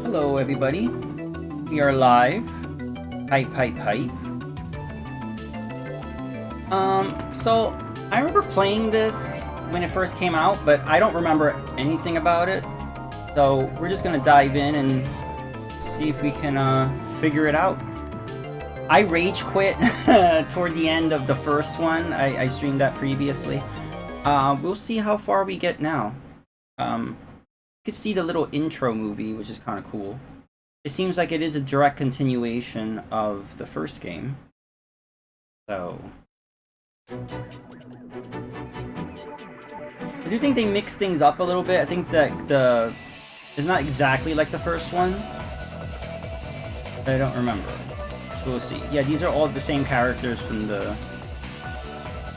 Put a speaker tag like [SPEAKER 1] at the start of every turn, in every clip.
[SPEAKER 1] Hello everybody, we are live. Hype, hype, hype. So I remember playing this when it first came out, but I don't remember anything about it. So we're just gonna dive in and see if we can figure it out. I rage quit toward the end of the first one. I streamed that previously. We'll see how far we get now. You could see the little intro movie, which is kind of cool. It seems like it is a direct continuation of the first game. So I do think they mixed things up a little bit. I think that it's not exactly like the first one. I don't remember. We'll see. Yeah, these are all the same characters from the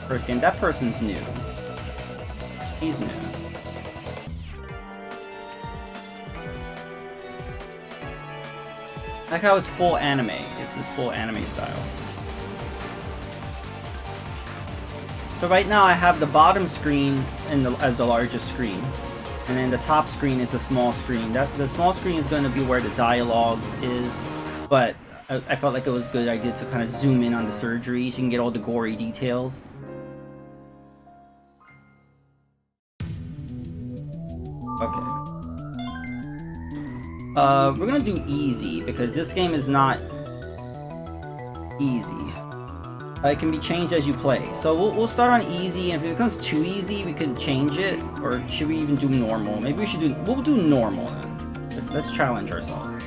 [SPEAKER 1] first game. That person's new. He's new. I like how it's full anime. It's this full anime style. So right now I have the bottom screen as the largest screen, and then the top screen is a small screen. The small screen is going to be where the dialogue is, but I felt like it was a good idea to kind of zoom in on the surgery so you can get all the gory details. Okay. We're gonna do easy because this game is not easy. It can be changed as you play. So we'll start on easy, and if it becomes too easy, we can change it. Or should we even do normal? Maybe we'll do normal then. Let's challenge ourselves.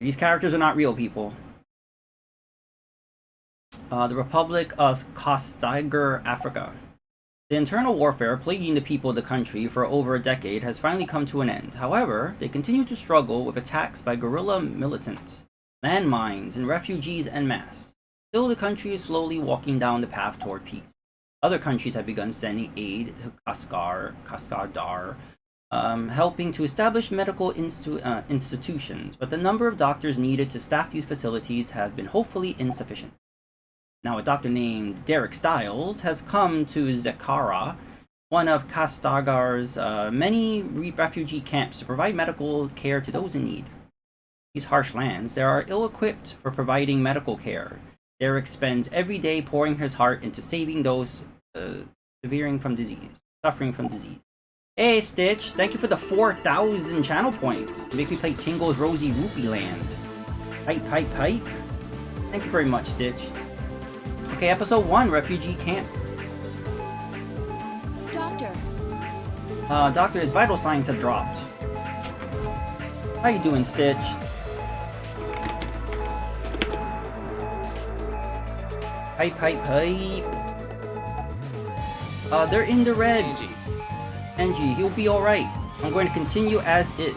[SPEAKER 1] These characters are not real people. The Republic of Costiger, Africa. The internal warfare plaguing the people of the country for over a decade has finally come to an end. However, they continue to struggle with attacks by guerrilla militants, landmines, and refugees en masse. Still, the country is slowly walking down the path toward peace. Other countries have begun sending aid to Cascadar, helping to establish medical institutions, but the number of doctors needed to staff these facilities has been hopefully insufficient. Now, a doctor named Derek Stiles has come to Zekara, one of Castagar's many refugee camps, to provide medical care to those in need. These harsh lands, they are ill-equipped for providing medical care. Derek spends every day pouring his heart into saving those suffering from disease. Hey, Stitch, thank you for the 4,000 channel points to make me play Tingle's Rosy Rupee Land. Hype, hype, hype. Thank you very much, Stitch. Okay, episode 1, Refugee Camp.
[SPEAKER 2] Doctor.
[SPEAKER 1] Doctor, his vital signs have dropped. How you doing, Stitch? Hype, hype, hype. They're in the red. Angie, he'll be alright. I'm going to continue as is.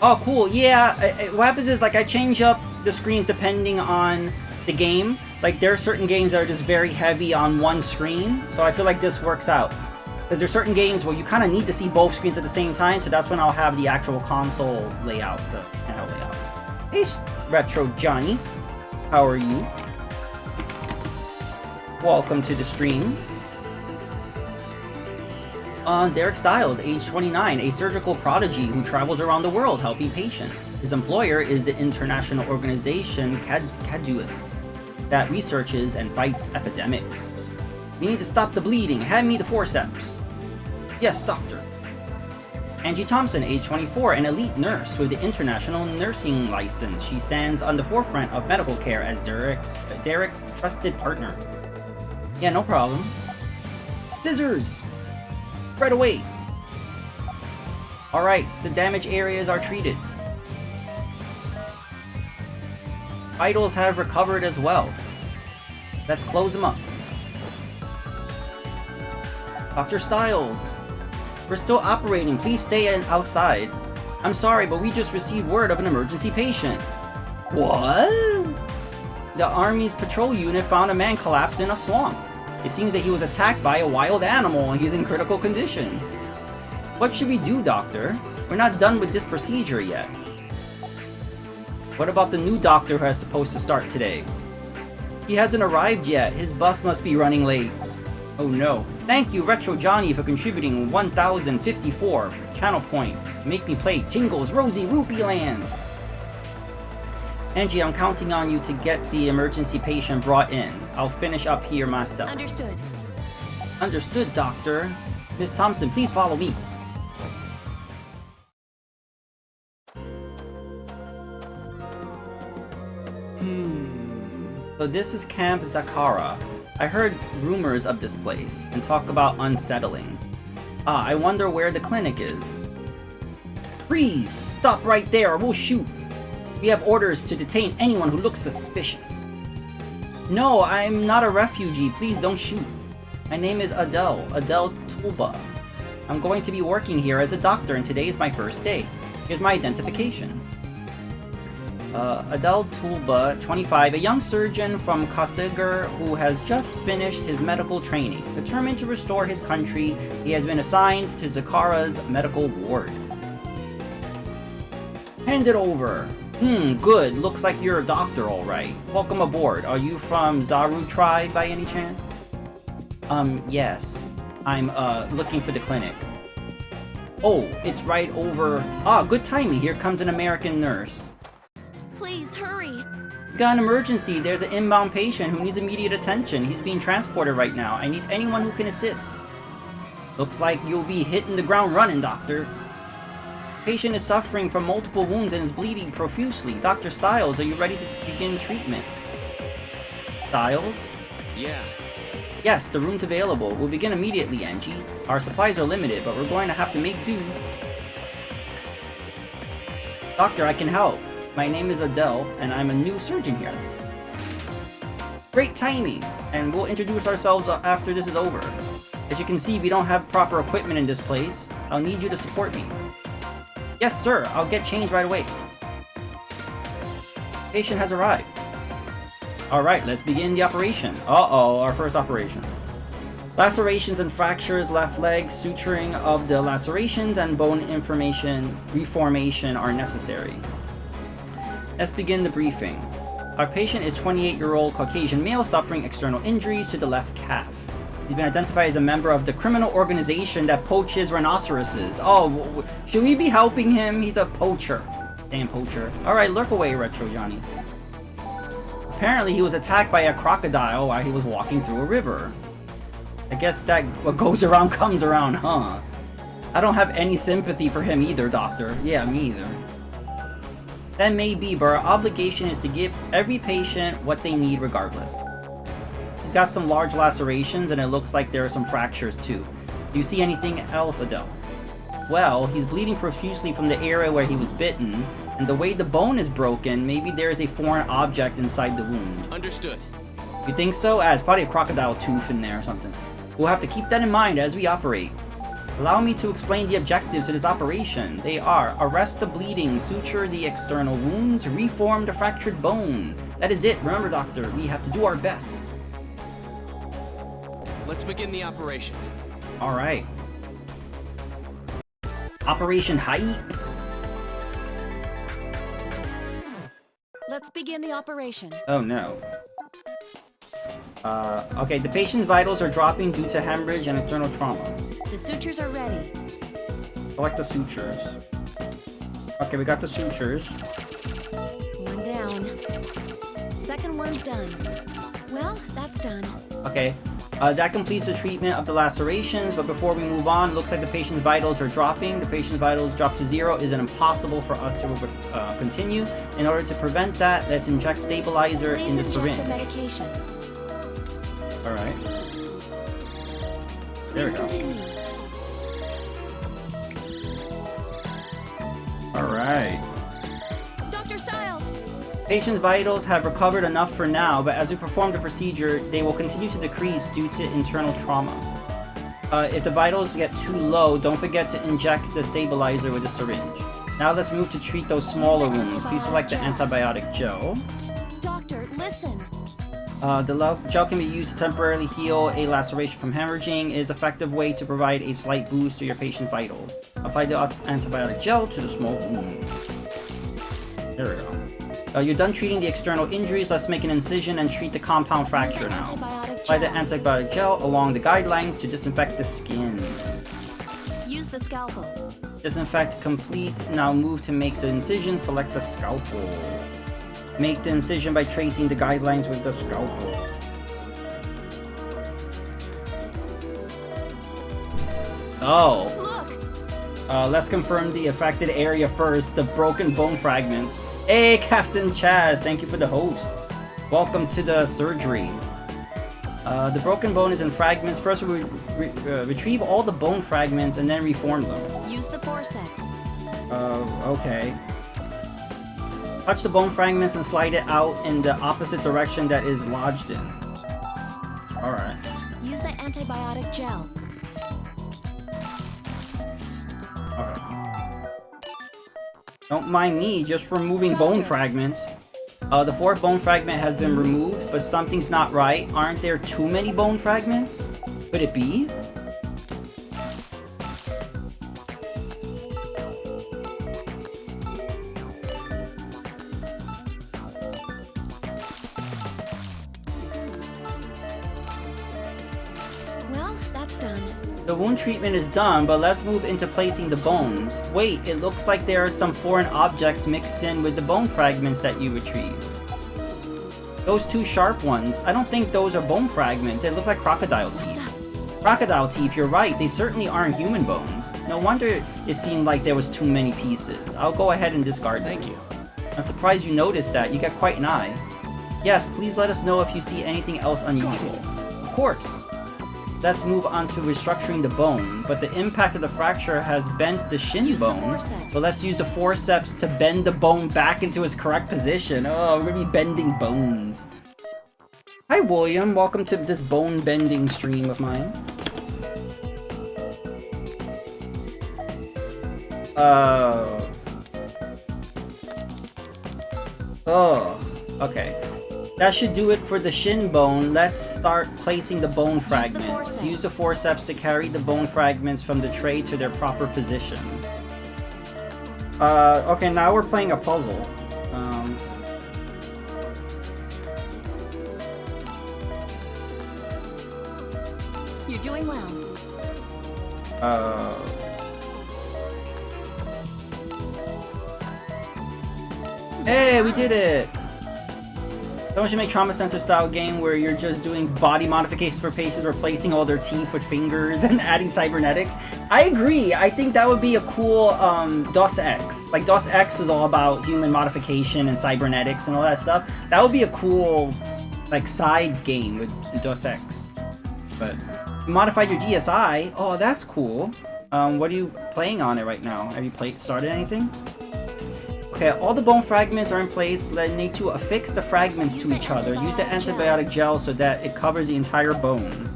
[SPEAKER 1] Oh, cool. Yeah, what happens is, like, I change up the screens depending on the game. Like, there are certain games that are just very heavy on one screen, so I feel like this works out. Because there's certain games where you kind of need to see both screens at the same time, so that's when I'll have the actual console layout, the handheld layout. Hey, Retro Johnny. How are you? Welcome to the stream. Derek Stiles, age 29, a surgical prodigy who travels around the world helping patients. His employer is the international organization Caduceus that researches and fights epidemics. We need to stop the bleeding. Hand me the forceps. Yes, doctor. Angie Thompson, age 24, an elite nurse with the international nursing license. She stands on the forefront of medical care as Derek's trusted partner. Yeah, no problem. Scissors! Right away! Alright, the damaged areas are treated. Vitals have recovered as well. Let's close them up. Dr. Stiles, we're still operating. Please stay outside. I'm sorry, but we just received word of an emergency patient. What? The Army's patrol unit found a man collapsed in a swamp. It seems that he was attacked by a wild animal and he's in critical condition. What should we do, Doctor? We're not done with this procedure yet. What about the new doctor who is supposed to start today? He hasn't arrived yet. His bus must be running late. Oh no. Thank you, Retro Johnny, for contributing 1,054 channel points. Make me play Tingle's Rosy Rupee Land. Angie, I'm counting on you to get the emergency patient brought in. I'll finish up here myself.
[SPEAKER 2] Understood.
[SPEAKER 1] Understood, Doctor. Miss Thompson, please follow me. So this is Camp Zakara. I heard rumors of this place, and talk about unsettling. I wonder where the clinic is. Freeze! Stop right there or we'll shoot! We have orders to detain anyone who looks suspicious. No, I'm not a refugee, please don't shoot. My name is Adele Tulba. I'm going to be working here as a doctor and today is my first day. Here's my identification. Adele Tulba, 25, a young surgeon from Kosigar who has just finished his medical training. Determined to restore his country, he has been assigned to Zakara's medical ward. Hand it over. Good. Looks like you're a doctor, alright. Welcome aboard. Are you from Zaru tribe by any chance? Yes. I'm, looking for the clinic. Oh, it's right over... good timing. Here comes an American nurse.
[SPEAKER 2] Please, hurry!
[SPEAKER 1] Got an emergency. There's an inbound patient who needs immediate attention. He's being transported right now. I need anyone who can assist. Looks like you'll be hitting the ground running, Doctor. Patient is suffering from multiple wounds and is bleeding profusely. Dr. Stiles, are you ready to begin treatment? Stiles?
[SPEAKER 3] Yeah.
[SPEAKER 1] Yes, the room's available. We'll begin immediately, Angie. Our supplies are limited, but we're going to have to make do. Doctor, I can help. My name is Adele, and I'm a new surgeon here. Great timing! And we'll introduce ourselves after this is over. As you can see, we don't have proper equipment in this place. I'll need you to support me. Yes, sir. I'll get changed right away. Patient has arrived. Alright, let's begin the operation. Uh-oh, our first operation. Lacerations and fractures, left leg, suturing of the lacerations and bone reformation are necessary. Let's begin the briefing. Our patient is 28-year-old Caucasian male suffering external injuries to the left calf. He's been identified as a member of the criminal organization that poaches rhinoceroses. Oh, should we be helping him? He's a poacher. Damn poacher. Alright, lurk away, Retro Johnny. Apparently he was attacked by a crocodile while he was walking through a river. I guess that what goes around comes around, huh? I don't have any sympathy for him either, Doctor. Yeah, me either. That may be, but our obligation is to give every patient what they need regardless. He's got some large lacerations and it looks like there are some fractures too. Do you see anything else, Adele? Well, he's bleeding profusely from the area where he was bitten, and the way the bone is broken, maybe there is a foreign object inside the wound.
[SPEAKER 3] Understood.
[SPEAKER 1] You think so? It's probably a crocodile tooth in there or something. We'll have to keep that in mind as we operate. Allow me to explain the objectives of this operation. They are: arrest the bleeding, suture the external wounds, reform the fractured bone. That is it. Remember, Doctor, we have to do our best.
[SPEAKER 3] Let's begin the operation.
[SPEAKER 1] Alright. Operation Hype.
[SPEAKER 2] Let's begin the operation.
[SPEAKER 1] Oh no. Okay, the patient's vitals are dropping due to hemorrhage and external trauma.
[SPEAKER 2] The sutures are ready.
[SPEAKER 1] Select the sutures. Okay, we got the sutures.
[SPEAKER 2] One down. Second one's done. Well, that's done.
[SPEAKER 1] Okay, that completes the treatment of the lacerations, but before we move on, looks like the patient's vitals are dropping. The patient's vitals drop to 0. Is it impossible for us to continue? In order to prevent that, let's inject stabilizer in the syringe.
[SPEAKER 2] The medication.
[SPEAKER 1] Alright. There we go.
[SPEAKER 2] Continue.
[SPEAKER 1] Alright.
[SPEAKER 2] Dr. Stiles!
[SPEAKER 1] Patient's vitals have recovered enough for now, but as we perform the procedure, they will continue to decrease due to internal trauma. If the vitals get too low, don't forget to inject the stabilizer with the syringe. Now let's move to treat those smaller wounds. Please select the antibiotic gel.
[SPEAKER 2] Doctor, listen!
[SPEAKER 1] The gel can be used to temporarily heal a laceration from hemorrhaging. It is an effective way to provide a slight boost to your patient's vitals. Apply the antibiotic gel to the small wounds. There we go. You're done treating the external injuries. Let's make an incision and treat the compound fracture now.
[SPEAKER 2] Antibiotic
[SPEAKER 1] Apply the antibiotic gel along the guidelines to disinfect the skin.
[SPEAKER 2] Use the scalpel.
[SPEAKER 1] Disinfect complete. Now move to make the incision. Select the scalpel. Make the incision by tracing the guidelines with the scalpel. Oh.
[SPEAKER 2] Look!
[SPEAKER 1] Let's confirm the affected area first. The broken bone fragments. Hey, Captain Chaz. Thank you for the host. Welcome to the surgery. The broken bone is in fragments. First, we retrieve all the bone fragments and then reform them.
[SPEAKER 2] Use the forceps.
[SPEAKER 1] Okay. Touch the bone fragments and slide it out in the opposite direction that is lodged in. Alright.
[SPEAKER 2] Use the antibiotic gel.
[SPEAKER 1] Alright. Don't mind me, just removing bone fragments. The fourth bone fragment has been removed, but something's not right. Aren't there too many bone fragments? Could it be?
[SPEAKER 2] Well, that's done.
[SPEAKER 1] The wound treatment is done, but let's move into placing the bones. Wait, it looks like there are some foreign objects mixed in with the bone fragments that you retrieved. Those two sharp ones, I don't think those are bone fragments. They look like crocodile teeth. Crocodile teeth, you're right. They certainly aren't human bones. No wonder it seemed like there was too many pieces. I'll go ahead and discard them.
[SPEAKER 3] Thank you.
[SPEAKER 1] I'm surprised you noticed that. You got quite an eye. Yes, please let us know if you see anything else unusual. Of course. Let's move on to restructuring the bone, but the impact of the fracture has bent the shin bone, so let's use the forceps to bend the bone back into its correct position. Oh, we're gonna be bending bones. Hi William, welcome to this bone bending stream of mine. Oh, okay. That should do it for the shin bone. Let's start placing the bone fragments. Use the forceps to carry the bone fragments from the tray to their proper position. Okay, now we're playing a puzzle.
[SPEAKER 2] You're doing well.
[SPEAKER 1] Hey, we did it! Someone should make Trauma Center style game where you're just doing body modifications for patients, replacing all their teeth with fingers and adding cybernetics. I agree. I think that would be a cool DOS X. Like DOS X is all about human modification and cybernetics and all that stuff. That would be a cool like side game with DOS X. But you modified your GSI. Oh, that's cool. What are you playing on it right now? Have you started anything? Okay, all the bone fragments are in place. Let's need to affix the fragments to each other. Use the antibiotic gel so that it covers the entire bone.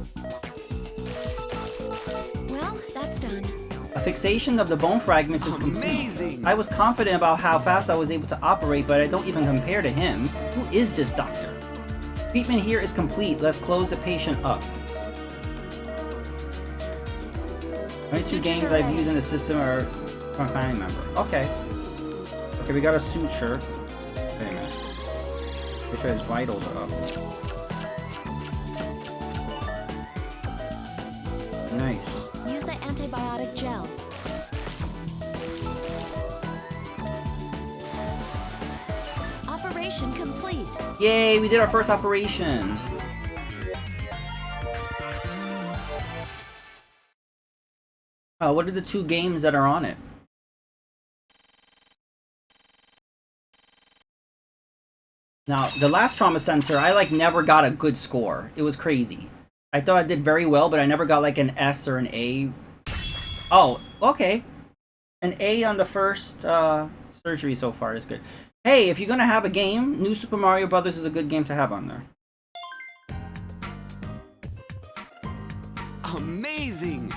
[SPEAKER 2] Well, that's done.
[SPEAKER 1] Affixation of the bone fragments is complete. I was confident about how fast I was able to operate, but I don't even compare to him. Who is this doctor? Treatment here is complete. Let's close the patient up. 22 games I've used in the system are from a family member. Okay. Okay, we got a suture. Wait a minute. Make sure his vitals are up. Nice.
[SPEAKER 2] Use the antibiotic gel. Operation complete.
[SPEAKER 1] Yay, we did our first operation. What are the two games that are on it? Now, the last Trauma Center, I like never got a good score. It was crazy. I thought I did very well, but I never got like an S or an A. Oh, okay. An A on the first surgery so far is good. Hey, if you're gonna have a game, New Super Mario Brothers is a good game to have on there.
[SPEAKER 3] Amazing!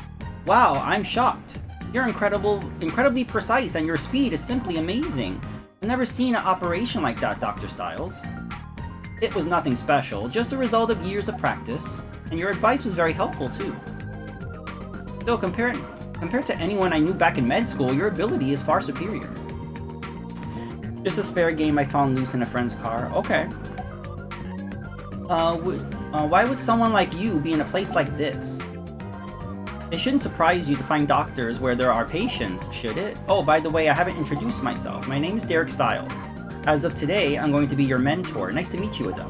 [SPEAKER 1] Wow, I'm shocked. You're incredibly precise, and your speed is simply amazing. I've never seen an operation like that, Dr. Styles. It was nothing special, just a result of years of practice, and your advice was very helpful too. Still, compared to anyone I knew back in med school, your ability is far superior. Just a spare game I found loose in a friend's car. Okay. Why would someone like you be in a place like this? It shouldn't surprise you to find doctors where there are patients, should it? Oh, by the way, I haven't introduced myself. My name is Derek Stiles. As of today, I'm going to be your mentor. Nice to meet you, Adele.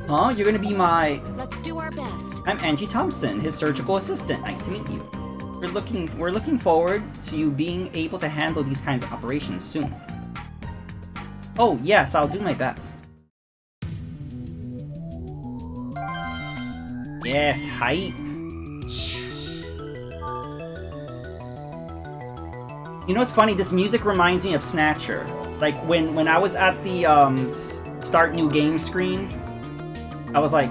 [SPEAKER 1] Huh? You're gonna be my...
[SPEAKER 2] Let's do our best.
[SPEAKER 1] I'm Angie Thompson, his surgical assistant. Nice to meet you. We're looking forward to you being able to handle these kinds of operations soon. Oh, yes, I'll do my best. Yes, hype. You know what's funny? This music reminds me of Snatcher. Like, when I was at the start new game screen, I was like...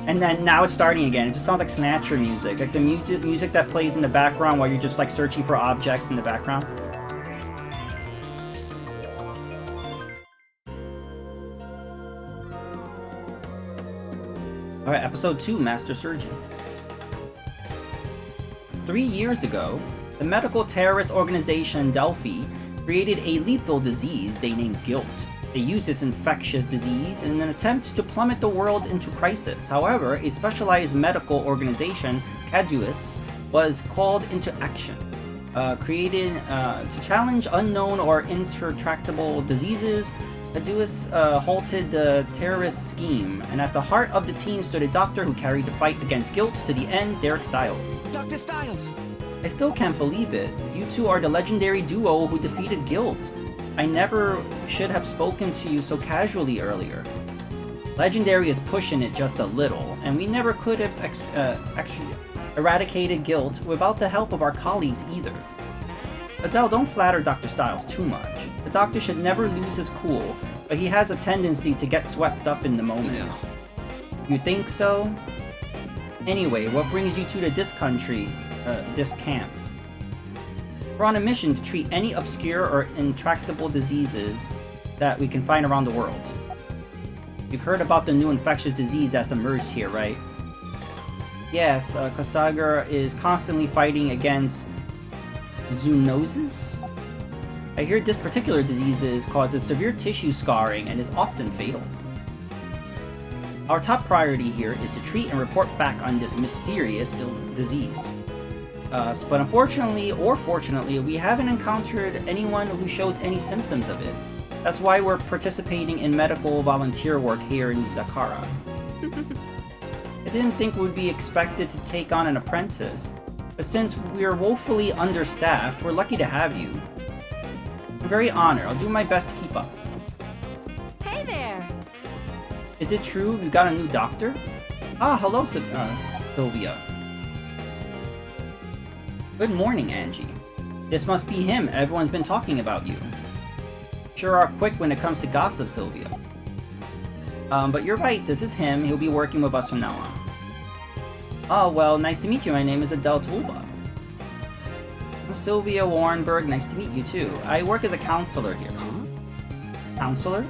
[SPEAKER 1] And then now it's starting again. It just sounds like Snatcher music. Like the music that plays in the background while you're just like searching for objects in the background. Alright, episode 2, Master Surgeon. 3 years ago, the medical terrorist organization Delphi created a lethal disease they named guilt. They used this infectious disease in an attempt to plummet the world into crisis. However, a specialized medical organization, Caduceus, was called into action. Created to challenge unknown or intractable diseases, Caduceus halted the terrorist scheme, and at the heart of the team stood a doctor who carried the fight against guilt to the end, Derek Stiles.
[SPEAKER 3] Dr. Stiles!
[SPEAKER 1] I still can't believe it. You two are the legendary duo who defeated guilt. I never should have spoken to you so casually earlier. Legendary is pushing it just a little, and we never could have actually eradicated guilt without the help of our colleagues either. Adele, don't flatter Dr. Stiles too much. The doctor should never lose his cool, but he has a tendency to get swept up in the moment. You think so? Anyway, what brings you to this country, this camp? We're on a mission to treat any obscure or intractable diseases that we can find around the world. You've heard about the new infectious disease that's emerged here, right? Yes, Kostager is constantly fighting against zoonoses? I hear this particular disease causes severe tissue scarring and is often fatal. Our top priority here is to treat and report back on this mysterious disease. But unfortunately, or fortunately, we haven't encountered anyone who shows any symptoms of it. That's why we're participating in medical volunteer work here in Zakara. I didn't think we'd be expected to take on an apprentice, but since we're woefully understaffed, we're lucky to have you. I'm very honored. I'll do my best to keep up.
[SPEAKER 2] Hey there!
[SPEAKER 1] Is it true you got a new doctor? Ah, hello, Sylvia. Good morning, Angie. This must be him. Everyone's been talking about you. Sure are quick when it comes to gossip, Sylvia. But you're right, this is him. He'll be working with us from now on. Oh, well, nice to meet you. My name is Adele Tulba. Sylvia Warrenberg, nice to meet you too. I work as a counselor here. Counselor?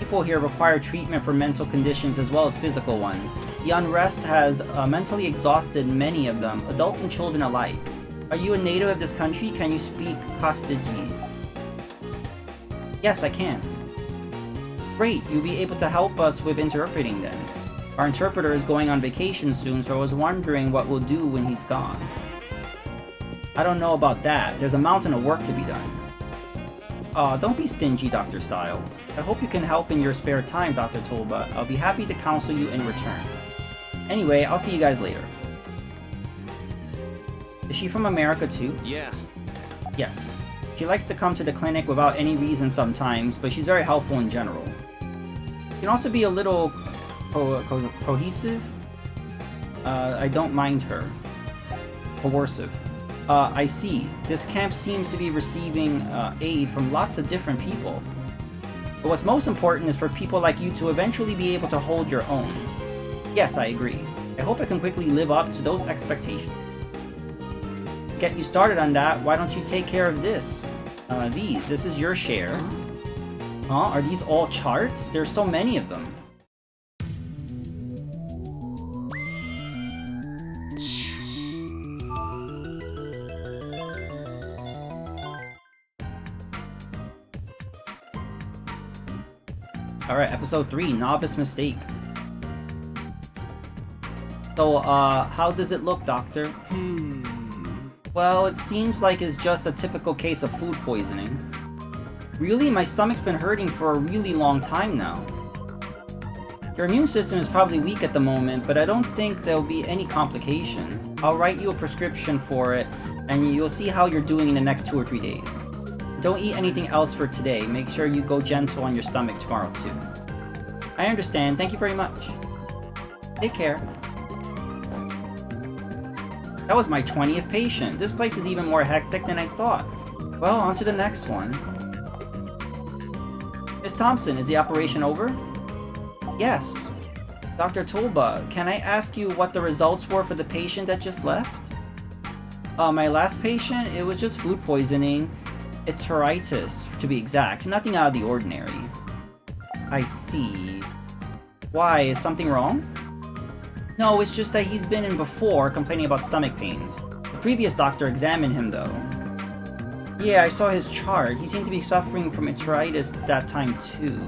[SPEAKER 1] People here require treatment for mental conditions as well as physical ones. The unrest has mentally exhausted many of them, adults and children alike. Are you a native of this country? Can you speak Kostiji? Yes, I can. Great, you'll be able to help us with interpreting then. Our interpreter is going on vacation soon, so I was wondering what we'll do when he's gone. I don't know about that. There's a mountain of work to be done. Aw, don't be stingy, Dr. Stiles. I hope you can help in your spare time, Dr. Tulba. I'll be happy to counsel you in return. Anyway, I'll see you guys later. Is she from America too?
[SPEAKER 3] Yeah.
[SPEAKER 1] Yes. She likes to come to the clinic without any reason sometimes, but she's very helpful in general. She can also be a little cohesive. I don't mind her. Coercive. I see. This camp seems to be receiving aid from lots of different people. But what's most important is for people like you to eventually be able to hold your own. Yes, I agree. I hope I can quickly live up to those expectations. To get you started on that, why don't you take care of this? This is your share. Huh? Are these all charts? There's so many of them. Alright, episode 3, Novice Mistake. So, how does it look, Doctor? Well, it seems like it's just a typical case of food poisoning. Really? My stomach's been hurting for a really long time now. Your immune system is probably weak at the moment, but I don't think there'll be any complications. I'll write you a prescription for it, and you'll see how you're doing in the next 2 or 3 days. Don't eat anything else for today. Make sure you go gentle on your stomach tomorrow too. I understand. Thank you very much. Take care. That was my 20th patient. This place is even more hectic than I thought. Well, on to the next one. Miss Thompson, is the operation over? Yes. Dr. Tolba, can I ask you what the results were for the patient that just left? My last patient, it was just food poisoning. Enteritis, to be exact. Nothing out of the ordinary. I see. Why? Is something wrong? No, it's just that he's been in before complaining about stomach pains. The previous doctor examined him, though. Yeah, I saw his chart. He seemed to be suffering from enteritis that time, too.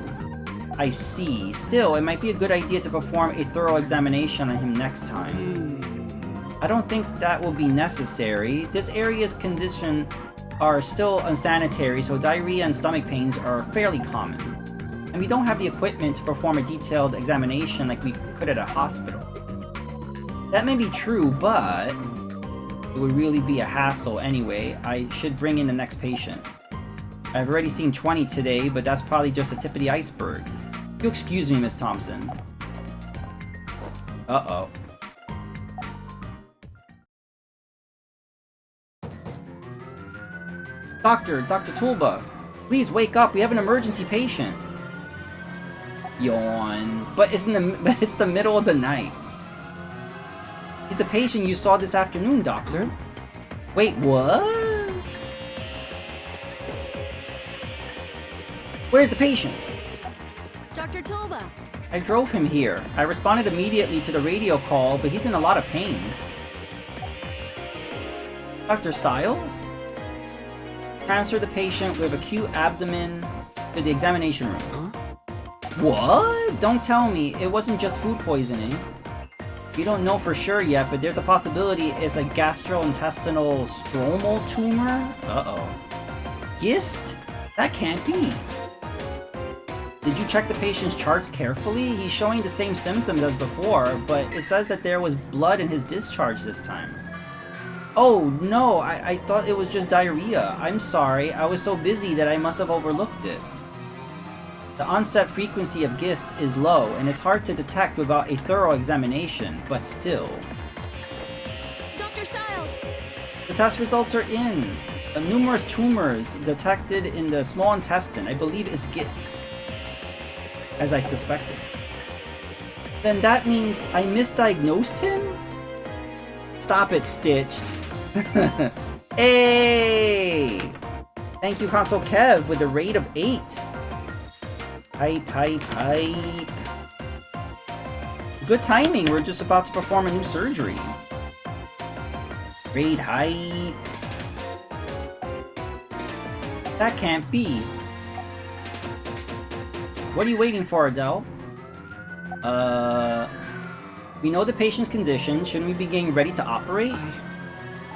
[SPEAKER 1] I see. Still, it might be a good idea to perform a thorough examination on him next time. I don't think that will be necessary. This area's condition are still unsanitary, so diarrhea and stomach pains are fairly common. And we don't have the equipment to perform a detailed examination like we could at a hospital. That may be true, but it would really be a hassle anyway. I should bring in the next patient. I've already seen 20 today, but that's probably just the tip of the iceberg. If you'll excuse me, Miss Thompson. Uh-oh. Dr. Tulba, please wake up. We have an emergency patient. Yawn. But it's the middle of the night. He's a patient you saw this afternoon, Doctor. Wait, what? Where's the patient?
[SPEAKER 2] Dr. Tulba.
[SPEAKER 1] I drove him here. I responded immediately to the radio call, but he's in a lot of pain. Dr. Stiles? Transfer the patient with acute abdomen to the examination room. Huh? What? Don't tell me. It wasn't just food poisoning. We don't know for sure yet, but there's a possibility it's a gastrointestinal stromal tumor? Uh-oh. GIST? That can't be. Did you check the patient's charts carefully? He's showing the same symptoms as before, but it says that there was blood in his discharge this time. Oh, no, I thought it was just diarrhea. I'm sorry, I was so busy that I must have overlooked it. The onset frequency of GIST is low, and it's hard to detect without a thorough examination, but still.
[SPEAKER 2] Dr. Stiles!
[SPEAKER 1] The test results are in. Numerous tumors detected in the small intestine. I believe it's GIST, as I suspected. Then that means I misdiagnosed him? Stop it, Stitched. Hey! Thank you, Console Kev, with a rate of 8. Hype. Good timing, we're just about to perform a new surgery. Grade hype. That can't be. What are you waiting for, Adele? We know the patient's condition. Shouldn't we be getting ready to operate?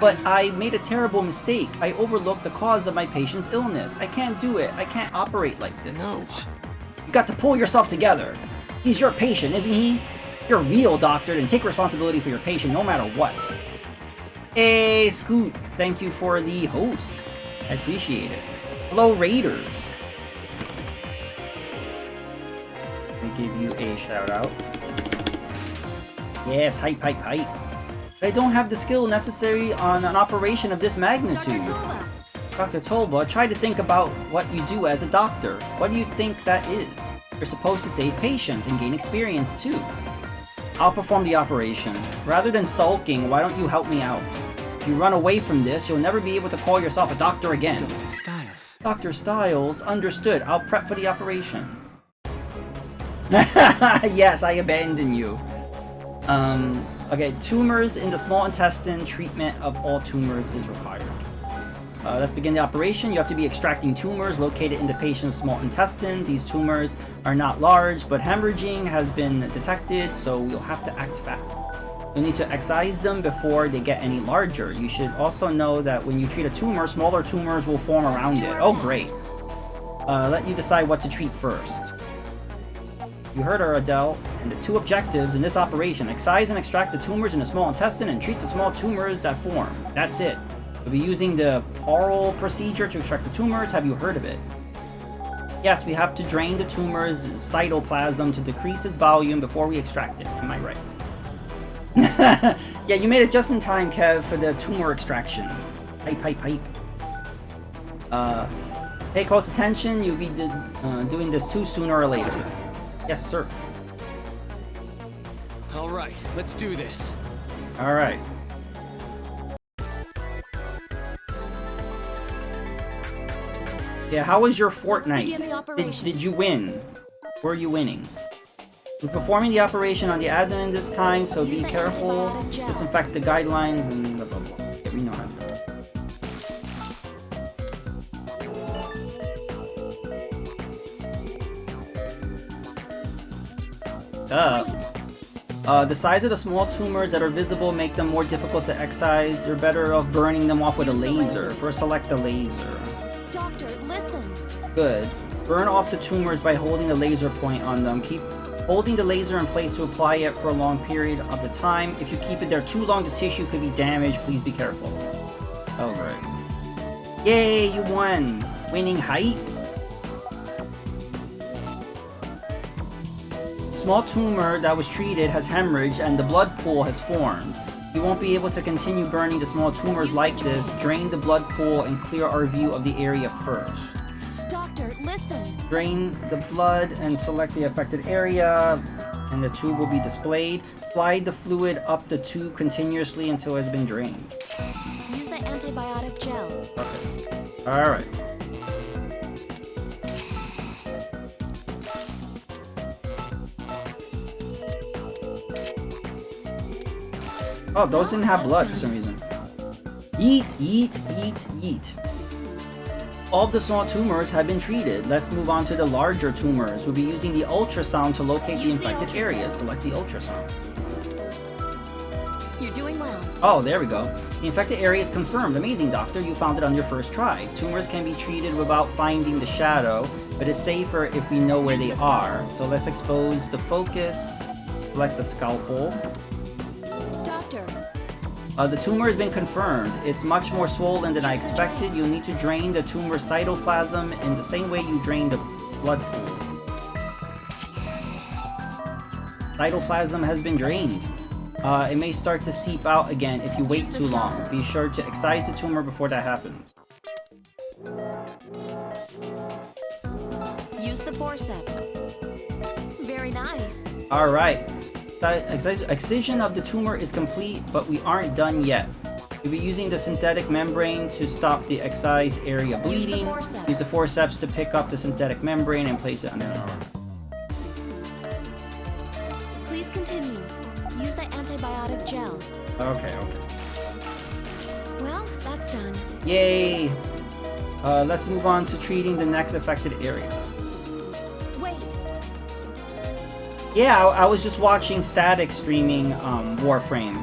[SPEAKER 1] But I made a terrible mistake. I overlooked the cause of my patient's illness. I can't do it. I can't operate like this.
[SPEAKER 3] No.
[SPEAKER 1] You got to pull yourself together. He's your patient, isn't he? You're a real doctor, and take responsibility for your patient no matter what. Hey, Scoot. Thank you for the host. I appreciate it. Hello, Raiders. Let me give you a shout out. Yes, hype. I don't have the skill necessary on an operation of this magnitude. Dr. Tolba, try to think about what you do as a doctor. What do you think that is? You're supposed to save patients and gain experience too. I'll perform the operation. Rather than sulking, why don't you help me out? If you run away from this, you'll never be able to call yourself a doctor again.
[SPEAKER 3] Dr. Stiles.
[SPEAKER 1] Dr. Stiles, understood. I'll prep for the operation. Yes, I abandon you. Okay, tumors in the small intestine. Treatment of all tumors is required. Let's begin the operation. You have to be extracting tumors located in the patient's small intestine. These tumors are not large, but hemorrhaging has been detected, so we'll have to act fast. You'll need to excise them before they get any larger. You should also know that when you treat a tumor, smaller tumors will form around it. Oh, great. Let you decide what to treat first. You heard her, Adele, and the 2 objectives in this operation: excise and extract the tumors in the small intestine and treat the small tumors that form. That's it. We'll be using the Peril procedure to extract the tumors. Have you heard of it? Yes, we have to drain the tumor's cytoplasm to decrease its volume before we extract it. Am I right? Yeah, you made it just in time, Kev, for the tumor extractions. Hype. Pay close attention. You'll be doing this too sooner or later. Yes, sir.
[SPEAKER 3] All right, let's do this.
[SPEAKER 1] All right. Yeah, how was your fortnight? Did you win? Were you winning? We're performing the operation on the abdomen this time, so be careful. Disinfect the guidelines and blah blah blah. Yeah, we know how to do it. The size of the small tumors that are visible make them more difficult to excise. You're better off burning them off with a laser. First, select the laser.
[SPEAKER 2] Doctor, listen.
[SPEAKER 1] Good. Burn off the tumors by holding the laser point on them. Keep holding the laser in place to apply it for a long period of the time. If you keep it there too long, the tissue could be damaged. Please be careful. Alright. Yay, you won! Winning height? Small tumor that was treated has hemorrhaged and the blood pool has formed. You won't be able to continue burning the small tumors like this. Drain the blood pool and clear our view of the area first.
[SPEAKER 2] Doctor, listen.
[SPEAKER 1] Drain the blood and select the affected area, and the tube will be displayed. Slide the fluid up the tube continuously until it has been drained.
[SPEAKER 2] Use the antibiotic gel.
[SPEAKER 1] Okay. Alright. Oh, those didn't have blood for some reason. Eat. All of the small tumors have been treated. Let's move on to the larger tumors. We'll be using the ultrasound to locate the infected areas. Select the ultrasound.
[SPEAKER 2] You're doing well.
[SPEAKER 1] Oh, there we go. The infected area is confirmed. Amazing, doctor. You found it on your first try. Tumors can be treated without finding the shadow, but it's safer if we know where they are. So let's expose the focus. Select the scalpel.
[SPEAKER 2] Doctor.
[SPEAKER 1] The tumor has been confirmed. It's much more swollen than I expected. You'll need to drain the tumor cytoplasm in the same way you drain the blood pool. Cytoplasm has been drained. It may start to seep out again if you wait too long. Be sure to excise the tumor before that happens.
[SPEAKER 2] Use the forceps. Very nice.
[SPEAKER 1] Alright. Excision of the tumor is complete, but we aren't done yet. We'll be using the synthetic membrane to stop the excised area bleeding. Use the forceps to pick up the synthetic membrane and place it under an arm.
[SPEAKER 2] Please continue. Use the antibiotic gel.
[SPEAKER 1] Okay.
[SPEAKER 2] Well, that's done.
[SPEAKER 1] Yay! Let's move on to treating the next affected area.
[SPEAKER 2] Wait.
[SPEAKER 1] Yeah, I was just watching Static streaming Warframe,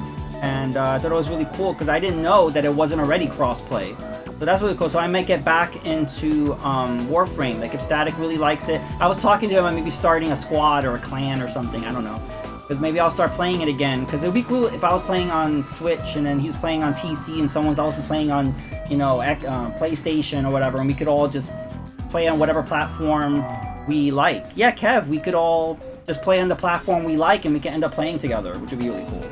[SPEAKER 1] and I thought it was really cool because I didn't know that it wasn't already crossplay. So that's really cool. So I might get back into Warframe, like if Static really likes it. I was talking to him about maybe starting a squad or a clan or something, I don't know. Because maybe I'll start playing it again, because it would be cool if I was playing on Switch and then he was playing on PC and someone else is playing on, you know, PlayStation or whatever, and we could all just play on whatever platform we like. Yeah, Kev, we could all just play on the platform we like and we can end up playing together, which would be really cool.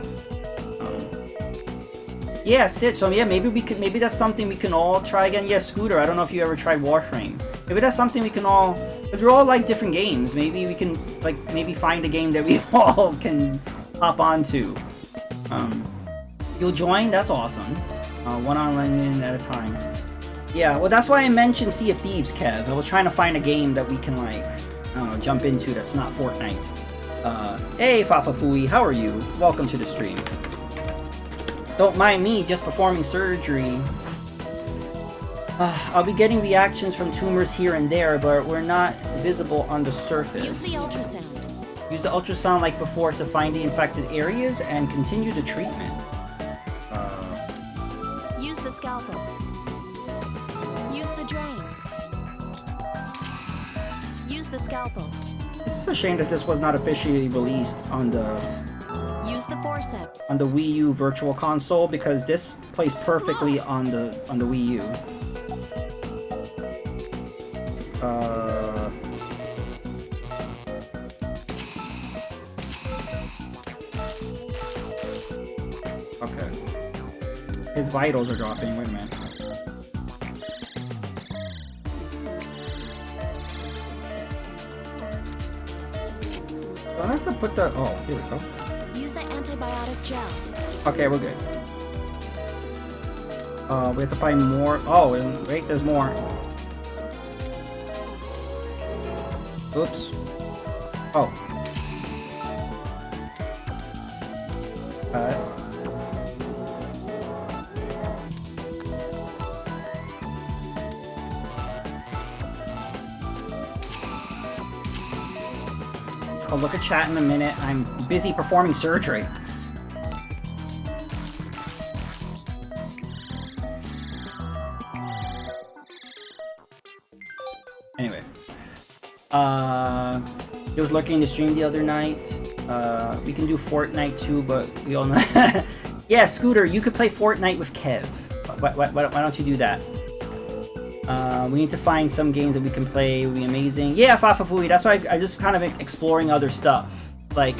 [SPEAKER 1] Yeah, Stitch. So yeah, maybe that's something we can all try again. Yeah, Scooter, I don't know if you ever tried Warframe. Maybe that's something we can all, because we're all like different games. Maybe we can like maybe find a game that we all can hop onto. You'll join? That's awesome. One online at a time. Yeah, well that's why I mentioned Sea of Thieves, Kev. I was trying to find a game that we can like, I don't know, jump into that's not Fortnite. Hey Fafafui, how are you? Welcome to the stream. Don't mind me, just performing surgery. I'll be getting reactions from tumors here and there, but we're not visible on the surface.
[SPEAKER 2] Use the ultrasound.
[SPEAKER 1] Use the ultrasound like before to find the infected areas and continue the treatment.
[SPEAKER 2] Use the scalpel. Use the drain. Use the scalpel.
[SPEAKER 1] It's just a shame that this was not officially released on the
[SPEAKER 2] Forceps.
[SPEAKER 1] on the Wii U Virtual Console, because this plays perfectly on the Wii U. Okay. His vitals are dropping. Wait a minute. Do I have to put the... Oh, here we go.
[SPEAKER 2] Use the antibiotic gel.
[SPEAKER 1] Okay, we're good. We have to find more. Oh, and wait, there's more. Oops. Oh. I'll look at chat in a minute. I'm busy performing surgery. Anyway. He was looking to stream the other night. We can do Fortnite too, but we all know. Yeah, Scooter, you could play Fortnite with Kev. Why don't you do that? We need to find some games that we can play. It would be amazing. Yeah, Fafafui, that's why I just kind of exploring other stuff. Like,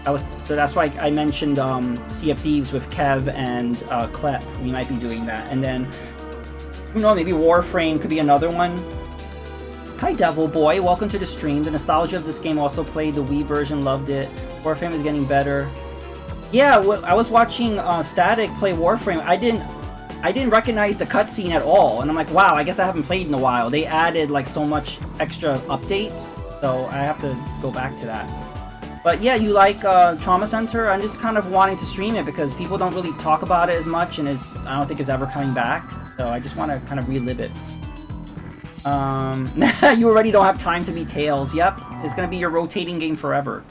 [SPEAKER 1] so that's why I mentioned Sea of Thieves with Kev and Klep. We might be doing that. And then, you know, maybe Warframe could be another one. Hi, Devil Boy. Welcome to the stream. The nostalgia of this game also played the Wii version. Loved it. Warframe is getting better. Yeah, I was watching Static play Warframe. I didn't recognize the cutscene at all, and I'm like, wow, I guess I haven't played in a while. They added like so much extra updates, so I have to go back to that. But yeah, you like Trauma Center? I'm just kind of wanting to stream it because people don't really talk about it as much, and I don't think it's ever coming back. So I just want to kind of relive it. You already don't have time to be Tails. Yep, it's gonna be your rotating game forever.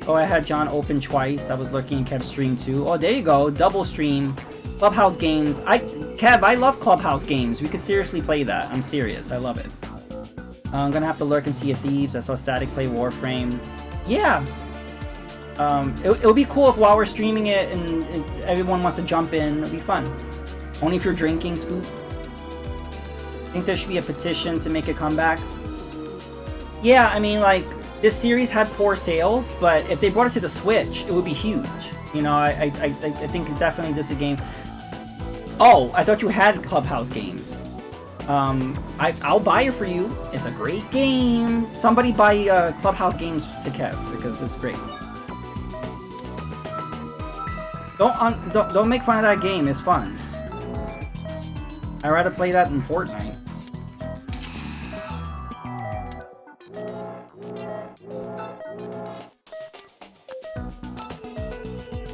[SPEAKER 1] Oh, I had John open twice. I was looking at Kev's stream too. Oh, there you go. Double stream. Clubhouse games. Kev, I love Clubhouse games. We could seriously play that. I'm serious. I love it. I'm gonna have to lurk and see a Thieves. I saw Static play Warframe. Yeah. It would be cool if while we're streaming it and everyone wants to jump in, it'd be fun. Only if you're drinking, Scoop. I think there should be a petition to make a comeback. Yeah, I mean, like, this series had poor sales, but if they brought it to the Switch, it would be huge. You know, I think it's definitely this a game. Oh, I thought you had Clubhouse games. I'll buy it for you. It's a great game. Somebody buy Clubhouse games to Kev because it's great. Don't make fun of that game. It's fun. I'd rather play that than Fortnite.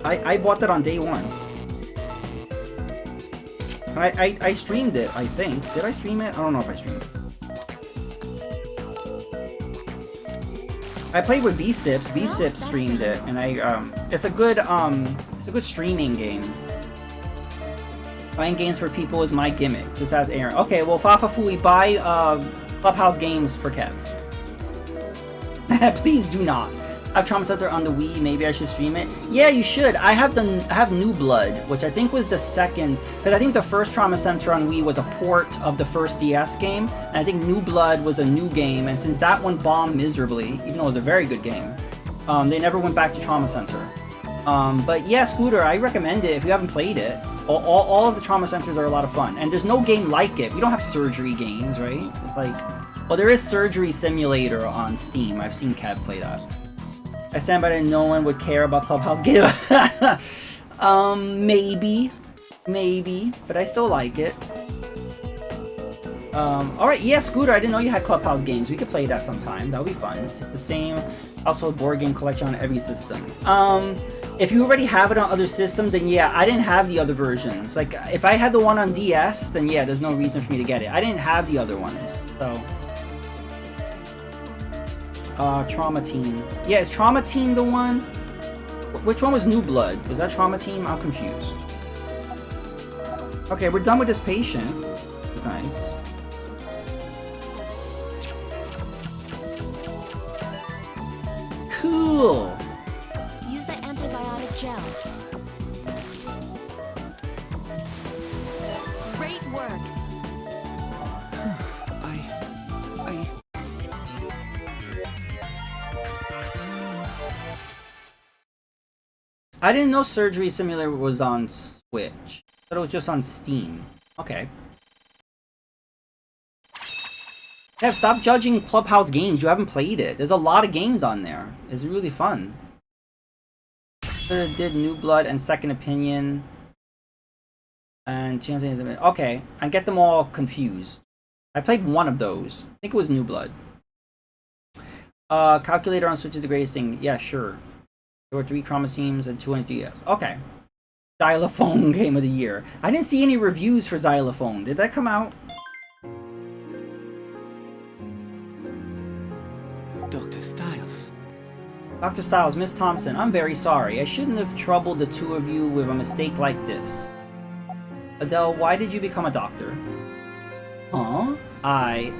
[SPEAKER 1] I bought that on day one. I streamed it, I think. Did I stream it? I don't know if I streamed it. I played with V-Sips. V-Sips streamed it, and it's a good streaming game. Buying games for people is my gimmick. Just as Aaron. Okay, well, Fafafui, buy Clubhouse games for Kev. Please do not. I have Trauma Center on the Wii. Maybe I should stream it. Yeah, you should. I have New Blood, which I think was the second. Because I think the first Trauma Center on Wii was a port of the first DS game, and I think New Blood was a new game. And since that one bombed miserably, even though it was a very good game, they never went back to Trauma Center. But yeah, Scooter, I recommend it if you haven't played it. All of the Trauma Centers are a lot of fun, and there's no game like it. We don't have surgery games, right? It's like, well, there is Surgery Simulator on Steam. I've seen Kev play that. I stand by that no one would care about Clubhouse games. Maybe, but I still like it. Alright, yeah, Scooter, I didn't know you had Clubhouse games. We could play that sometime. That would be fun. It's the same household board game collection on every system. If you already have it on other systems, then yeah, I didn't have the other versions. Like, if I had the one on DS, then yeah, there's no reason for me to get it. I didn't have the other ones, so... Trauma Team. Yeah, is Trauma Team the one? Which one was New Blood? Was that Trauma Team? I'm confused. Okay, we're done with this patient. Nice. Cool!
[SPEAKER 2] Use the antibiotic gel. Great work.
[SPEAKER 1] I didn't know Surgery Simulator was on Switch. I thought it was just on Steam. Okay. Kev, stop judging Clubhouse games. You haven't played it. There's a lot of games on there. It's really fun. Did New Blood and Second Opinion. And okay, I get them all confused. I played one of those. I think it was New Blood. Calculator on Switch is the greatest thing. Yeah, sure. There were 3 Trauma Teams and 2 on DS. Okay. Xylophone Game of the Year. I didn't see any reviews for Xylophone. Did that come out?
[SPEAKER 3] Dr. Styles.
[SPEAKER 1] Dr. Styles, Miss Thompson, I'm very sorry. I shouldn't have troubled the two of you with a mistake like this. Adele, why did you become a doctor? Huh?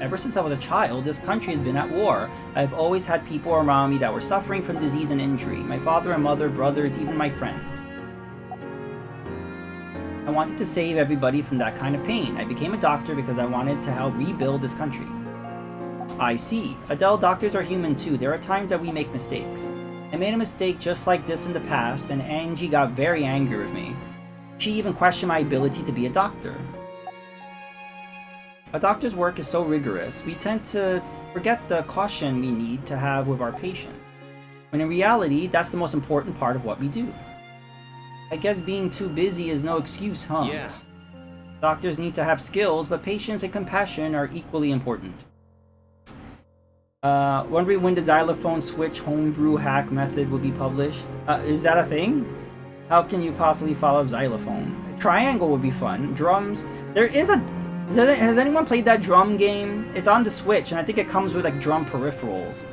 [SPEAKER 1] Ever since I was a child, this country has been at war. I've always had people around me that were suffering from disease and injury. My father and mother, brothers, even my friends. I wanted to save everybody from that kind of pain. I became a doctor because I wanted to help rebuild this country. I see. Adele, doctors are human too. There are times that we make mistakes. I made a mistake just like this in the past, and Angie got very angry with me. She even questioned my ability to be a doctor. A doctor's work is so rigorous, we tend to forget the caution we need to have with our patient. When in reality, that's the most important part of what we do. I guess being too busy is no excuse, huh?
[SPEAKER 3] Yeah.
[SPEAKER 1] Doctors need to have skills, but patience and compassion are equally important. Wondering when the Xylophone Switch homebrew hack method will be published? Is that a thing? How can you possibly follow up Xylophone? Triangle would be fun. Drums. There is a... Has anyone played that drum game? It's on the Switch, and I think it comes with like drum peripherals.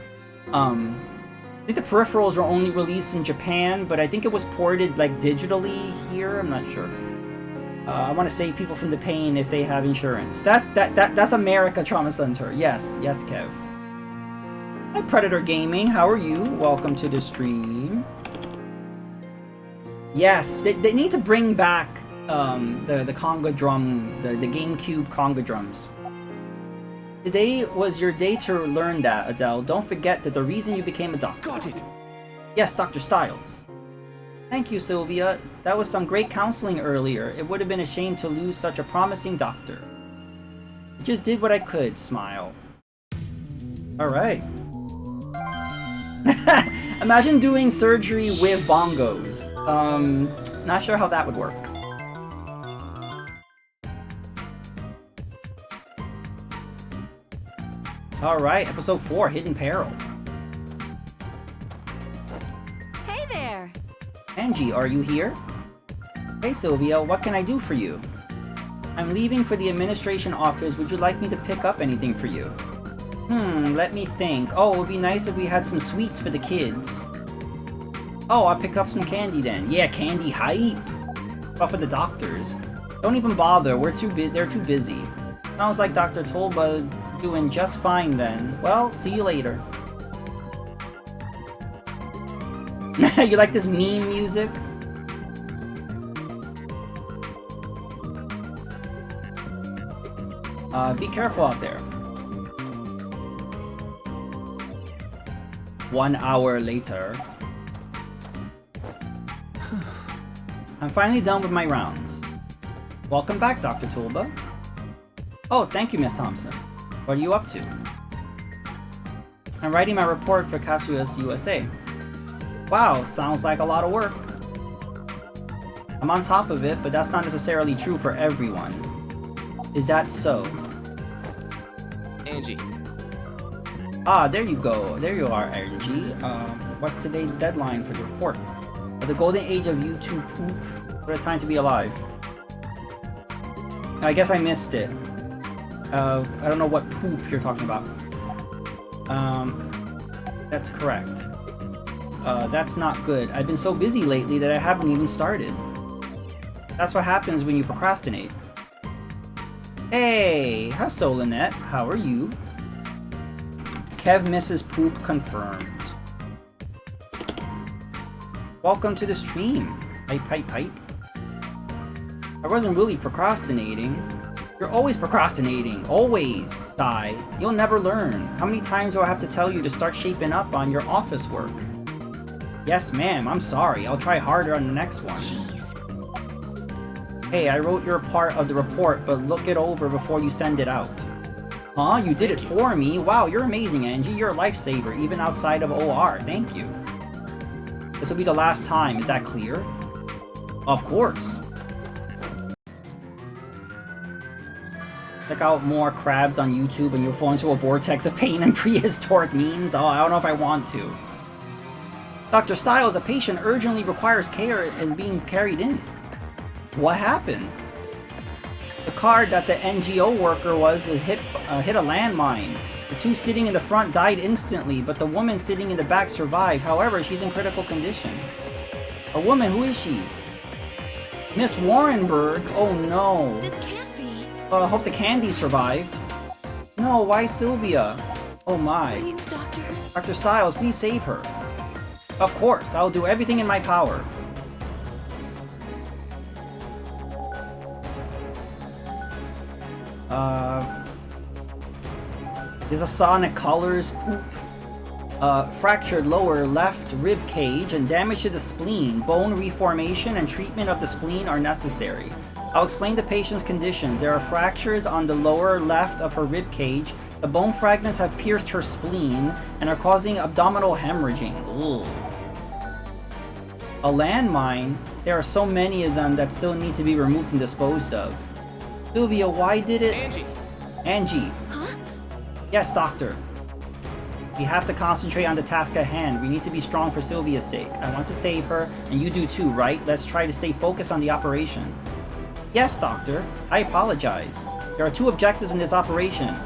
[SPEAKER 1] I think the peripherals were only released in Japan, but I think it was ported like digitally here. I'm not sure. I want to save people from the pain if they have insurance. That's America Trauma Center. Yes, yes, Kev. Hi, Predator Gaming. How are you? Welcome to the stream. Yes, they need to bring back the conga drum, the GameCube conga drums. Today was your day to learn that, Adele. Don't forget that the reason you became a doctor.
[SPEAKER 3] Got it.
[SPEAKER 1] Yes, Dr. Styles. Thank you, Sylvia. That was some great counseling earlier. It would have been a shame to lose such a promising doctor. I just did what I could, smile. Alright. Imagine doing surgery with bongos. Not sure how that would work. Alright, episode 4, Hidden Peril.
[SPEAKER 2] Hey there!
[SPEAKER 1] Angie, are you here? Hey Sylvia, what can I do for you? I'm leaving for the administration office. Would you like me to pick up anything for you? Let me think. Oh, it would be nice if we had some sweets for the kids. Oh, I'll pick up some candy then. Yeah, candy hype! But for the doctors. Don't even bother, they're too busy. Sounds like Dr. Tolba doing just fine then. Well, see you later. You like this meme music? Be careful out there. 1 hour later. I'm finally done with my rounds. Welcome back, Dr. Tulba. Oh, thank you, Miss Thompson. What are you up to? I'm writing my report for Caduceus USA. Wow, sounds like a lot of work. I'm on top of it, but that's not necessarily true for everyone. Is that so?
[SPEAKER 3] Angie.
[SPEAKER 1] Ah, there you go. There you are, Angie. What's today's deadline for the report? The golden age of YouTube poop. What a time to be alive. I guess I missed it. I don't know what poop you're talking about. That's correct. That's not good. I've been so busy lately that I haven't even started. That's what happens when you procrastinate. Hey, hello Lynette. How are you? Kev misses poop confirmed. Welcome to the stream. Hype, hype, hype. I wasn't really procrastinating. You're always procrastinating. Always, Sigh. You'll never learn. How many times do I have to tell you to start shaping up on your office work? Yes, ma'am. I'm sorry. I'll try harder on the next one.
[SPEAKER 2] Jeez.
[SPEAKER 1] Hey, I wrote your part of the report, but look it over before you send it out. Huh? You did it for me? Wow, you're amazing, Angie. You're a lifesaver, even outside of OR. Thank you. This will be the last time. Is that clear? Of course. Check out more crabs on YouTube and you'll fall into a vortex of pain and prehistoric memes. Oh, I don't know if I want to. Dr. Styles, a patient urgently requires care is being carried in. What happened? The car that the NGO worker was hit a landmine. The two sitting in the front died instantly, but the woman sitting in the back survived. However, she's in critical condition. A woman, who is she? Miss Warrenberg? Oh no.
[SPEAKER 2] This can't be.
[SPEAKER 1] I hope the candy survived. No, why Sylvia? Oh my.
[SPEAKER 2] Please, Doctor.
[SPEAKER 1] Dr. Styles, please save her. Of course, I'll do everything in my power. There's a Sonic Colors poop. Fractured lower left rib cage and damage to the spleen. Bone reformation and treatment of the spleen are necessary. I'll explain the patient's conditions. There are fractures on the lower left of her rib cage. The bone fragments have pierced her spleen and are causing abdominal hemorrhaging. Ugh. A landmine? There are so many of them that still need to be removed and disposed of. Sylvia, why did it... Angie.
[SPEAKER 2] Huh?
[SPEAKER 1] Yes, doctor. We have to concentrate on the task at hand. We need to be strong for Sylvia's sake. I want to save her, and you do too, right? Let's try to stay focused on the operation. Yes, doctor. I apologize. There are two objectives in this operation.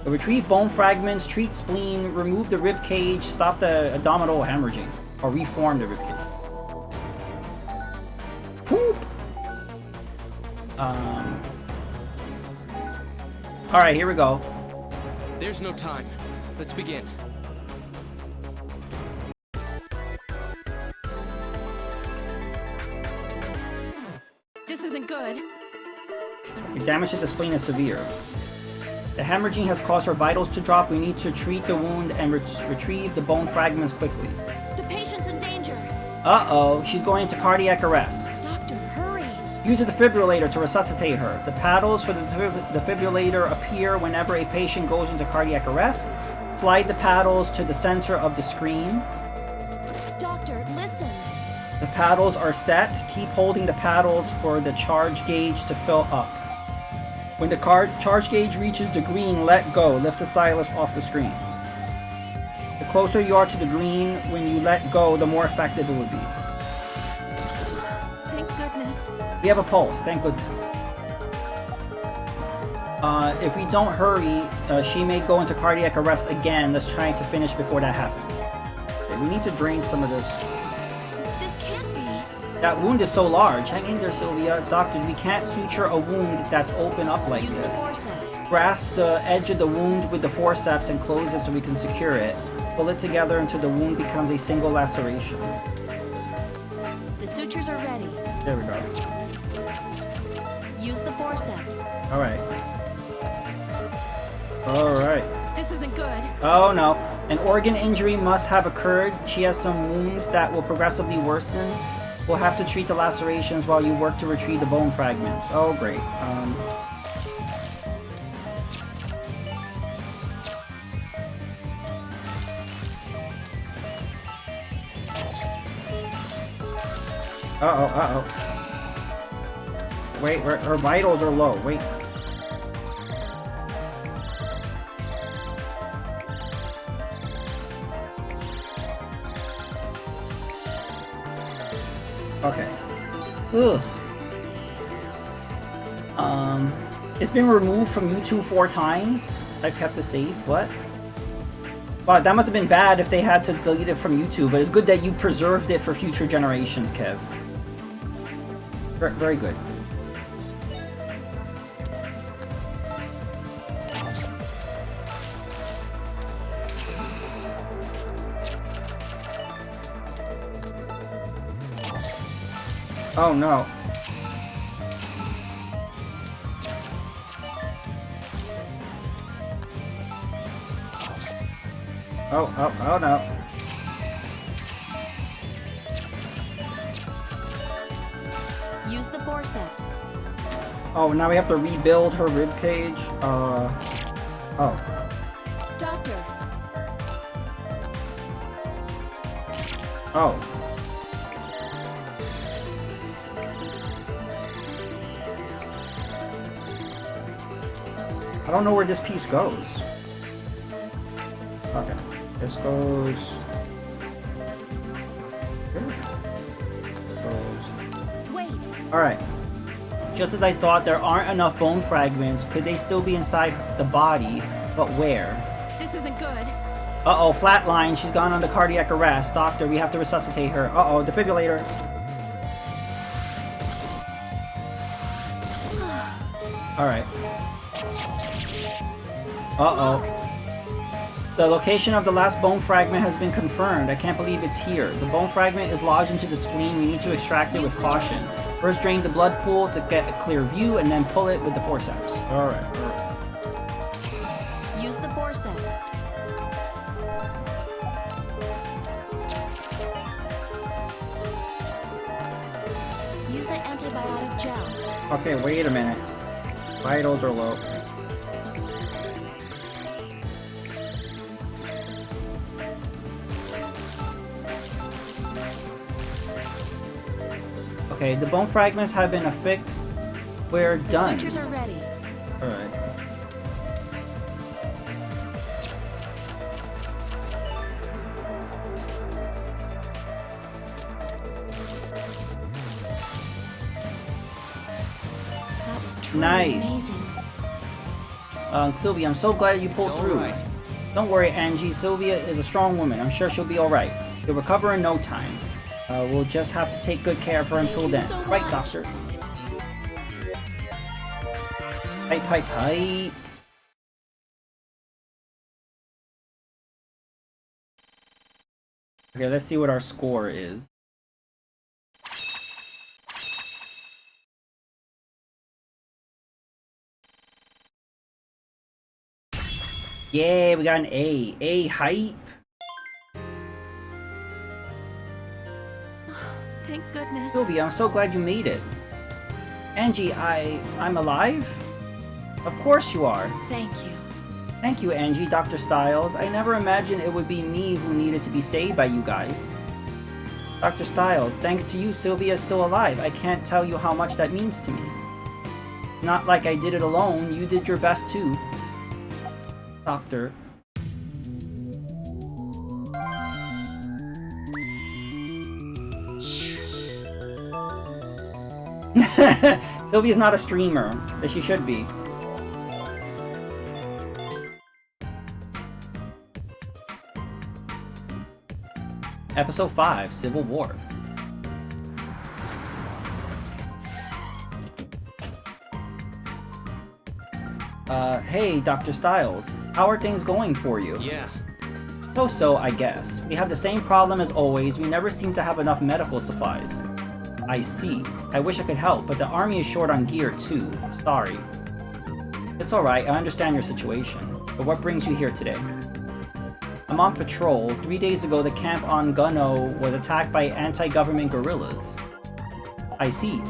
[SPEAKER 1] Retrieve bone fragments, treat spleen, remove the rib cage, stop the abdominal hemorrhaging, or reform the rib cage. Poop! Alright, here we go.
[SPEAKER 3] There's no time. Let's begin.
[SPEAKER 2] This isn't good.
[SPEAKER 1] The damage to the spleen is severe. The hemorrhaging has caused her vitals to drop. We need to treat the wound and retrieve the bone fragments quickly.
[SPEAKER 2] The patient's in danger.
[SPEAKER 1] Uh-oh, she's going into cardiac arrest.
[SPEAKER 2] Doctor, hurry.
[SPEAKER 1] Use the defibrillator to resuscitate her. The paddles for the defibrillator appear whenever a patient goes into cardiac arrest. Slide the paddles to the center of the screen.
[SPEAKER 2] Doctor, listen.
[SPEAKER 1] The paddles are set. Keep holding the paddles for the charge gauge to fill up. When the charge gauge reaches the green, let go. Lift the stylus off the screen. The closer you are to the green, when you let go, the more effective it will be.
[SPEAKER 2] Thank goodness.
[SPEAKER 1] We have a pulse, thank goodness. If we don't hurry, she may go into cardiac arrest again. Let's try to finish before that happens. Okay, we need to drain some of this.
[SPEAKER 2] This can't be.
[SPEAKER 1] That wound is so large. Hang in there, Sylvia. Doctor, we can't suture a wound that's open up like
[SPEAKER 2] Use the
[SPEAKER 1] this.
[SPEAKER 2] forceps.
[SPEAKER 1] Grasp the edge of the wound with the forceps and close it so we can secure it. Pull it together until the wound becomes a single laceration.
[SPEAKER 2] The sutures are ready.
[SPEAKER 1] There we go.
[SPEAKER 2] Use the forceps.
[SPEAKER 1] Alright. Alright.
[SPEAKER 2] This isn't good.
[SPEAKER 1] Oh no. An organ injury must have occurred. She has some wounds that will progressively worsen. We'll have to treat the lacerations while you work to retrieve the bone fragments. Oh great. Uh-oh. Wait, her vitals are low. Wait. Okay. Ugh. It's been removed from YouTube 4 times. I've kept the save. What? Wow, that must have been bad if they had to delete it from YouTube, but it's good that you preserved it for future generations, Kev. Very good. Oh no. Oh no.
[SPEAKER 2] Use the forceps.
[SPEAKER 1] Oh, now we have to rebuild her rib cage. Oh.
[SPEAKER 2] Doctor.
[SPEAKER 1] Oh. I don't know where this piece goes. Okay. This goes...
[SPEAKER 2] Wait.
[SPEAKER 1] Alright. Just as I thought, there aren't enough bone fragments. Could they still be inside the body? But where?
[SPEAKER 2] This isn't good.
[SPEAKER 1] Uh-oh, flatline. She's gone under cardiac arrest. Doctor, we have to resuscitate her. Uh-oh, defibrillator. Alright. Uh-oh. The location of the last bone fragment has been confirmed. I can't believe it's here. The bone fragment is lodged into the spleen. We need to extract it with caution. First drain the blood pool to get a clear view, and then pull it with the forceps. Alright.
[SPEAKER 2] Use the forceps. Use the antibiotic gel.
[SPEAKER 1] Okay, wait a minute. Vitals are low. Okay, the bone fragments have been affixed. We're done.
[SPEAKER 2] The sutures are ready.
[SPEAKER 1] Alright.
[SPEAKER 2] That was truly
[SPEAKER 1] Nice.
[SPEAKER 2] amazing.
[SPEAKER 1] Sylvia, I'm so glad you pulled
[SPEAKER 3] It's
[SPEAKER 1] through.
[SPEAKER 3] alright.
[SPEAKER 1] Don't worry, Angie. Sylvia is a strong woman. I'm sure she'll be alright. She'll recover in no time. We'll just have to take good care of her until
[SPEAKER 2] Thank you
[SPEAKER 1] then.
[SPEAKER 2] so
[SPEAKER 1] Right,
[SPEAKER 2] much.
[SPEAKER 1] Doctor? Pipe. Okay, let's see what our score is. Yeah, we got an A. A hype.
[SPEAKER 2] Thank goodness.
[SPEAKER 1] Sylvia, I'm so glad you made it. Angie, I'm alive? Of course you are.
[SPEAKER 2] Thank you.
[SPEAKER 1] Thank you, Angie, Dr. Stiles. I never imagined it would be me who needed to be saved by you guys. Dr. Stiles, thanks to you, Sylvia is still alive. I can't tell you how much that means to me. Not like I did it alone. You did your best too. Doctor. Sylvia's not a streamer, but she should be. Episode 5, Civil War. Hey, Dr. Stiles. How are things going for you?
[SPEAKER 3] Yeah.
[SPEAKER 1] So, I guess. We have the same problem as always. We never seem to have enough medical supplies. I see. I wish I could help, but the army is short on gear too. Sorry. It's alright, I understand your situation. But what brings you here today? I'm on patrol. 3 days ago, the camp on Gunno was attacked by anti-government guerrillas. I see.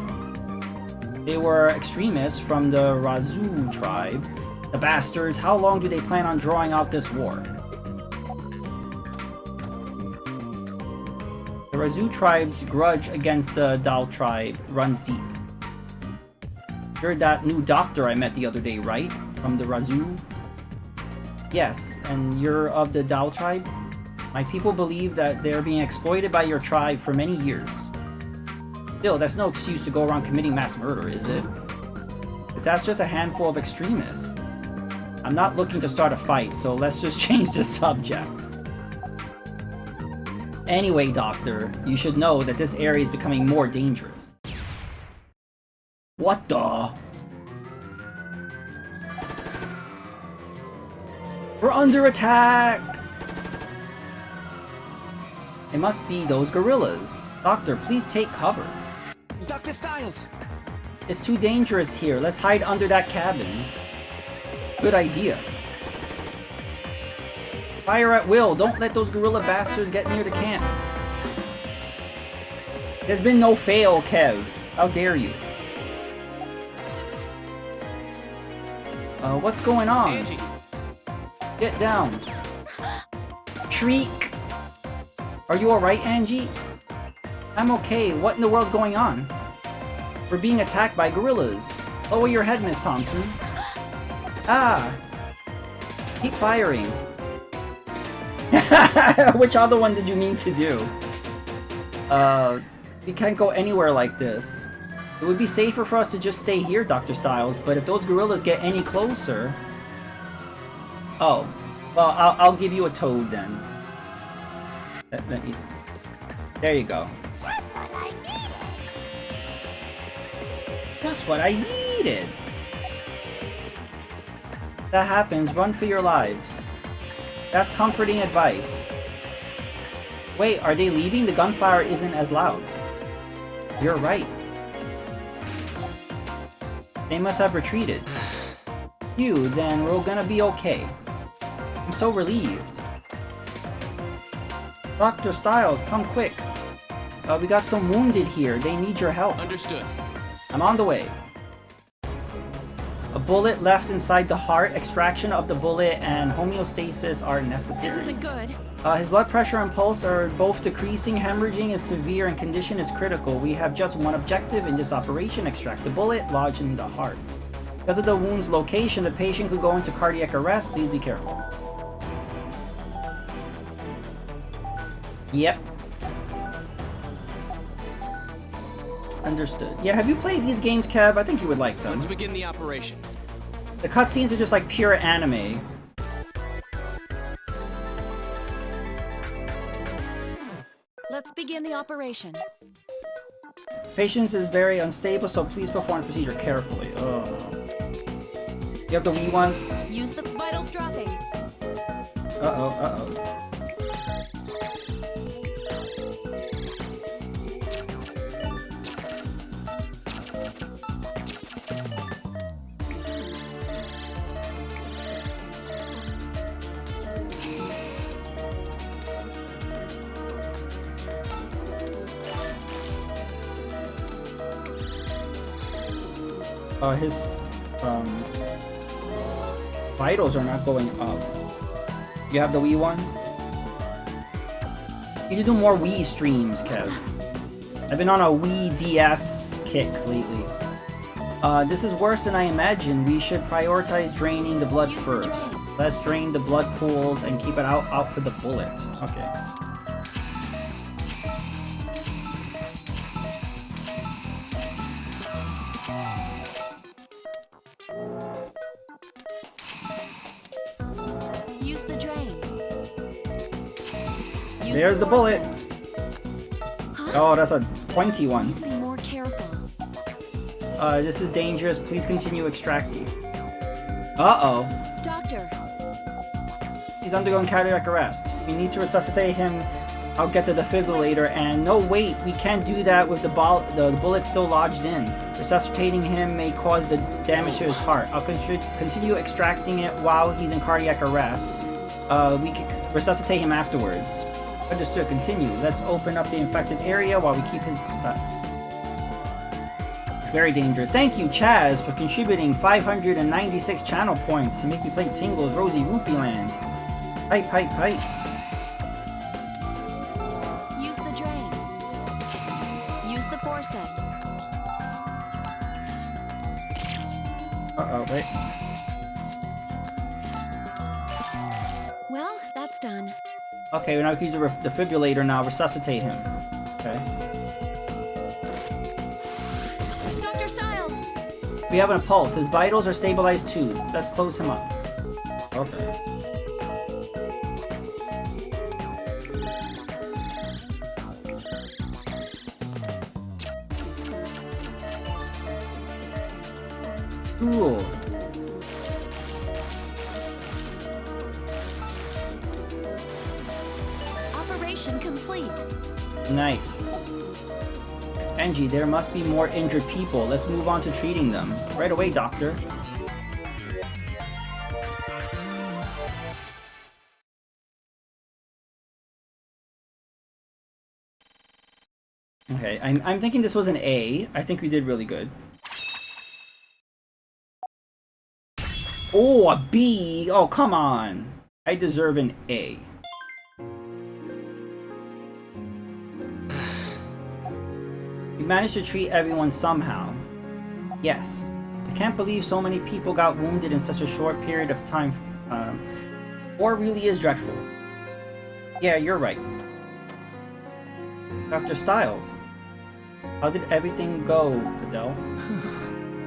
[SPEAKER 1] They were extremists from the Razu tribe. The bastards, how long do they plan on drawing out this war? The Razu tribe's grudge against the Dao tribe runs deep. You're that new doctor I met the other day, right? From the Razu? Yes, and you're of the Dao tribe? My people believe that they're being exploited by your tribe for many years. Still, that's no excuse to go around committing mass murder, is it? But that's just a handful of extremists. I'm not looking to start a fight, so let's just change the subject. Anyway, Doctor, you should know that this area is becoming more dangerous. What the? We're under attack! It must be those gorillas. Doctor, please take cover.
[SPEAKER 3] Dr. Styles!
[SPEAKER 1] It's too dangerous here. Let's hide under that cabin. Good idea. Fire at will. Don't let those gorilla bastards get near the camp. There's been no fail, Kev. How dare you? What's going on?
[SPEAKER 3] Angie!
[SPEAKER 1] Get down. Shriek. Are you alright, Angie? I'm okay. What in the world's going on? We're being attacked by gorillas. Lower your head, Miss Thompson. Ah! Keep firing. Which other one did you mean to do? We can't go anywhere like this. It would be safer for us to just stay here, Dr. Styles, but if those gorillas get any closer... Oh. Well, I'll give you a toad then. Let me... There you go. That's what I needed! That happens, run for your lives. That's comforting advice. Wait, are they leaving? The gunfire isn't as loud. You're right. They must have retreated. Phew, then we're gonna be okay. I'm so relieved. Dr. Styles, come quick. We got some wounded here. They need your help.
[SPEAKER 3] Understood.
[SPEAKER 1] I'm on the way. A bullet left inside the heart. Extraction of the bullet and homeostasis are necessary.
[SPEAKER 2] This isn't good.
[SPEAKER 1] His blood pressure and pulse are both decreasing. Hemorrhaging is severe and condition is critical. We have just one objective in this operation. Extract the bullet, lodge in the heart. Because of the wound's location, the patient could go into cardiac arrest. Please be careful. Yep. Understood. Yeah, have you played these games, Kev? I think you would like them.
[SPEAKER 3] Let's begin the operation.
[SPEAKER 1] The cutscenes are just like pure anime.
[SPEAKER 2] Let's begin the operation.
[SPEAKER 1] Patience is very unstable, so please perform the procedure carefully. Oh. You have the Wii one?
[SPEAKER 2] Use the vitals dropping.
[SPEAKER 1] Uh-oh, uh-oh. His vitals are not going up. You have the Wii one? You need to do more Wii streams, Kev. I've been on a Wii DS kick lately. This is worse than I imagined. We should prioritize draining the blood first. Let's drain the blood pools and keep it out for the bullet. Okay. There's the bullet.
[SPEAKER 2] Huh?
[SPEAKER 1] Oh, that's a pointy one.
[SPEAKER 2] Please be more careful.
[SPEAKER 1] This is dangerous. Please continue extracting. Uh-oh.
[SPEAKER 2] Doctor.
[SPEAKER 1] He's undergoing cardiac arrest. We need to resuscitate him. I'll get the defibrillator and... No, wait. We can't do that with the bullet still lodged in. Resuscitating him may cause the damage to his heart. I'll continue extracting it while he's in cardiac arrest. We can resuscitate him afterwards. Understood. Continue. Let's open up the infected area while we keep his... It's very dangerous. Thank you, Chaz, for contributing 596 channel points to make me play Tingle's Rosy Rupee Land. Pipe, pipe, pipe.
[SPEAKER 2] Use the drain. Use the forceps.
[SPEAKER 1] Uh-oh, wait.
[SPEAKER 2] Well, that's done.
[SPEAKER 1] Okay, now we can use the defibrillator now. Resuscitate him. Okay. We have a pulse. His vitals are stabilized too. Let's close him up. Okay. Cool.
[SPEAKER 2] Operation complete.
[SPEAKER 1] Nice. Angie, there must be more injured people. Let's move on to treating them. Right away, doctor. Okay, I'm thinking this was an A. I think we did really good. Oh, a B! Oh, come on! I deserve an A. We managed to treat everyone somehow. Yes. I can't believe so many people got wounded in such a short period of time. War really is dreadful. Yeah, you're right. Dr. Stiles, how did everything go, Adele?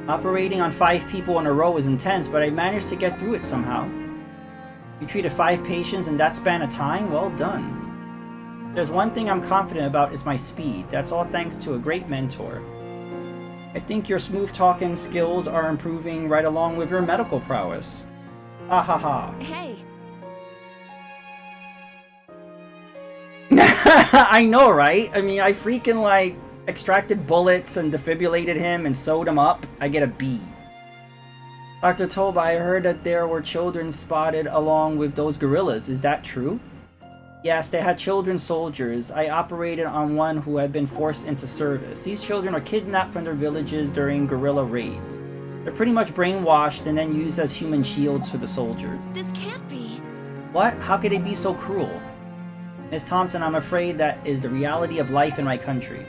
[SPEAKER 1] Operating on 5 people in a row is intense, but I managed to get through it somehow. You treated 5 patients in that span of time? Well done. There's one thing I'm confident about is my speed. That's all thanks to a great mentor. I think your smooth-talking skills are improving right along with your medical prowess. Ha ha ha.
[SPEAKER 2] Hey.
[SPEAKER 1] I know, right? I mean, I freaking, like, extracted bullets and defibrillated him and sewed him up. I get a B. Dr. Toba, I heard that there were children spotted along with those guerrillas. Is that true? Yes, they had children soldiers. I operated on one who had been forced into service. These children are kidnapped from their villages during guerrilla raids. They're pretty much brainwashed and then used as human shields for the soldiers.
[SPEAKER 2] This can't be.
[SPEAKER 1] What? How could they be so cruel? Miss Thompson, I'm afraid that is the reality of life in my country.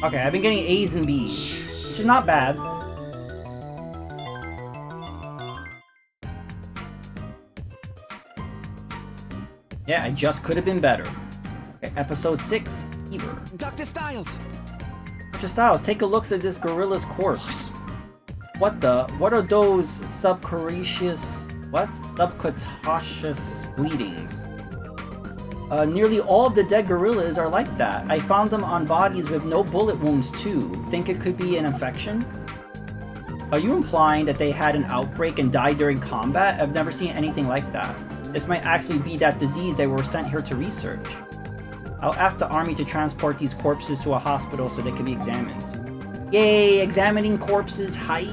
[SPEAKER 1] Okay, I've been getting A's and B's, which is not bad. Yeah, I just could have been better. Okay, episode 6, Fever.
[SPEAKER 3] Dr. Stiles!
[SPEAKER 1] Dr. Stiles, take a look at this gorilla's corpse. What are those subcutaneous bleedings? Nearly all of the dead gorillas are like that. I found them on bodies with no bullet wounds too. Think it could be an infection? Are you implying that they had an outbreak and died during combat? I've never seen anything like that. This might actually be that disease they were sent here to research. I'll ask the army to transport these corpses to a hospital so they can be examined. Yay, examining corpses, hype!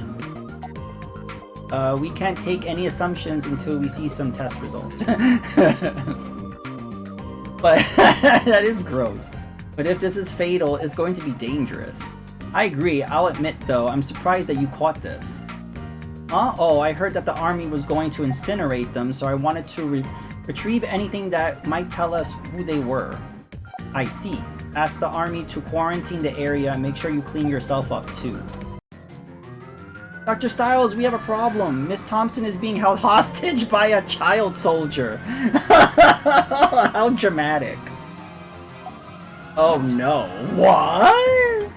[SPEAKER 1] We can't take any assumptions until we see some test results. But that is gross. But if this is fatal, it's going to be dangerous. I agree, I'll admit though, I'm surprised that you caught this. Oh, I heard that the army was going to incinerate them, so I wanted to retrieve anything that might tell us who they were. I see. Ask the army to quarantine the area and make sure you clean yourself up too. Dr. Stiles, we have a problem. Miss Thompson is being held hostage by a child soldier. How dramatic. Oh no. What?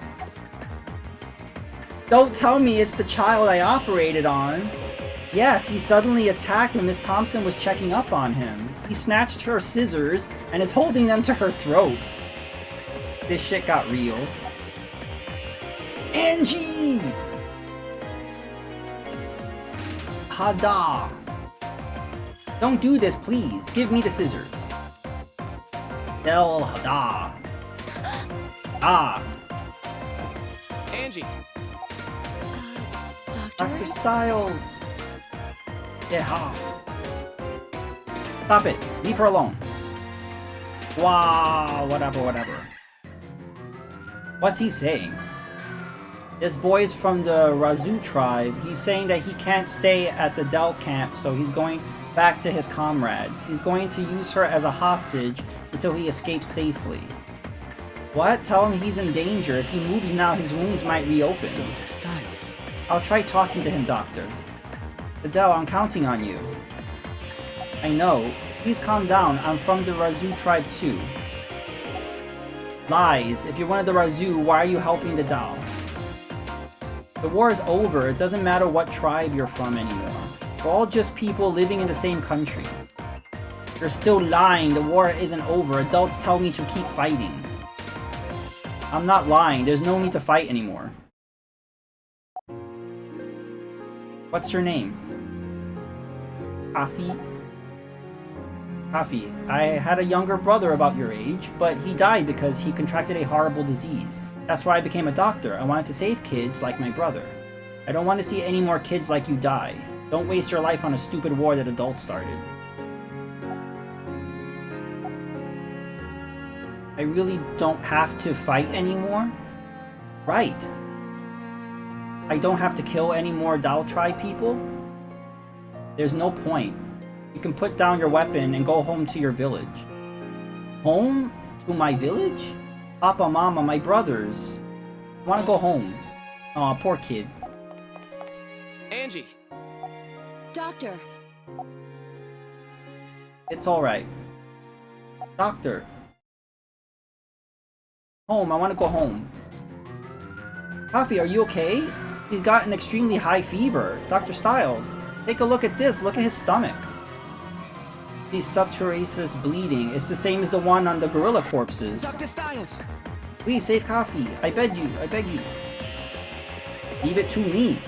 [SPEAKER 1] Don't tell me it's the child I operated on. Yes, he suddenly attacked when Miss Thompson was checking up on him. He snatched her scissors and is holding them to her throat. This shit got real. Angie! Hada! Don't do this, please. Give me the scissors. El Hada. Ah.
[SPEAKER 3] Angie!
[SPEAKER 2] Doctor?
[SPEAKER 1] Dr. Stiles. Yeah. Stop it. Leave her alone. Wow. Whatever. What's he saying? This boy's from the Razu tribe. He's saying that he can't stay at the Del camp, so he's going back to his comrades. He's going to use her as a hostage until he escapes safely. What? Tell him he's in danger. If he moves now, his wounds might reopen.
[SPEAKER 3] Dr. Stiles.
[SPEAKER 1] I'll try talking to him, Doctor. Adele, I'm counting on you. I know. Please calm down. I'm from the Razu tribe too. Lies. If you're one of the Razoo, why are you helping the Dao? The war is over. It doesn't matter what tribe you're from anymore. We're all just people living in the same country. You're still lying. The war isn't over. Adults tell me to keep fighting. I'm not lying. There's no need to fight anymore. What's your name? Kafi? Kafi, I had a younger brother about your age, but he died because he contracted a horrible disease. That's why I became a doctor. I wanted to save kids like my brother. I don't want to see any more kids like you die. Don't waste your life on a stupid war that adults started. I really don't have to fight anymore? Right. I don't have to kill any more Dao tribe people? There's no point. You can put down your weapon and go home to your village. Home? To my village? Papa, Mama, my brothers. I want to go home. Aw, poor kid.
[SPEAKER 3] Angie.
[SPEAKER 2] Doctor.
[SPEAKER 1] It's alright. Doctor. Home, I want to go home. Coffee, are you okay? He's got an extremely high fever. Dr. Styles, take a look at this. Look at his stomach. He's subturaceous bleeding. It's the same as the one on the gorilla corpses.
[SPEAKER 3] Dr. Styles.
[SPEAKER 1] Please save Coffee. I beg you. I beg you. Leave it to me.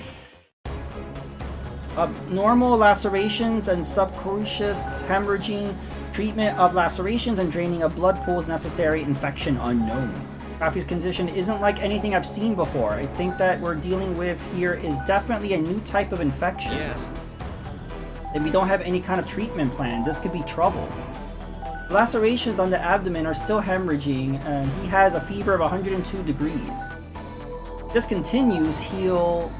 [SPEAKER 1] Normal lacerations and subcutaneous hemorrhaging. Treatment of lacerations and draining of blood pools necessary. Infection unknown. Coffee's condition isn't like anything I've seen before. I think that we're dealing with here is definitely a new type of infection.
[SPEAKER 3] Yeah.
[SPEAKER 1] And we don't have any kind of treatment plan. This could be trouble. The lacerations on the abdomen are still hemorrhaging, and he has a fever of 102 degrees. If this continues, he'll...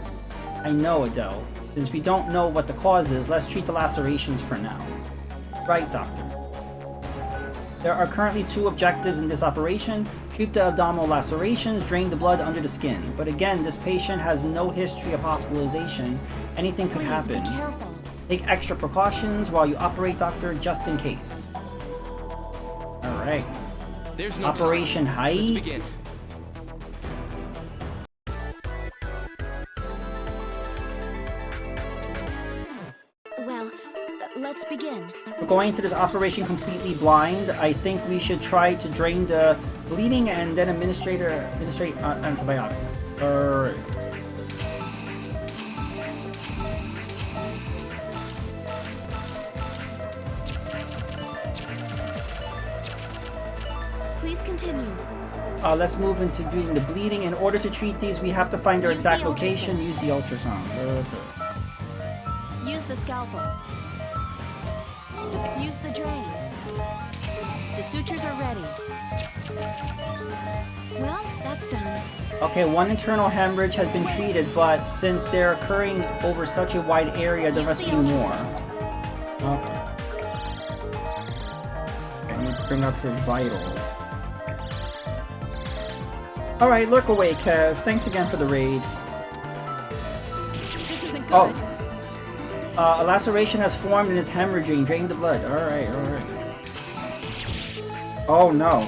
[SPEAKER 1] I know, Adele. Since we don't know what the cause is, let's treat the lacerations for now. Right, Doctor. There are currently 2 objectives in this operation. Treat the abdominal lacerations, drain the blood under the skin. But again, this patient has no history of hospitalization. Anything could happen.
[SPEAKER 2] Be careful.
[SPEAKER 1] Take extra precautions while you operate, Doctor, just in case. Alright.
[SPEAKER 3] There's no
[SPEAKER 1] Operation
[SPEAKER 3] time.
[SPEAKER 1] High.
[SPEAKER 3] Let's begin.
[SPEAKER 2] Well, let's begin.
[SPEAKER 1] We're going into this operation completely blind. I think we should try to drain the bleeding and then administrate antibiotics. Alright.
[SPEAKER 2] Please continue.
[SPEAKER 1] Let's move into doing the bleeding. In order to treat these, we have to find their
[SPEAKER 2] Use
[SPEAKER 1] exact
[SPEAKER 2] the
[SPEAKER 1] location.
[SPEAKER 2] ultrasound.
[SPEAKER 1] Use the ultrasound. Okay.
[SPEAKER 2] Use the scalpel. Use the drain. The sutures are ready. Well, that's done.
[SPEAKER 1] Okay, 1 internal hemorrhage has been treated, but since they're occurring over such a wide area, there must be more. Okay. I need to bring up his vitals. Alright, look away, Kev. Thanks again for the raid.
[SPEAKER 2] This isn't good.
[SPEAKER 1] Oh. A laceration has formed and is hemorrhaging. Drain the blood. Alright, alright. Oh no.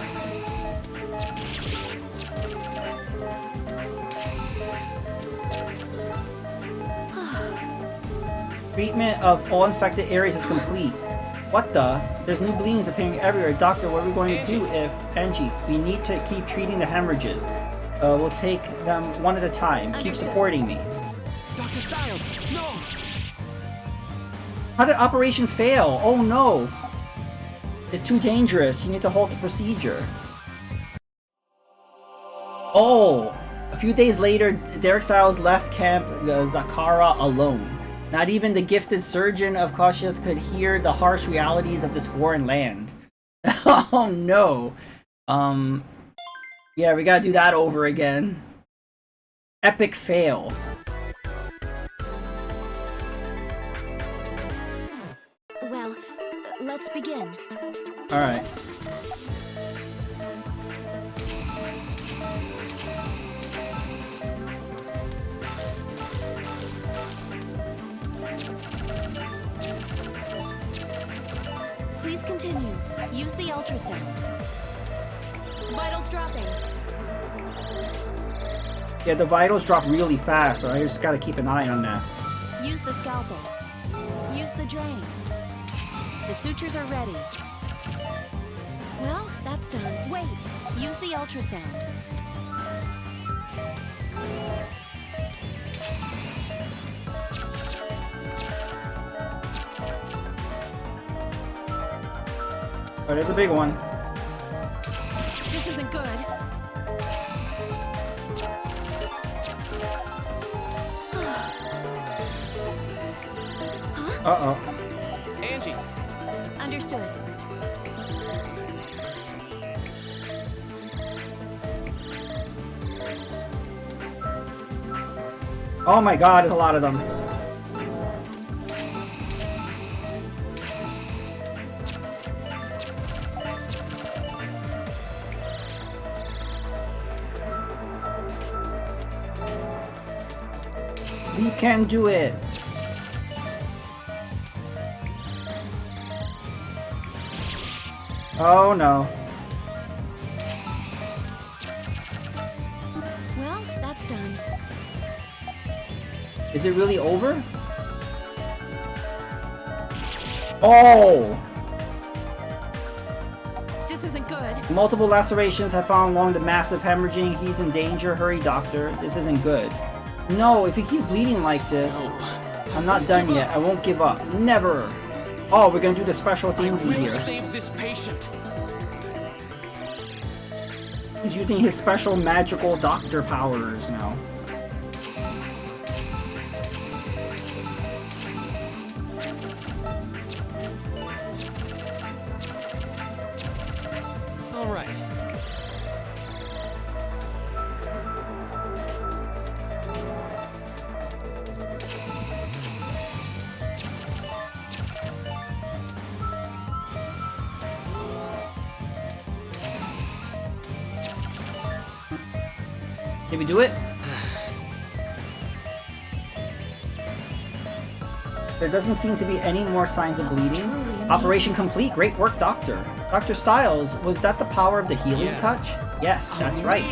[SPEAKER 1] Treatment of all infected areas is complete. What the? There's new bleedings appearing everywhere. Doctor, what are we going to do if... Angie, we need to keep treating the hemorrhages. We'll take them one at a time. Keep
[SPEAKER 2] Understood.
[SPEAKER 1] supporting me.
[SPEAKER 3] Dr. Styles, no!
[SPEAKER 1] How did operation fail? Oh no! It's too dangerous. You need to halt the procedure. Oh! A few days later, Derek Styles left Camp Zakara alone. Not even the gifted surgeon of Caduceus could hear the harsh realities of this foreign land. Oh no! Yeah, we gotta do that over again. Epic fail.
[SPEAKER 2] Well, let's begin.
[SPEAKER 1] Alright.
[SPEAKER 2] Please continue. Use the ultrasound. Vitals dropping.
[SPEAKER 1] Yeah, the vitals drop really fast, so I just gotta keep an eye on that.
[SPEAKER 2] Use the scalpel. Use the drain. The sutures are ready. Well, that's done. Wait. Use the ultrasound.
[SPEAKER 1] Oh, there's a big one.
[SPEAKER 2] This isn't good. Huh?
[SPEAKER 1] Uh-oh.
[SPEAKER 3] Angie,
[SPEAKER 2] Understood.
[SPEAKER 1] Oh my god, there's a lot of them. We can do it. Oh no.
[SPEAKER 2] Well, that's done.
[SPEAKER 1] Is it really over? Oh!
[SPEAKER 2] This isn't good.
[SPEAKER 1] Multiple lacerations have found along the massive hemorrhaging. He's in danger. Hurry, doctor. This isn't good. No, if he keeps bleeding like this, I'm not done yet. I won't give up. Never. Oh, we're gonna do the special thing here.
[SPEAKER 3] save this patient.
[SPEAKER 1] He's using his special magical doctor powers now.
[SPEAKER 3] All right.
[SPEAKER 1] Did we do it? There doesn't seem to be any more signs of bleeding. Operation complete. Great work, Doctor. Dr. Styles, was that the power of the healing
[SPEAKER 3] Yeah.
[SPEAKER 1] touch? Yes, that's right.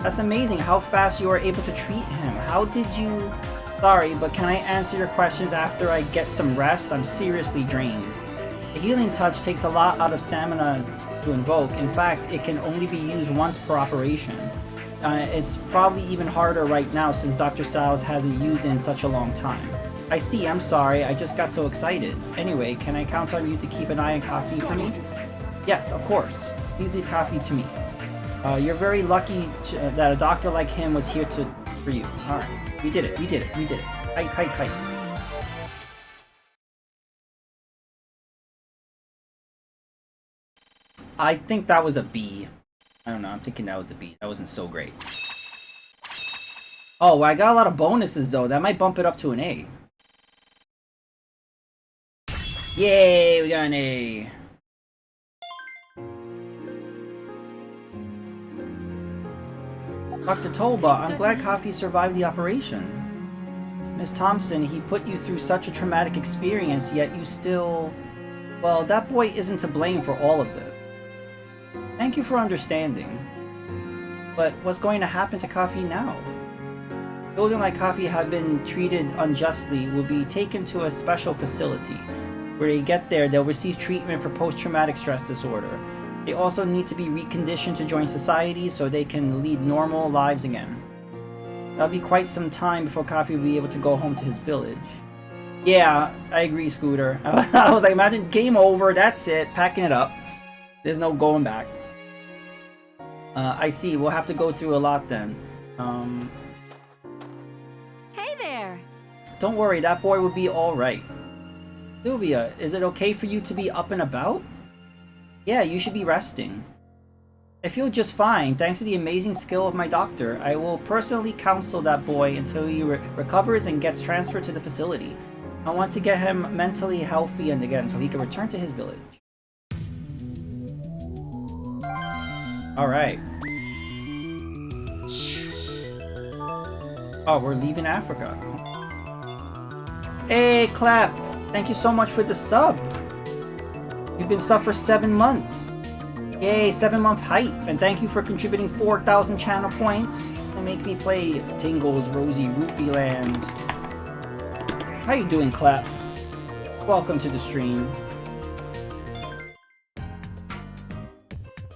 [SPEAKER 1] That's amazing how fast you were able to treat him. How did you... Sorry, but can I answer your questions after I get some rest? I'm seriously drained. The healing touch takes a lot out of stamina to invoke. In fact, it can only be used once per operation. It's probably even harder right now since Dr. Styles hasn't used it in such a long time. I see, I'm sorry, I just got so excited. Anyway, can I count on you to keep an eye on coffee for me? Yes, of course. Please leave coffee to me. You're very lucky that a doctor like him was here for you. Alright, we did it, we did it, we did it. Height. I think that was a B. I don't know, I'm thinking that was a B. That wasn't so great. Oh, well, I got a lot of bonuses though. That might bump it up to an A. Yay, we got an A. Dr. Tolba, I'm glad Coffee survived the operation. Miss Thompson, he put you through such a traumatic experience, yet you still... Well, that boy isn't to blame for all of this. Thank you for understanding. But what's going to happen to Coffee now? Children like Coffee have been treated unjustly will be taken to a special facility. Where they get there, they'll receive treatment for post-traumatic stress disorder. They also need to be reconditioned to join society so they can lead normal lives again. That'll be quite some time before Coffee will be able to go home to his village. Yeah, I agree, Scooter. I was like, imagine game over, that's it, packing it up. There's no going back. I see, we'll have to go through a lot then.
[SPEAKER 2] Hey there.
[SPEAKER 1] Don't worry, that boy will be alright. Sylvia, is it okay for you to be up and about? Yeah, you should be resting. I feel just fine, thanks to the amazing skill of my doctor. I will personally counsel that boy until he recovers and gets transferred to the facility. I want to get him mentally healthy and again so he can return to his village. Alright. Oh, we're leaving Africa. Hey, Clap! Thank you so much for the sub! You've been sub for 7 months. Yay, 7-month hype, and thank you for contributing 4,000 channel points to make me play Tingle's Rosy Rupee Land. How you doing, Clap? Welcome to the stream.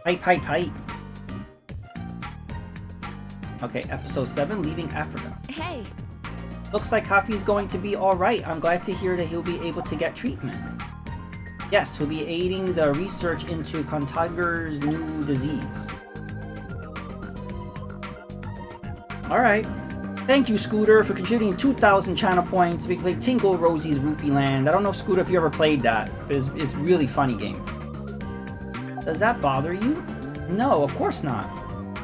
[SPEAKER 1] Hype, hype, hype. Okay, episode 7, Leaving Africa.
[SPEAKER 2] Hey,
[SPEAKER 1] Looks like Kafi's going to be alright. I'm glad to hear that he'll be able to get treatment. Yes, he'll be aiding the research into Contiger's new disease. Alright. Thank you, Scooter, for contributing 2,000 channel points. We play Tingle Rosie's Rupee Land. I don't know, Scooter, if you ever played that, but it's a really funny game. Does that bother you? No, of course not.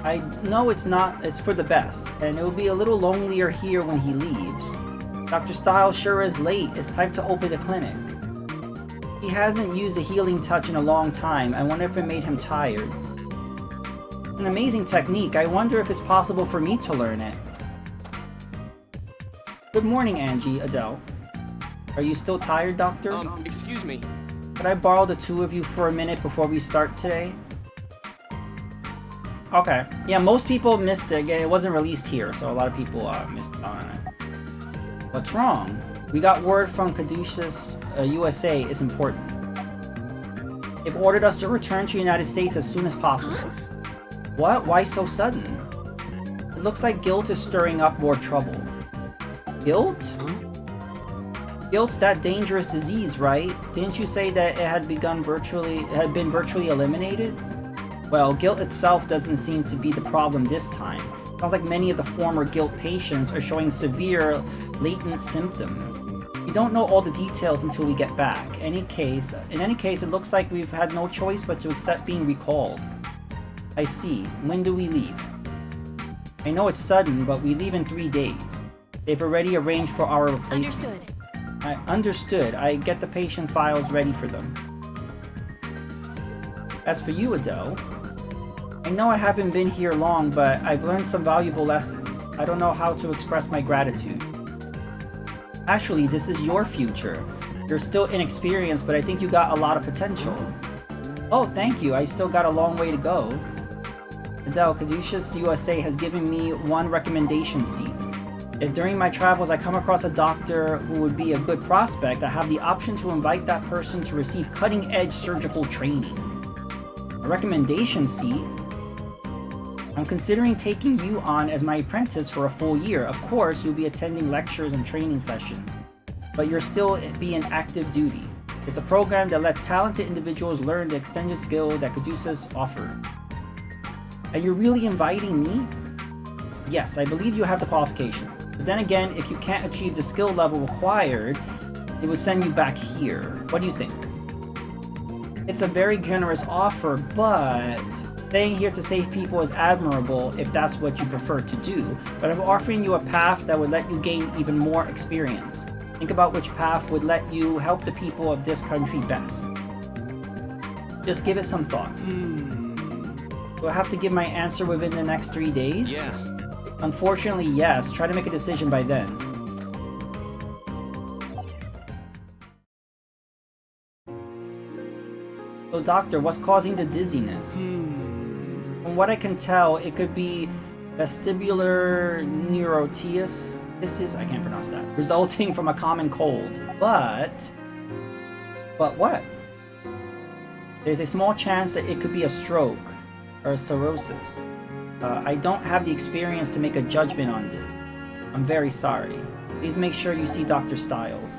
[SPEAKER 1] I know it's not, it's for the best, and it will be a little lonelier here when he leaves. Dr. Styles sure is late. It's time to open the clinic. He hasn't used a healing touch in a long time. I wonder if it made him tired. An amazing technique. I wonder if it's possible for me to learn it. Good morning, Angie, Adele. Are you still tired, Doctor?
[SPEAKER 3] Excuse me.
[SPEAKER 1] Could I borrow the two of you for a minute before we start today? Okay. Yeah, most people missed it. It wasn't released here, so a lot of people missed out on it. What's wrong? We got word from Caduceus, USA is important. They've ordered us to return to the United States as soon as possible. What? Why so sudden? It looks like guilt is stirring up more trouble. Guilt? Guilt's that dangerous disease, right? Didn't you say that it had been virtually eliminated? Well, guilt itself doesn't seem to be the problem this time. Sounds like many of the former guilt patients are showing severe latent symptoms. We don't know all the details until we get back. In any case, it looks like we've had no choice but to accept being recalled. I see. When do we leave? I know it's sudden, but we leave in 3 days. They've already arranged for our replacement. Understood. I get the patient files ready for them. As for you, Adele, I know I haven't been here long, but I've learned some valuable lessons. I don't know how to express my gratitude. Actually, this is your future. You're still inexperienced, but I think you got a lot of potential. Oh, thank you. I still got a long way to go. Adele, Caduceus USA has given me one recommendation seat. If during my travels I come across a doctor who would be a good prospect, I have the option to invite that person to receive cutting-edge surgical training. A recommendation seat? I'm considering taking you on as my apprentice for a full year. Of course, you'll be attending lectures and training sessions, but you'll still be in active duty. It's a program that lets talented individuals learn the extended skill that Caduceus offered. And you're really inviting me? Yes, I believe you have the qualification. But then again, if you can't achieve the skill level required, it would send you back here. What do you think? It's a very generous offer, but staying here to save people is admirable if that's what you prefer to do, but I'm offering you a path that would let you gain even more experience. Think about which path would let you help the people of this country best. Just give it some thought. Do I have to give my answer within the next 3 days?
[SPEAKER 3] Yeah.
[SPEAKER 1] Unfortunately, yes. Try to make a decision by then. So, doctor, what's causing the dizziness? From what I can tell, it could be vestibular neurotitis. I can't pronounce that. Resulting from a common cold. But what? There's a small chance that it could be a stroke or cirrhosis. I don't have the experience to make a judgment on this. I'm very sorry. Please make sure you see Dr. Styles.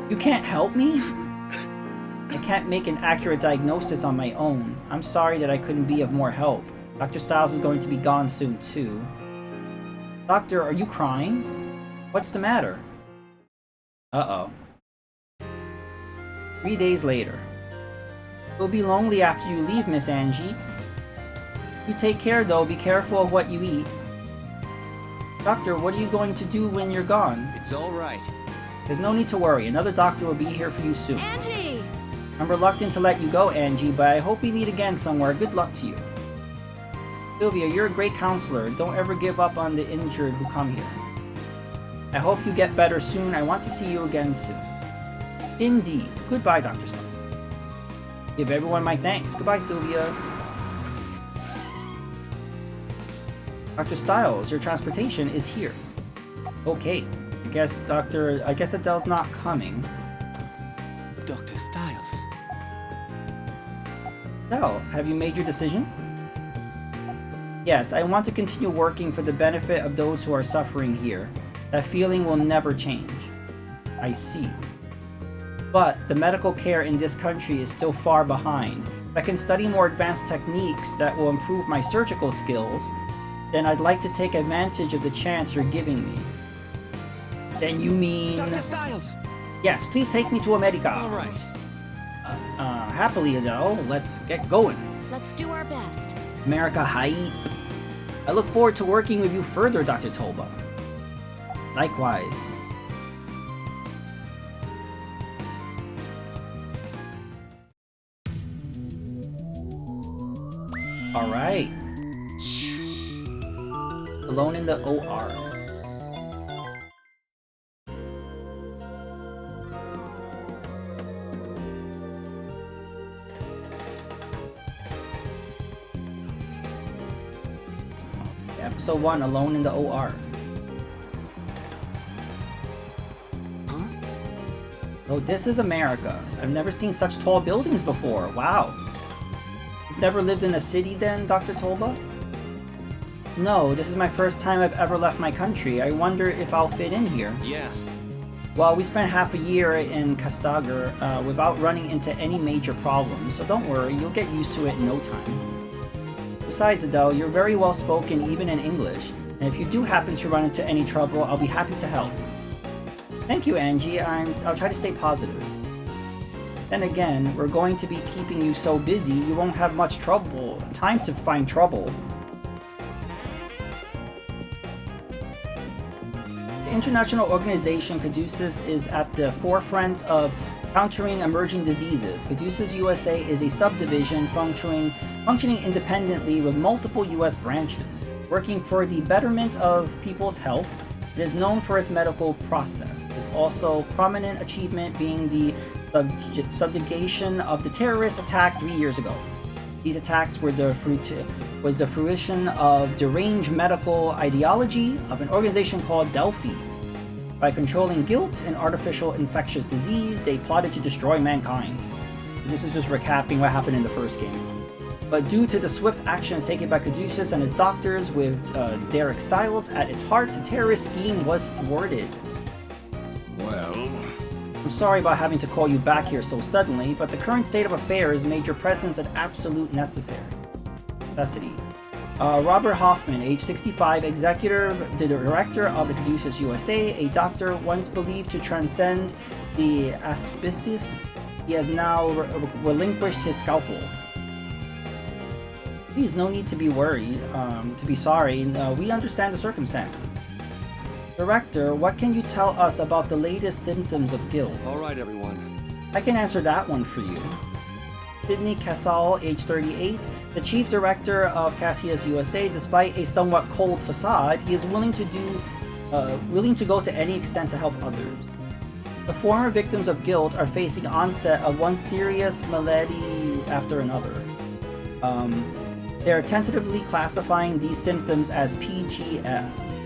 [SPEAKER 1] You can't help me? I can't make an accurate diagnosis on my own. I'm sorry that I couldn't be of more help. Dr. Styles is going to be gone soon too. Doctor, are you crying? What's the matter? Uh-oh. 3 days later. You'll be lonely after you leave, Miss Angie. You take care though, be careful of what you eat. Doctor, what are you going to do when you're gone?
[SPEAKER 3] It's all right.
[SPEAKER 1] There's no need to worry, another doctor will be here for you soon.
[SPEAKER 2] Angie!
[SPEAKER 1] I'm reluctant to let you go, Angie, but I hope we meet again somewhere. Good luck to you. Sylvia, you're a great counselor. Don't ever give up on the injured who come here. I hope you get better soon. I want to see you again soon. Indeed. Goodbye, Dr. Stone. Give everyone my thanks. Goodbye, Sylvia. Dr. Styles, your transportation is here. Okay. I guess Adele's not coming.
[SPEAKER 3] Dr. Styles.
[SPEAKER 1] Adele, have you made your decision? Yes, I want to continue working for the benefit of those who are suffering here. That feeling will never change. I see. But the medical care in this country is still far behind. If I can study more advanced techniques that will improve my surgical skills, then I'd like to take advantage of the chance you're giving me. Then you mean...
[SPEAKER 3] Dr. Styles!
[SPEAKER 1] Yes, please take me to America.
[SPEAKER 3] All right.
[SPEAKER 1] Happily, Adele. Let's get going.
[SPEAKER 2] Let's do our best.
[SPEAKER 1] America hype. I look forward to working with you further, Dr. Toba. Likewise. Alright. Alone in the OR. Episode 1, Alone in the OR.
[SPEAKER 3] Huh?
[SPEAKER 1] Oh, this is America. I've never seen such tall buildings before. Wow. You've never lived in a city then, Dr. Tolba? No, this is my first time I've ever left my country. I wonder if I'll fit in here.
[SPEAKER 3] Yeah.
[SPEAKER 1] Well, we spent half a year in Castagar without running into any major problems, so don't worry, you'll get used to it in no time. Besides, Adele, you're very well spoken even in English, and if you do happen to run into any trouble, I'll be happy to help. Thank you, Angie. I'll try to stay positive. Then again, we're going to be keeping you so busy, you won't have much time to find trouble. The international organization Caduceus is at the forefront of countering emerging diseases. Caduceus USA is a subdivision functioning independently with multiple US branches. Working for the betterment of people's health, it is known for its medical process. Its also prominent achievement being the subjugation of the terrorist attack 3 years ago. These attacks were the fruition of deranged medical ideology of an organization called Delphi. By controlling guilt and artificial infectious disease, they plotted to destroy mankind. This is just recapping what happened in the first game. But due to the swift actions taken by Caduceus and his doctors with Derek Styles at its heart, the terrorist scheme was thwarted.
[SPEAKER 3] Well...
[SPEAKER 1] I'm sorry about having to call you back here so suddenly, but the current state of affairs made your presence an absolute necessity. Robert Hoffman, age 65, executive director of the Caduceus USA, a doctor once believed to transcend the auspices, he has now relinquished his scalpel. Please, no need to be worried, to be sorry, we understand the circumstances. Director, what can you tell us about the latest symptoms of guilt?
[SPEAKER 3] Alright, everyone.
[SPEAKER 1] I can answer that one for you. Sidney Casal, age 38, the chief director of Caduceus USA, despite a somewhat cold facade, he is willing to go to any extent to help others. The former victims of guilt are facing onset of one serious malady after another. They are tentatively classifying these symptoms as PGS.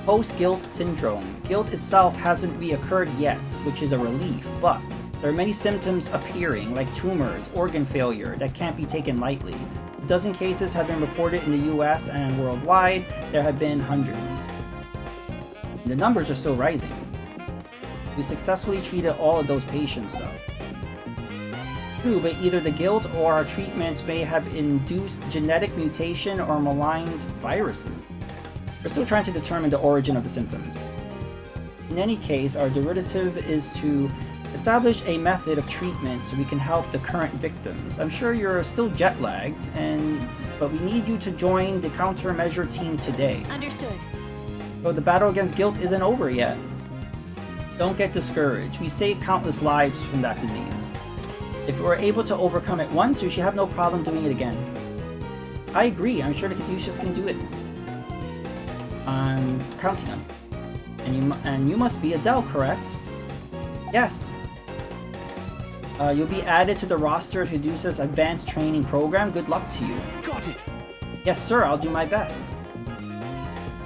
[SPEAKER 1] Post-guilt syndrome. Guilt itself hasn't reoccurred yet, which is a relief, but there are many symptoms appearing, like tumors, organ failure, that can't be taken lightly. A dozen cases have been reported in the US and worldwide. There have been hundreds. And the numbers are still rising. We successfully treated all of those patients, though. True, but either the guilt or our treatments may have induced genetic mutation or maligned viruses. We're still trying to determine the origin of the symptoms. In any case, our derivative is to establish a method of treatment so we can help the current victims. I'm sure you're still jet-lagged, but we need you to join the countermeasure team today.
[SPEAKER 2] Understood.
[SPEAKER 1] So the battle against guilt isn't over yet. Don't get discouraged. We saved countless lives from that disease. If we're able to overcome it once, we should have no problem doing it again. I agree. I'm sure the Caduceus can do it. I'm counting on you. And you must be Adele, correct? Yes. You'll be added to the roster of Caduceus Advanced Training Program. Good luck to you.
[SPEAKER 3] Got it.
[SPEAKER 1] Yes, sir, I'll do my best.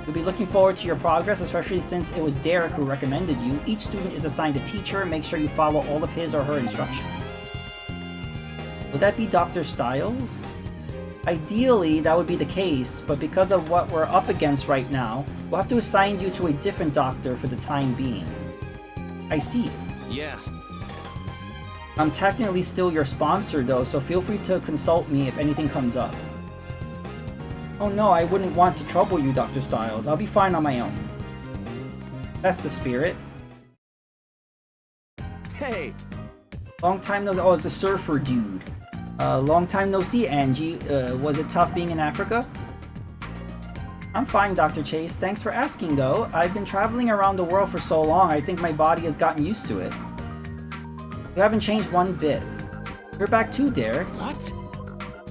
[SPEAKER 1] We'll be looking forward to your progress, especially since it was Derek who recommended you. Each student is assigned a teacher. Make sure you follow all of his or her instructions. Would that be Dr. Styles? Ideally, that would be the case, but because of what we're up against right now, we'll have to assign you to a different doctor for the time being. I see.
[SPEAKER 3] Yeah.
[SPEAKER 1] I'm technically still your sponsor though, so feel free to consult me if anything comes up. Oh no, I wouldn't want to trouble you, Dr. Styles. I'll be fine on my own. That's the spirit.
[SPEAKER 3] Hey.
[SPEAKER 1] Long time no... Oh, it's a surfer dude. Long time no see, Angie. Was it tough being in Africa? I'm fine, Dr. Chase. Thanks for asking, though. I've been traveling around the world for so long, I think my body has gotten used to it. You haven't changed one bit. You're back too, Derek.
[SPEAKER 3] What?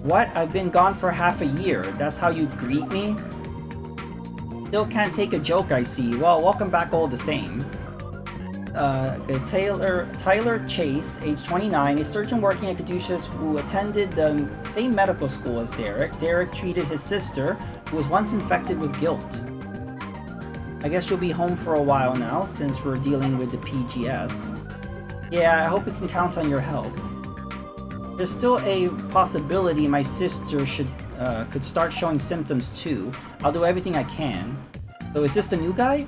[SPEAKER 1] What? I've been gone for half a year. That's how you greet me? Still can't take a joke, I see. Well, welcome back all the same. Tyler Chase, age 29, a surgeon working at Caduceus who attended the same medical school as Derek. Derek treated his sister, who was once infected with guilt. I guess you'll be home for a while now, since we're dealing with the PGS. Yeah, I hope we can count on your help. There's still a possibility my sister could start showing symptoms too. I'll do everything I can. So is this the new guy?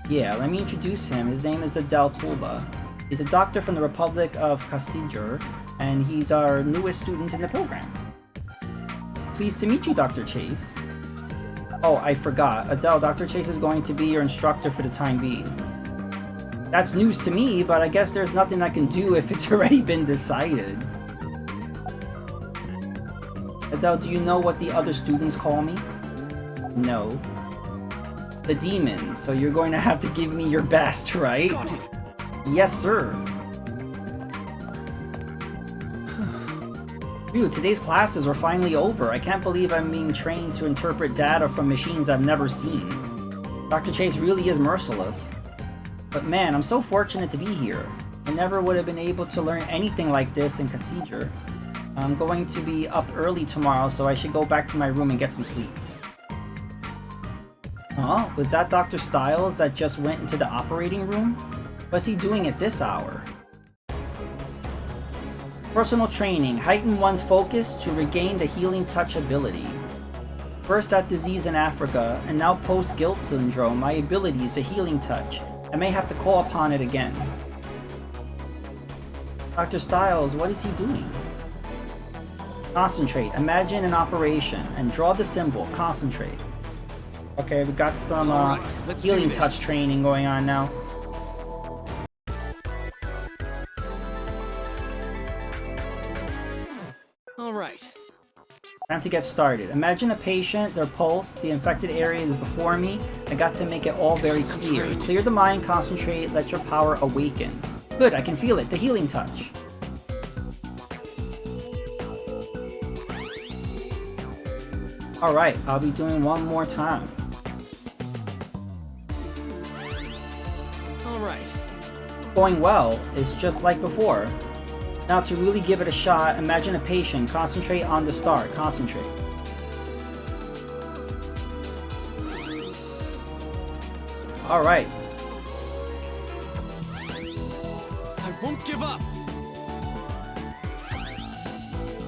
[SPEAKER 1] Yeah, let me introduce him. His name is Adel Tulba. He's a doctor from the Republic of Caduceus, and he's our newest student in the program. Pleased to meet you, Dr. Chase. Oh, I forgot. Adele, Dr. Chase is going to be your instructor for the time being. That's news to me, but I guess there's nothing I can do if it's already been decided. Adele, do you know what the other students call me? No. The demon, so you're going to have to give me your best, right?
[SPEAKER 3] Got it.
[SPEAKER 1] Yes, sir. Dude, today's classes are finally over. I can't believe I'm being trained to interpret data from machines I've never seen. Dr. Chase really is merciless. But man, I'm so fortunate to be here. I never would have been able to learn anything like this in Caduceus. I'm going to be up early tomorrow, so I should go back to my room and get some sleep. Huh? Was that Dr. Styles that just went into the operating room? What's he doing at this hour? Personal training. Heighten one's focus to regain the healing touch ability. First that disease in Africa, and now post-guilt syndrome, my ability is the healing touch. I may have to call upon it again. Dr. Styles, what is he doing? Concentrate. Imagine an operation, and draw the symbol. Concentrate. Okay, we got some healing touch training going on now.
[SPEAKER 3] Alright.
[SPEAKER 1] Time to get started. Imagine a patient, their pulse, the infected area is before me. I got to make it all very clear. Clear the mind, concentrate, let your power awaken. Good, I can feel it. The healing touch. Alright, I'll be doing one more time.
[SPEAKER 3] Alright.
[SPEAKER 1] Going well. It's just like before. Now to really give it a shot, imagine a patient. Concentrate on the start. Concentrate. Alright.
[SPEAKER 3] I won't give up.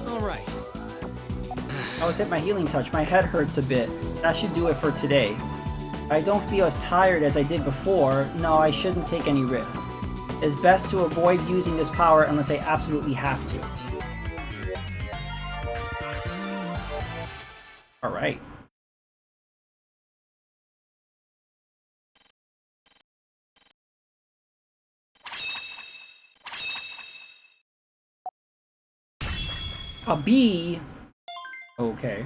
[SPEAKER 3] Alright.
[SPEAKER 1] I was hit my healing touch. My head hurts a bit. That should do it for today. I don't feel as tired as I did before. No, I shouldn't take any risks. It's best to avoid using this power unless I absolutely have to. Alright. A B? Okay.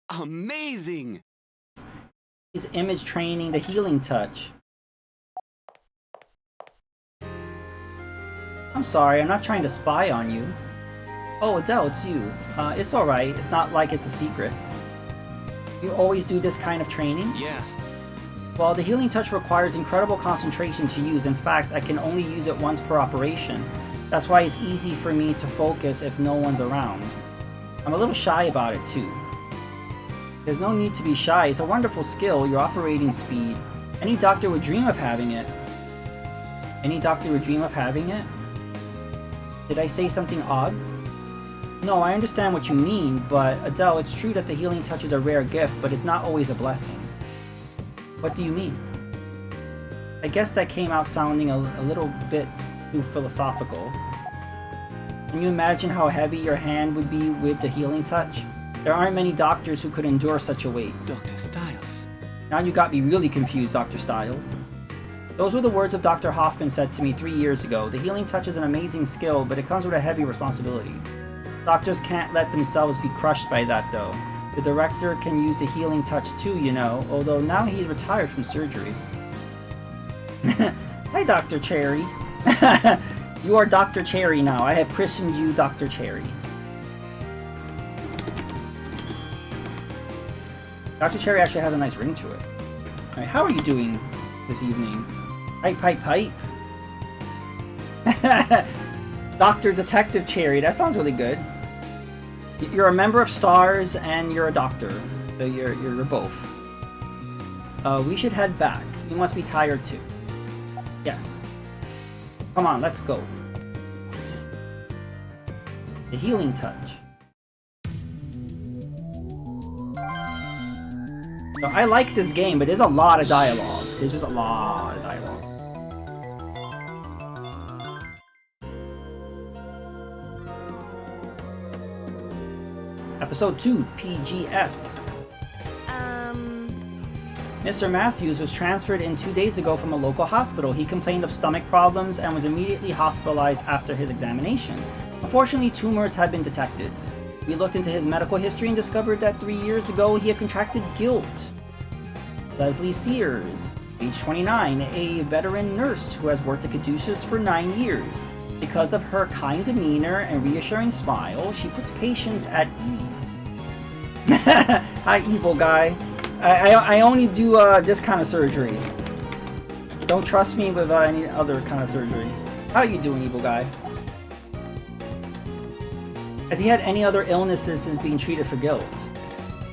[SPEAKER 3] Amazing!
[SPEAKER 1] He's image training the healing touch. I'm sorry, I'm not trying to spy on you. Oh, Adele, it's you. It's alright, it's not like it's a secret. You always do this kind of training?
[SPEAKER 3] Yeah.
[SPEAKER 1] Well, the healing touch requires incredible concentration to use. In fact, I can only use it once per operation. That's why it's easy for me to focus if no one's around. I'm a little shy about it too. There's no need to be shy. It's a wonderful skill, your operating speed. Any doctor would dream of having it. Any doctor would dream of having it? Did I say something odd? No, I understand what you mean, but Adele, it's true that the healing touch is a rare gift, but it's not always a blessing. What do you mean? I guess that came out sounding a little bit too philosophical. Can you imagine how heavy your hand would be with the healing touch? There aren't many doctors who could endure such a weight.
[SPEAKER 3] Dr. Styles.
[SPEAKER 1] Now you got me really confused, Dr. Styles. Those were the words of Dr. Hoffman said to me 3 years ago. The healing touch is an amazing skill, but it comes with a heavy responsibility. Doctors can't let themselves be crushed by that, though. The director can use the healing touch too, you know, although now he's retired from surgery. Hi, Dr. Cherry. You are Dr. Cherry now. I have christened you Dr. Cherry. Dr. Cherry actually has a nice ring to it. Alright, how are you doing this evening? Pipe, pipe, pipe. Dr. Detective Cherry, that sounds really good. You're a member of STARS and you're a doctor. So you're both. We should head back. You must be tired too. Yes. Come on, let's go. The healing touch. So I like this game, but there's a lot of dialogue. There's just a lot of dialogue. Episode 2, PGS. Mr. Matthews was transferred in 2 days ago from a local hospital. He complained of stomach problems and was immediately hospitalized after his examination. Unfortunately, tumors had been detected. We looked into his medical history and discovered that 3 years ago he had contracted guilt. Leslie Sears, age 29, a veteran nurse who has worked at Caduceus for 9 years. Because of her kind demeanor and reassuring smile, she puts patients at ease. Hi, evil guy. I only do this kind of surgery. Don't trust me with any other kind of surgery. How you doing, evil guy? Has he had any other illnesses since being treated for guilt?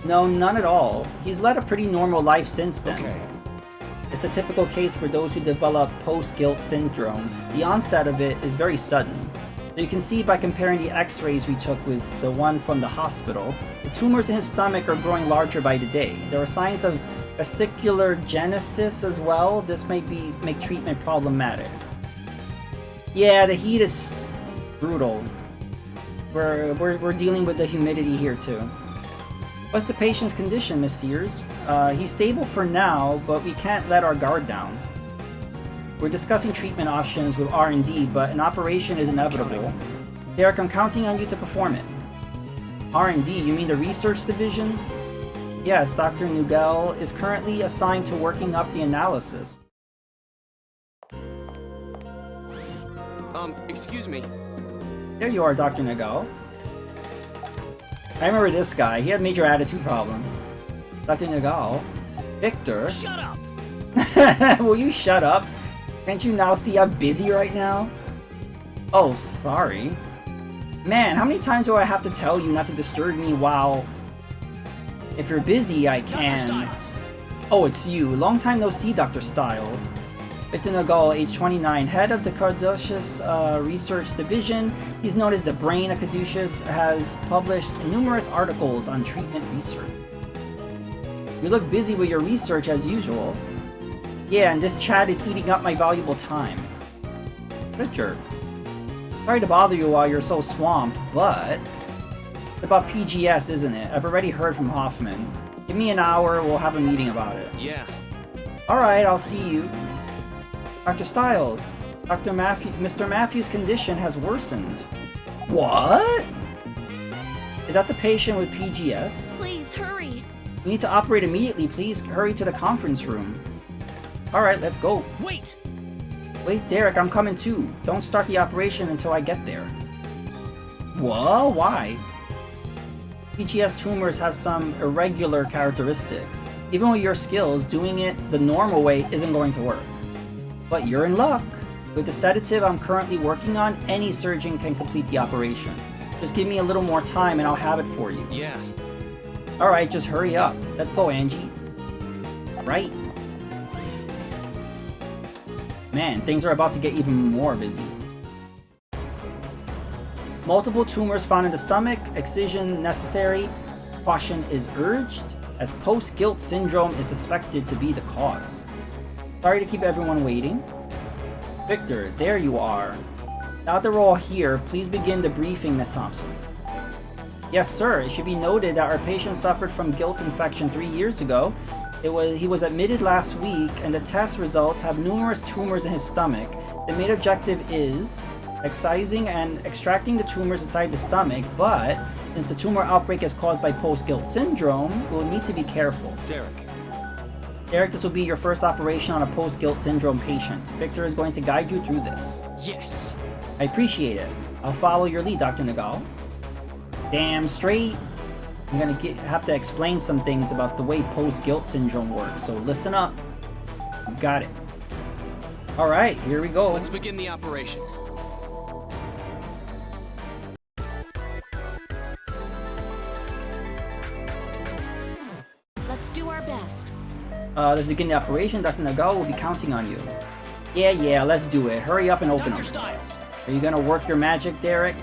[SPEAKER 1] No, none at all. He's led a pretty normal life since then.
[SPEAKER 3] Okay.
[SPEAKER 1] It's the typical case for those who develop post-guilt syndrome. The onset of it is very sudden. So you can see by comparing the x-rays we took with the one from the hospital, the tumors in his stomach are growing larger by the day. There are signs of vesicular genesis as well. This may make treatment problematic. Yeah, the heat is brutal. We're dealing with the humidity here too. What's the patient's condition, Miss Sears? He's stable for now, but we can't let our guard down. We're discussing treatment options with R&D, but an operation is inevitable. Derek, I'm counting on you to perform it. R&D, you mean the research division? Yes, Dr. Nugel is currently assigned to working up the analysis.
[SPEAKER 3] Excuse me.
[SPEAKER 1] There you are, Dr. Nugel. I remember this guy. He had a major attitude problem. Dr. Nugel. Victor.
[SPEAKER 3] Shut up!
[SPEAKER 1] Will you shut up? Can't you now see I'm busy right now? Oh, sorry. Man, how many times do I have to tell you not to disturb me while... If you're busy, I can... Oh, it's you. Long time no see, Dr. Styles. Victor Nagel, age 29, head of the Caduceus Research Division. He's known as the brain of Caduceus, has published numerous articles on treatment research. You look busy with your research as usual. Yeah, and this chat is eating up my valuable time. What a jerk. Sorry to bother you while you're so swamped, but... It's about PGS, isn't it? I've already heard from Hoffman. Give me an hour, we'll have a meeting about it.
[SPEAKER 3] Yeah.
[SPEAKER 1] Alright, I'll see you. Dr. Styles, Mr. Matthews' condition has worsened. What? Is that the patient with PGS?
[SPEAKER 2] Please, hurry.
[SPEAKER 1] We need to operate immediately. Please hurry to the conference room. Alright, let's go.
[SPEAKER 3] Wait!
[SPEAKER 1] Wait, Derek, I'm coming too. Don't start the operation until I get there. Whoa, why? PGS tumors have some irregular characteristics. Even with your skills, doing it the normal way isn't going to work. But you're in luck. With the sedative I'm currently working on, any surgeon can complete the operation. Just give me a little more time and I'll have it for you.
[SPEAKER 3] Yeah.
[SPEAKER 1] Alright, just hurry up. Let's go, Angie. Right. Man, things are about to get even more busy. Multiple tumors found in the stomach. Excision necessary. Caution is urged, as post-guilt syndrome is suspected to be the cause. Sorry to keep everyone waiting. Victor, there you are. Now that we're all here, please begin the briefing, Miss Thompson. Yes, sir. It should be noted that our patient suffered from guilt infection 3 years ago. He was admitted last week, and the test results have numerous tumors in his stomach. The main objective is excising and extracting the tumors inside the stomach, but since the tumor outbreak is caused by post-guilt syndrome, we'll need to be careful. Derek, this will be your first operation on a post-guilt syndrome patient. Victor is going to guide you through this.
[SPEAKER 3] Yes.
[SPEAKER 1] I appreciate it. I'll follow your lead, Dr. Nagal. Damn straight. I'm gonna have to explain some things about the way post-guilt syndrome works, so listen up. You got it. Alright, here we go.
[SPEAKER 3] Let's begin the operation.
[SPEAKER 2] Let's do our best.
[SPEAKER 1] Let's begin the operation. Dr. Nagal will be counting on you. Yeah, let's do it. Hurry up and open
[SPEAKER 3] Dr.
[SPEAKER 1] them.
[SPEAKER 3] Styles.
[SPEAKER 1] Are you gonna work your magic, Derek?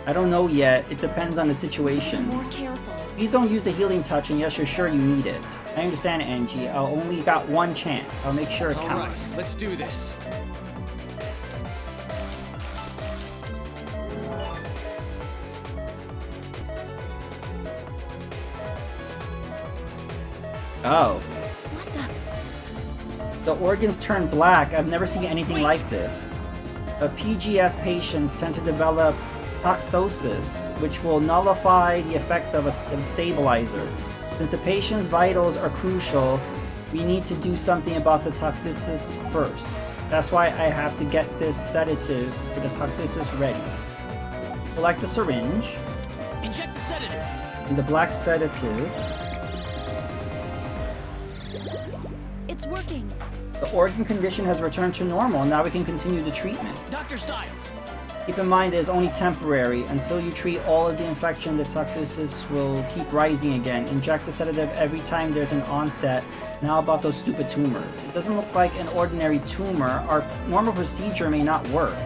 [SPEAKER 1] I don't know yet. It depends on the
[SPEAKER 2] Be
[SPEAKER 1] situation.
[SPEAKER 2] more careful.
[SPEAKER 1] Please don't use a healing touch unless you're sure you need it. I understand, Angie. I only got one chance. I'll make sure it
[SPEAKER 3] All right,
[SPEAKER 1] counts.
[SPEAKER 3] let's do this.
[SPEAKER 1] Oh.
[SPEAKER 2] What the?
[SPEAKER 1] The organs turn black. I've never seen anything like this. PGS patients tend to develop toxosis, which will nullify the effects of a stabilizer. Since the patient's vitals are crucial, we need to do something about the toxosis first. That's why I have to get this sedative for the toxosis ready. Select the syringe.
[SPEAKER 3] Inject the sedative.
[SPEAKER 1] And the black sedative.
[SPEAKER 2] It's working.
[SPEAKER 1] The organ condition has returned to normal, and now we can continue the treatment.
[SPEAKER 3] Dr. Styles.
[SPEAKER 1] Keep in mind it is only temporary. Until you treat all of the infection, the toxosis will keep rising again. Inject the sedative every time there's an onset. Now about those stupid tumors. It doesn't look like an ordinary tumor. Our normal procedure may not work.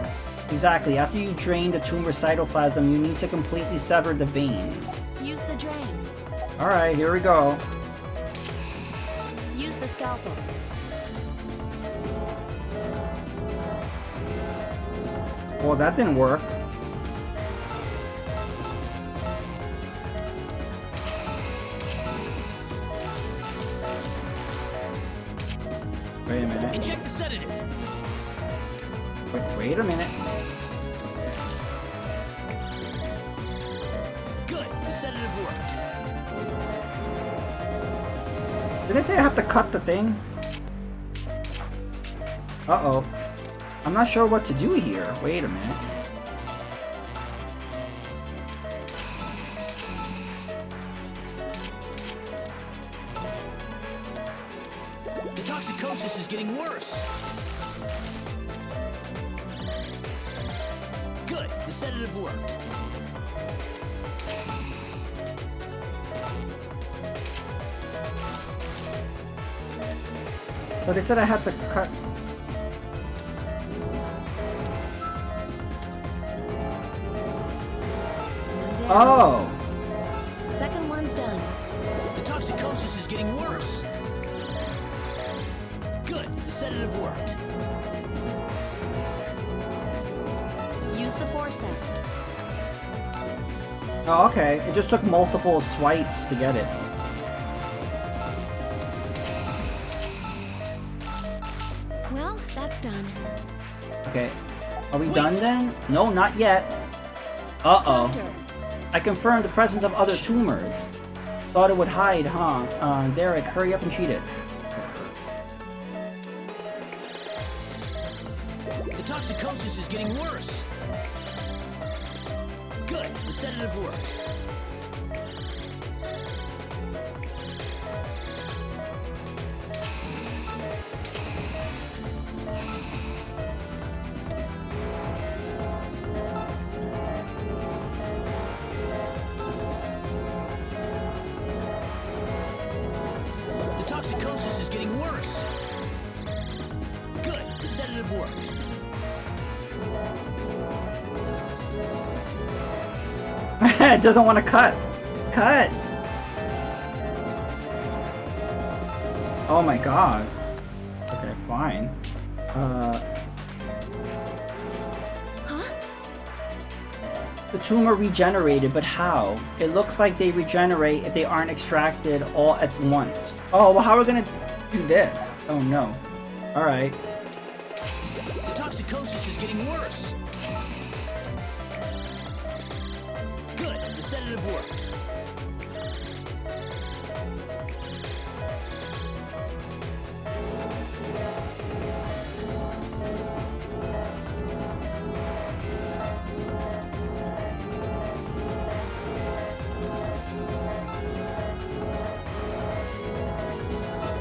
[SPEAKER 1] Exactly. After you drain the tumor cytoplasm, you need to completely sever the veins.
[SPEAKER 2] Use the drain.
[SPEAKER 1] Alright, here we go.
[SPEAKER 2] Use the scalpel.
[SPEAKER 1] Well, that didn't work. Wait a minute.
[SPEAKER 3] Inject the sedative.
[SPEAKER 1] Wait a minute.
[SPEAKER 3] Good. The sedative worked.
[SPEAKER 1] Did I say I have to cut the thing? Uh-oh. I'm not sure what to do here. Wait a minute.
[SPEAKER 3] The toxicosis is getting worse. Good. The sedative worked.
[SPEAKER 1] So they said I had to cut...
[SPEAKER 2] One down.
[SPEAKER 1] Oh!
[SPEAKER 2] Second one's done.
[SPEAKER 3] The toxicosis is getting worse. Good. The sedative worked.
[SPEAKER 2] Use the forceps.
[SPEAKER 1] Oh, okay. It just took multiple swipes to get it.
[SPEAKER 2] Well, that's done.
[SPEAKER 1] Okay. Are we done then? No, not yet. Uh-oh.
[SPEAKER 2] Doctor,
[SPEAKER 1] I confirmed the presence of other tumors. Thought it would hide, huh? Derek, hurry up and treat it.
[SPEAKER 3] The toxicosis is getting worse. Good. The sedative worked. sedative worked.
[SPEAKER 1] It doesn't want to cut. Cut. Oh my god. Okay, fine.
[SPEAKER 2] Huh?
[SPEAKER 1] The tumor regenerated, but how? It looks like they regenerate if they aren't extracted all at once. Oh, well, how are we gonna do this? Oh no. Alright.
[SPEAKER 3] The toxicosis is getting worse. Good. The sedative worked.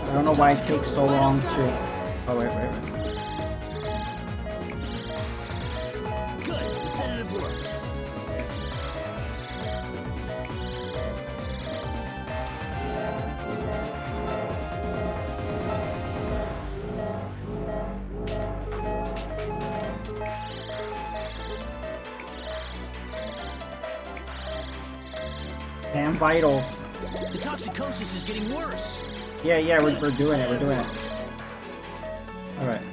[SPEAKER 1] I don't know why it takes so long to... Oh, wait.
[SPEAKER 3] Good. The sedative worked.
[SPEAKER 1] Damn vitals.
[SPEAKER 3] The toxicosis is getting worse.
[SPEAKER 1] Yeah, we're doing it, Alright.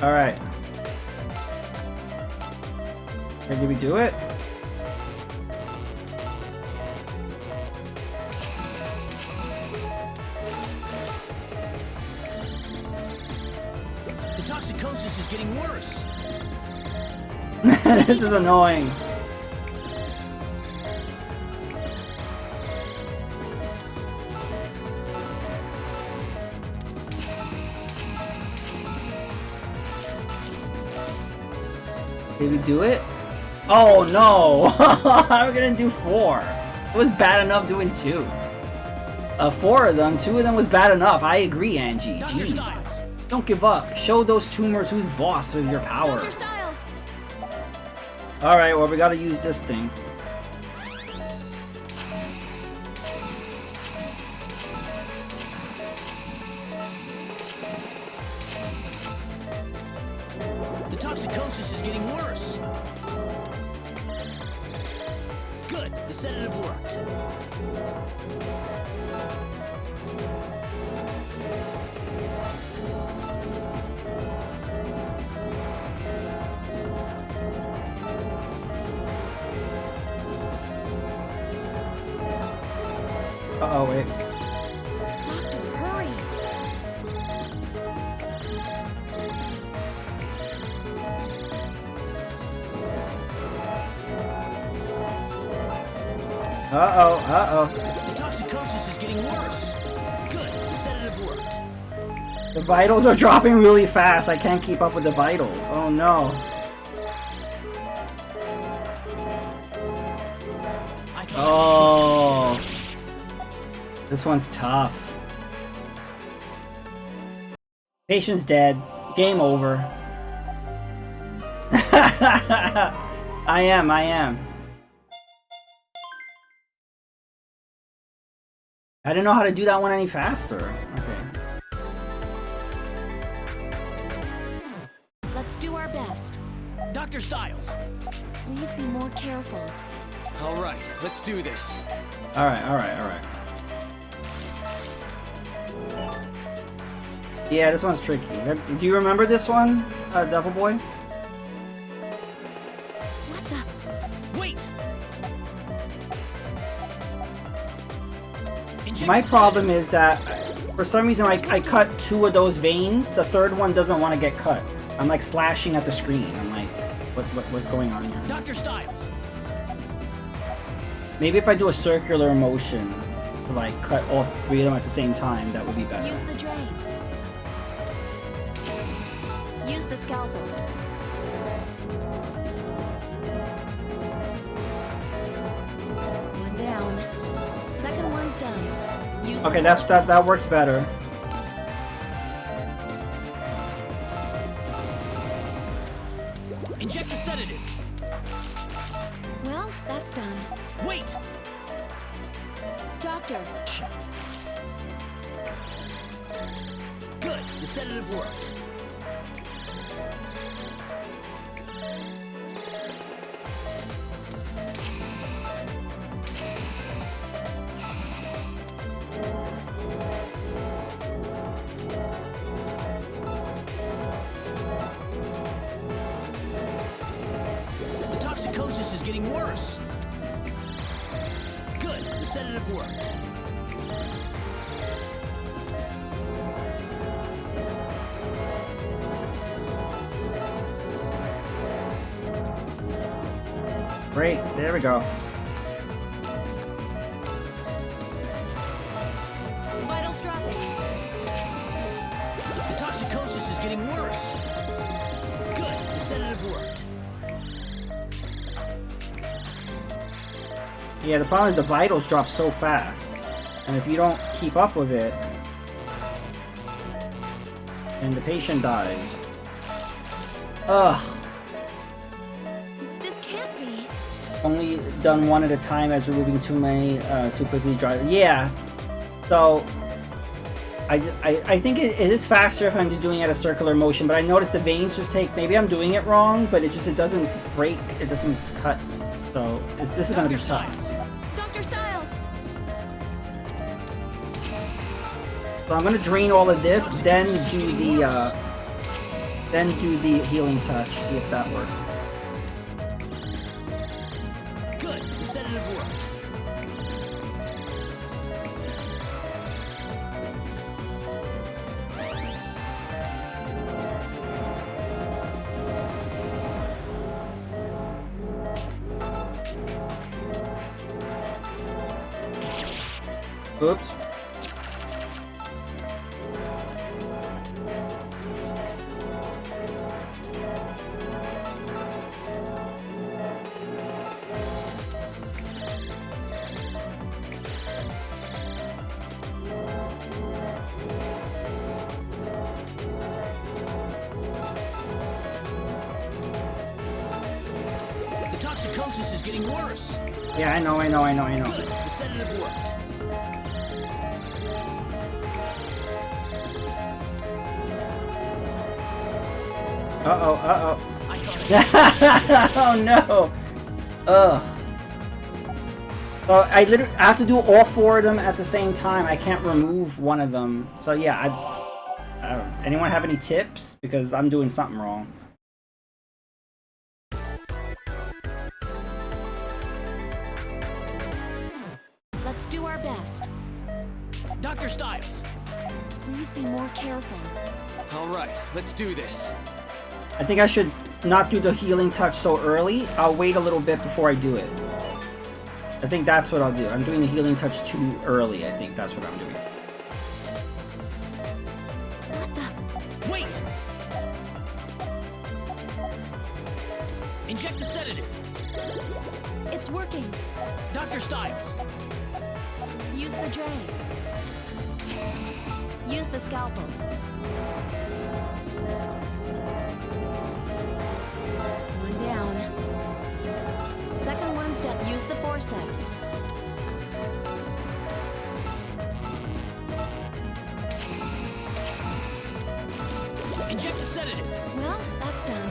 [SPEAKER 1] Alright. Okay, did we do it?
[SPEAKER 3] The toxicosis is getting worse.
[SPEAKER 1] This is annoying. Did we do it? Oh no! How are we gonna do 4? It was bad enough doing 2. 4 of them, 2 of them was bad enough. I agree, Angie.
[SPEAKER 3] Dr.
[SPEAKER 1] Jeez.
[SPEAKER 3] Styles.
[SPEAKER 1] Don't give up. Show those tumors who's boss with your power.
[SPEAKER 2] Dr. Styles!
[SPEAKER 1] Alright, well we gotta use this thing.
[SPEAKER 3] The toxicosis is getting worse. Good. The sedative worked.
[SPEAKER 1] Uh-oh, wait.
[SPEAKER 2] Doctor, hurry!
[SPEAKER 1] Uh-oh.
[SPEAKER 3] The toxicosis is getting worse. Good. The sedative worked.
[SPEAKER 1] The vitals are dropping really fast. I can't keep up with the vitals. Oh no.
[SPEAKER 3] I can
[SPEAKER 1] Oh. This one's tough. Patient's dead. Game over. I am. I didn't know how to do that one any faster. Okay.
[SPEAKER 2] Let's do our best.
[SPEAKER 3] Dr. Styles.
[SPEAKER 2] Please be more careful.
[SPEAKER 3] All right, let's do this.
[SPEAKER 1] Alright. Yeah, this one's tricky. Do you remember this one, Devil Boy?
[SPEAKER 2] What the?
[SPEAKER 3] Wait. Inject
[SPEAKER 1] My
[SPEAKER 3] the
[SPEAKER 1] problem
[SPEAKER 3] sedative.
[SPEAKER 1] is that for some reason I cut 2 of those veins. The third one doesn't want to get cut. I'm like slashing at the screen. I'm like, what's going on here?
[SPEAKER 3] Dr. Styles.
[SPEAKER 1] Maybe if I do a circular motion to like cut all 3 of them at the same time, that would be
[SPEAKER 2] Use
[SPEAKER 1] better.
[SPEAKER 2] the drain. Use the scalpel. One down. Second one's done. Use
[SPEAKER 1] Okay,
[SPEAKER 2] the
[SPEAKER 1] that works better.
[SPEAKER 3] Inject the sedative.
[SPEAKER 2] Well, that's done.
[SPEAKER 3] Wait.
[SPEAKER 2] Doctor,
[SPEAKER 3] Good. the sedative worked. The toxicosis is getting worse. Good, the sedative worked.
[SPEAKER 1] Great, there we go.
[SPEAKER 2] Vitals dropping.
[SPEAKER 3] The toxicosis is getting worse. Good, the sedative worked.
[SPEAKER 1] Yeah, the problem is the vitals drop so fast. And if you don't keep up with it, then the patient dies. Ugh.
[SPEAKER 2] This can't be.
[SPEAKER 1] Only done one at a time as removing too many too quickly dry. Yeah. So I think it is faster if I'm just doing it at a circular motion, but I noticed the veins just take, maybe I'm doing it wrong, but it doesn't break, it doesn't cut. So this is gonna be tough.
[SPEAKER 2] Dr. Styles.
[SPEAKER 1] So I'm gonna drain all of this, then do the healing touch, see if that works.
[SPEAKER 3] Good, the sedative worked.
[SPEAKER 1] Oops.
[SPEAKER 3] The toxicosis is getting worse.
[SPEAKER 1] Yeah, I know.
[SPEAKER 3] Good, the sedative worked.
[SPEAKER 1] Uh-oh.
[SPEAKER 3] I thought
[SPEAKER 1] Oh no! Ugh. So I literally have to do all four of them at the same time. I can't remove one of them. So yeah, I don't, anyone have any tips? Because I'm doing something wrong.
[SPEAKER 2] Let's do our best.
[SPEAKER 3] Dr. Styles.
[SPEAKER 2] Please be more careful.
[SPEAKER 3] All right, let's do this.
[SPEAKER 1] I think I should not do the healing touch so early. I'll wait a little bit before I do it. I think that's what I'll do. I'm doing the healing touch too early. I think that's what I'm doing.
[SPEAKER 2] What the?
[SPEAKER 3] Wait! Inject the sedative.
[SPEAKER 2] It's working.
[SPEAKER 3] Dr. Styles.
[SPEAKER 2] Use the drain. Use the scalpel. One down. Second one's done. Use the forceps.
[SPEAKER 3] Inject the sedative.
[SPEAKER 2] Well, that's done.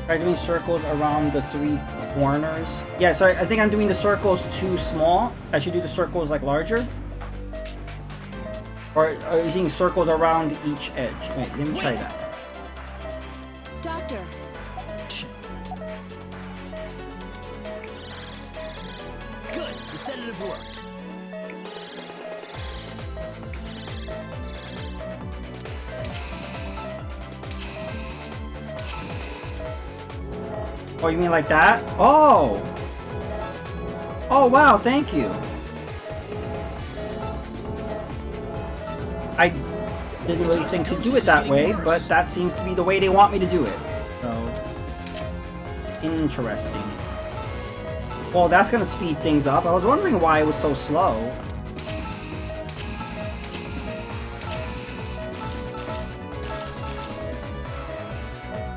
[SPEAKER 1] Try doing circles around the three corners. Yeah, so I think I'm doing the circles too small. I should do the circles like larger. Or using circles around each edge. Wait, let me try that.
[SPEAKER 2] Doctor.
[SPEAKER 3] Good, the sedative worked.
[SPEAKER 1] Oh, you mean like that? Oh! Oh, wow, thank you. I didn't really think to do it that way, but that seems to be the way they want me to do it. So, interesting. Well, that's gonna speed things up. I was wondering why it was so slow.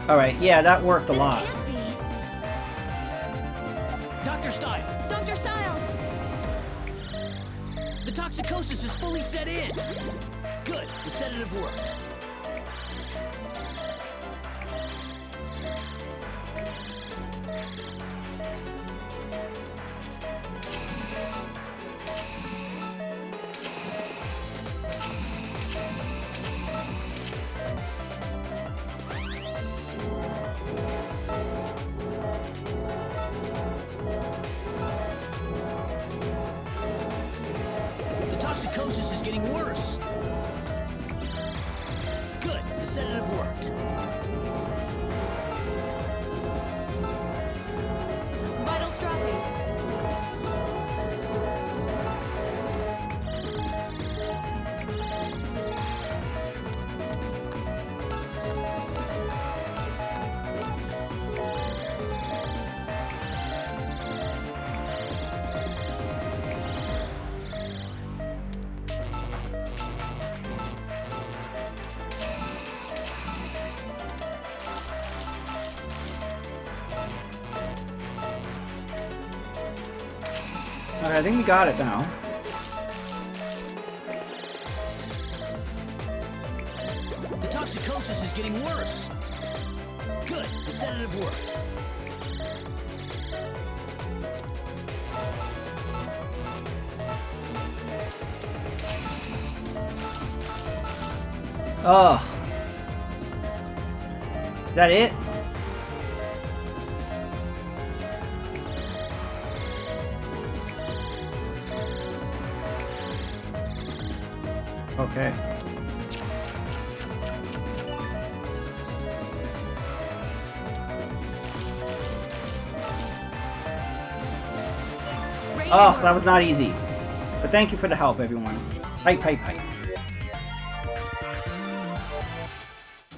[SPEAKER 1] Alright, yeah, that worked a lot.
[SPEAKER 2] Can't be.
[SPEAKER 3] Dr. Styles.
[SPEAKER 2] Dr. Styles.
[SPEAKER 3] The toxicosis is fully set in. Good, sedative worked. The toxicosis is getting worse. Good, the sedative worked.
[SPEAKER 2] Vitals dropping.
[SPEAKER 1] Okay, I think we got it now.
[SPEAKER 3] The toxicosis is getting worse. Good, the sedative worked.
[SPEAKER 1] Oh. Is that it? Okay. Oh, that was not easy. But thank you for the help, everyone. Hype, hype, hype.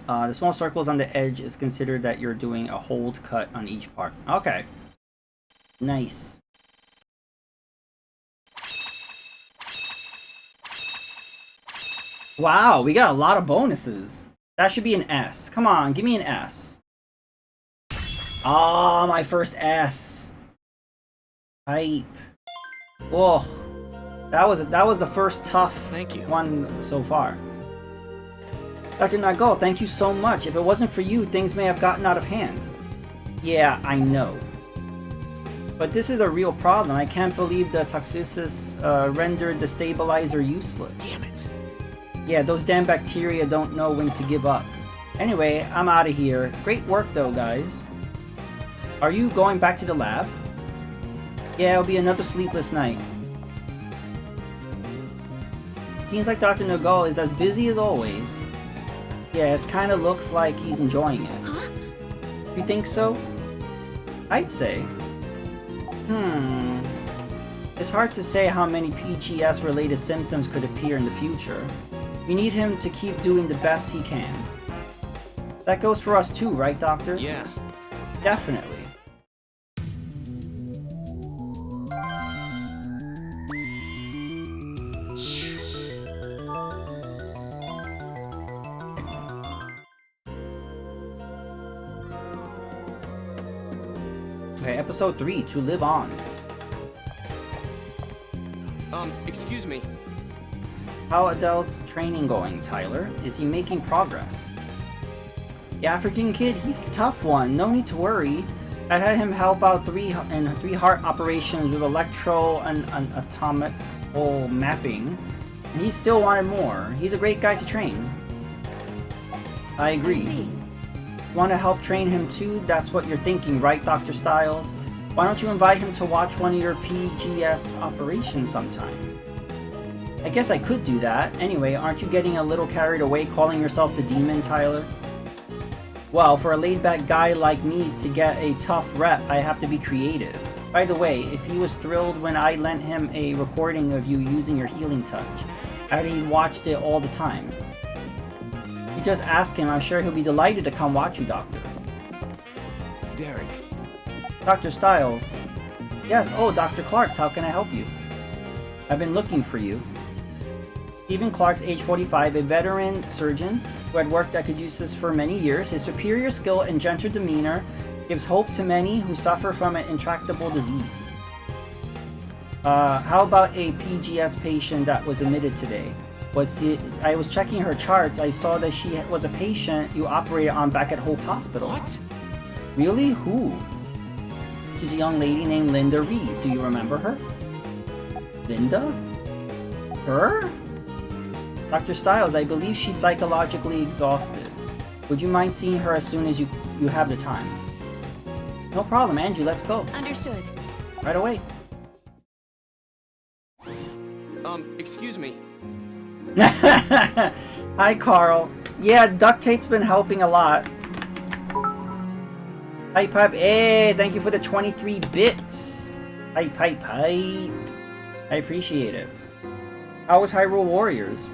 [SPEAKER 1] The small circles on the edge is considered that you're doing a hold cut on each part. Okay. Nice. Wow, we got a lot of bonuses. That should be an S. Come on, give me an S. Ah, my first S. Hype. Whoa. That was the first tough
[SPEAKER 3] Thank you.
[SPEAKER 1] one so far. Dr. Nagol, thank you so much. If it wasn't for you, things may have gotten out of hand. Yeah, I know. But this is a real problem. I can't believe the Caduceus rendered the stabilizer useless.
[SPEAKER 3] Damn it.
[SPEAKER 1] Yeah, those damn bacteria don't know when to give up. Anyway, I'm out of here. Great work though, guys. Are you going back to the lab? Yeah, it'll be another sleepless night. Seems like Dr. Nagol is as busy as always. Yeah, it kinda looks like he's enjoying it.
[SPEAKER 2] Huh?
[SPEAKER 1] You think so? I'd say. It's hard to say how many PGS-related symptoms could appear in the future. We need him to keep doing the best he can. That goes for us too, right, Doctor?
[SPEAKER 3] Yeah.
[SPEAKER 1] Definitely. Okay, episode 3, To Live On.
[SPEAKER 3] Excuse me.
[SPEAKER 1] How Adele's training going, Tyler? Is he making progress? The African kid, he's the tough one. No need to worry. I had him help out three heart operations with electro and anatomical mapping, and he still wanted more. He's a great guy to train. I agree.
[SPEAKER 2] see.
[SPEAKER 1] You want to help train him too? That's what you're thinking, right, Dr. Styles? Why don't you invite him to watch one of your PGS operations sometime? I guess I could do that. Anyway, aren't you getting a little carried away calling yourself the demon, Tyler? Well, for a laid-back guy like me to get a tough rep, I have to be creative. By the way, if he was thrilled when I lent him a recording of you using your healing touch, I heard he watched it all the time. You just ask him, I'm sure he'll be delighted to come watch you, Doctor.
[SPEAKER 3] Derek.
[SPEAKER 1] Dr. Styles. Yes, oh, Dr. Clarks, how can I help you? I've been looking for you. Stephen Clarks, age 45, a veteran surgeon who had worked at Caduceus for many years. His superior skill and gentle demeanor gives hope to many who suffer from an intractable disease. How about a PGS patient that was admitted today? I was checking her charts. I saw that she was a patient you operated on back at Hope Hospital.
[SPEAKER 3] What?
[SPEAKER 1] Really? Who? She's a young lady named Linda Reed. Do you remember her? Linda? Her? Dr. Stiles, I believe she's psychologically exhausted. Would you mind seeing her as soon as you have the time? No problem, Angie. Let's go.
[SPEAKER 2] Understood.
[SPEAKER 1] Right away.
[SPEAKER 3] Excuse me.
[SPEAKER 1] Hi, Carl. Yeah, duct tape's been helping a lot. Hype, hype. Hey, thank you for the 23 bits. Hype, hype, hype. I appreciate it. How was Hyrule Warriors?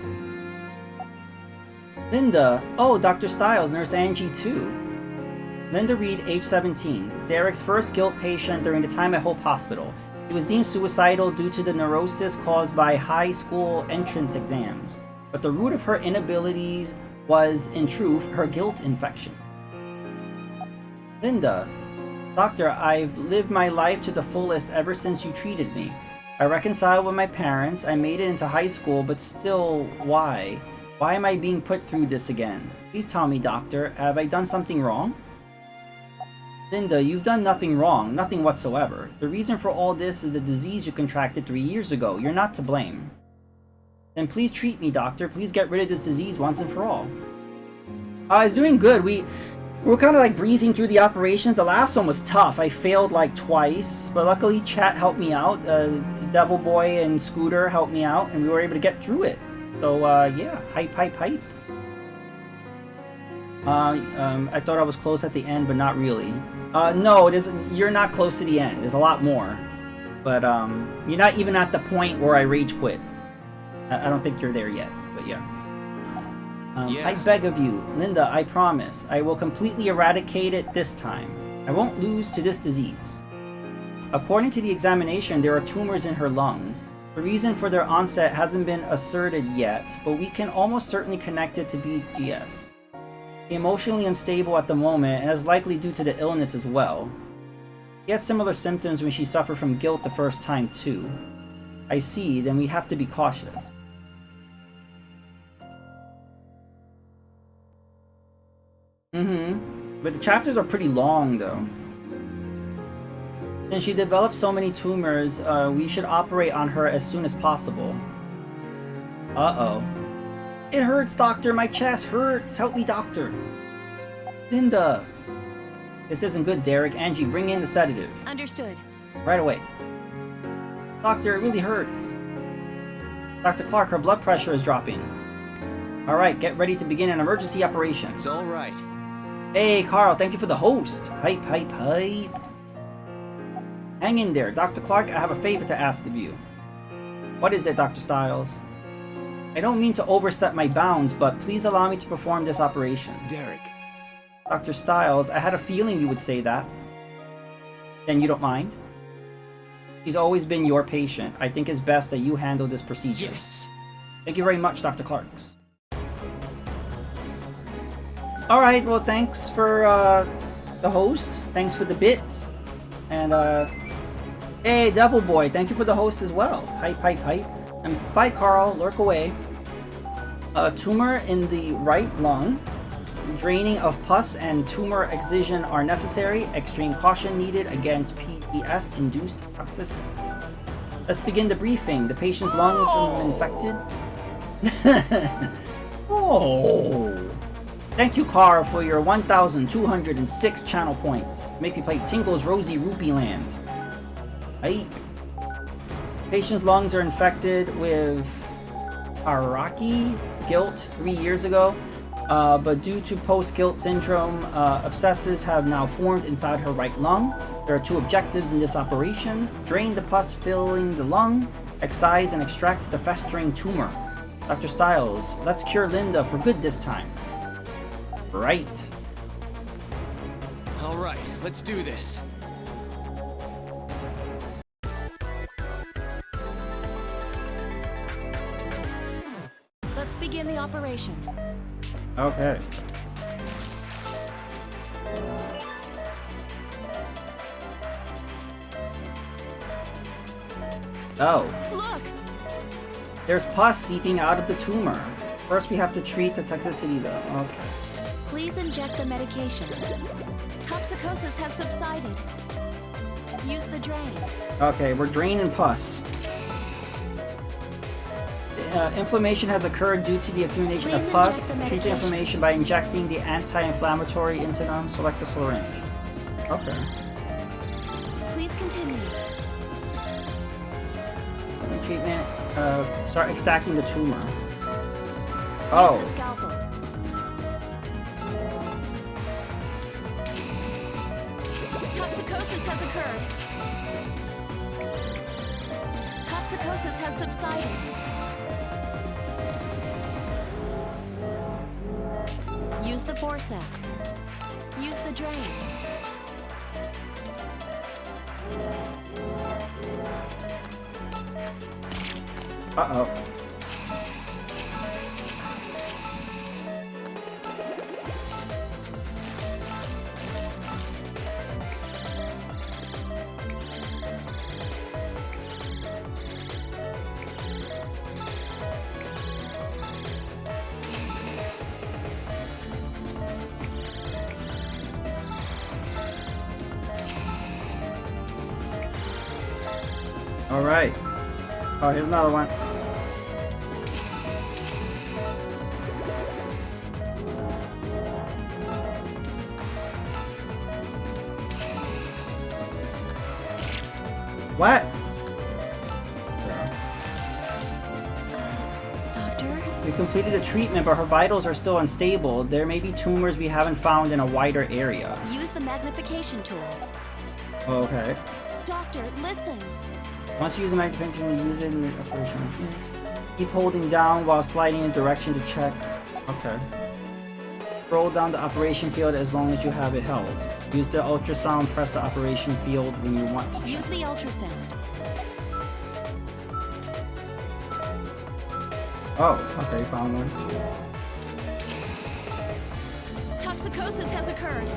[SPEAKER 1] Linda. Oh, Dr. Stiles, Nurse Angie too. Linda Reed, age 17. Derek's first guilt patient during the time at Hope Hospital. He was deemed suicidal due to the neurosis caused by high school entrance exams. But the root of her inabilities was, in truth, her guilt infection. Linda. Doctor, I've lived my life to the fullest ever since you treated me. I reconciled with my parents, I made it into high school, but still, why? Why am I being put through this again? Please tell me, Doctor, have I done something wrong? Linda, you've done nothing wrong, nothing whatsoever. The reason for all this is the disease you contracted 3 years ago. You're not to blame. Then please treat me, Doctor. Please get rid of this disease once and for all. I was doing good. We were kind of like breezing through the operations. The last one was tough. I failed like twice, but luckily Chat helped me out. Devil Boy and Scooter helped me out, and we were able to get through it. So yeah, hype, hype, hype. I thought I was close at the end, but not really. No, you're not close to the end. There's a lot more. But you're not even at the point where I rage quit. I don't think you're there yet, but yeah. I beg of you, Linda, I promise, I will completely eradicate it this time. I won't lose to this disease. According to the examination, there are tumors in her lung. The reason for their onset hasn't been asserted yet, but we can almost certainly connect it to BGS. Emotionally unstable at the moment, and is likely due to the illness as well. She had similar symptoms when she suffered from guilt the first time too. I see, then we have to be cautious. But the chapters are pretty long though. Since she developed so many tumors, we should operate on her as soon as possible. Uh-oh. It hurts, Doctor! My chest hurts! Help me, Doctor! Linda! This isn't good, Derek. Angie, bring in the sedative.
[SPEAKER 2] Understood.
[SPEAKER 1] Right away. Doctor, it really hurts. Dr. Clark, her blood pressure is dropping. Alright, get ready to begin an emergency operation.
[SPEAKER 3] It's alright.
[SPEAKER 1] Hey, Carl, thank you for the host. Hype, hype, hype. Hang in there. Dr. Clark, I have a favor to ask of you. What is it, Dr. Stiles? I don't mean to overstep my bounds, but please allow me to perform this operation.
[SPEAKER 3] Derek.
[SPEAKER 1] Dr. Stiles, I had a feeling you would say that. Then you don't mind? He's always been your patient. I think it's best that you handle this procedure.
[SPEAKER 3] Yes.
[SPEAKER 1] Thank you very much, Dr. Clarks. Alright, well thanks for the host. Thanks for the bits. And hey, Devil Boy, thank you for the host as well. Hype, hype, hype. And bye, Carl. Lurk away. A tumor in the right lung. Draining of pus and tumor excision are necessary. Extreme caution needed against PES-induced toxicity. Let's begin the briefing. The patient's lungs were infected. Oh. Thank you, Carl, for your 1,206 channel points. Make me play Tingle's Rosy Rupee Land. Hype. Patient's lungs are infected with Araki guilt 3 years ago, but due to post-guilt syndrome, abscesses have now formed inside her right lung. There are 2 objectives in this operation: drain the pus filling the lung, excise and extract the festering tumor. Dr. Stiles, let's cure Linda for good this time. Right.
[SPEAKER 3] Alright, let's do this.
[SPEAKER 2] Let's begin the operation.
[SPEAKER 1] Okay. Oh.
[SPEAKER 2] Look!
[SPEAKER 1] There's pus seeping out of the tumor. First we have to treat the toxicity though. Okay.
[SPEAKER 2] Please inject the medication. Toxicosis has subsided. Use the drain.
[SPEAKER 1] Okay, we're draining pus. Inflammation has occurred due to the accumulation of
[SPEAKER 2] Please
[SPEAKER 1] pus.
[SPEAKER 2] inject the
[SPEAKER 1] Treat the
[SPEAKER 2] medication.
[SPEAKER 1] inflammation by injecting the anti-inflammatory into them. Select the syringe. Okay.
[SPEAKER 2] Please continue.
[SPEAKER 1] Treatment. Start extracting the tumor.
[SPEAKER 2] Use
[SPEAKER 1] Oh.
[SPEAKER 2] the scalpel. Toxicosis has occurred. Toxicosis has subsided. Use the forceps. Use the drain.
[SPEAKER 1] Uh-oh. All right. Oh, here's another one. What?
[SPEAKER 2] Doctor?
[SPEAKER 1] We completed a treatment, but her vitals are still unstable. There may be tumors we haven't found in a wider area.
[SPEAKER 2] Use the magnification tool.
[SPEAKER 1] Okay.
[SPEAKER 2] Doctor, listen.
[SPEAKER 1] Once you use the magnification, you use it in the operation. Keep holding down while sliding in direction to check. Okay. Scroll down the operation field as long as you have it held. Use the ultrasound, press the operation field when you want to check.
[SPEAKER 2] Use the ultrasound.
[SPEAKER 1] Oh, okay, found one.
[SPEAKER 2] Toxicosis has occurred.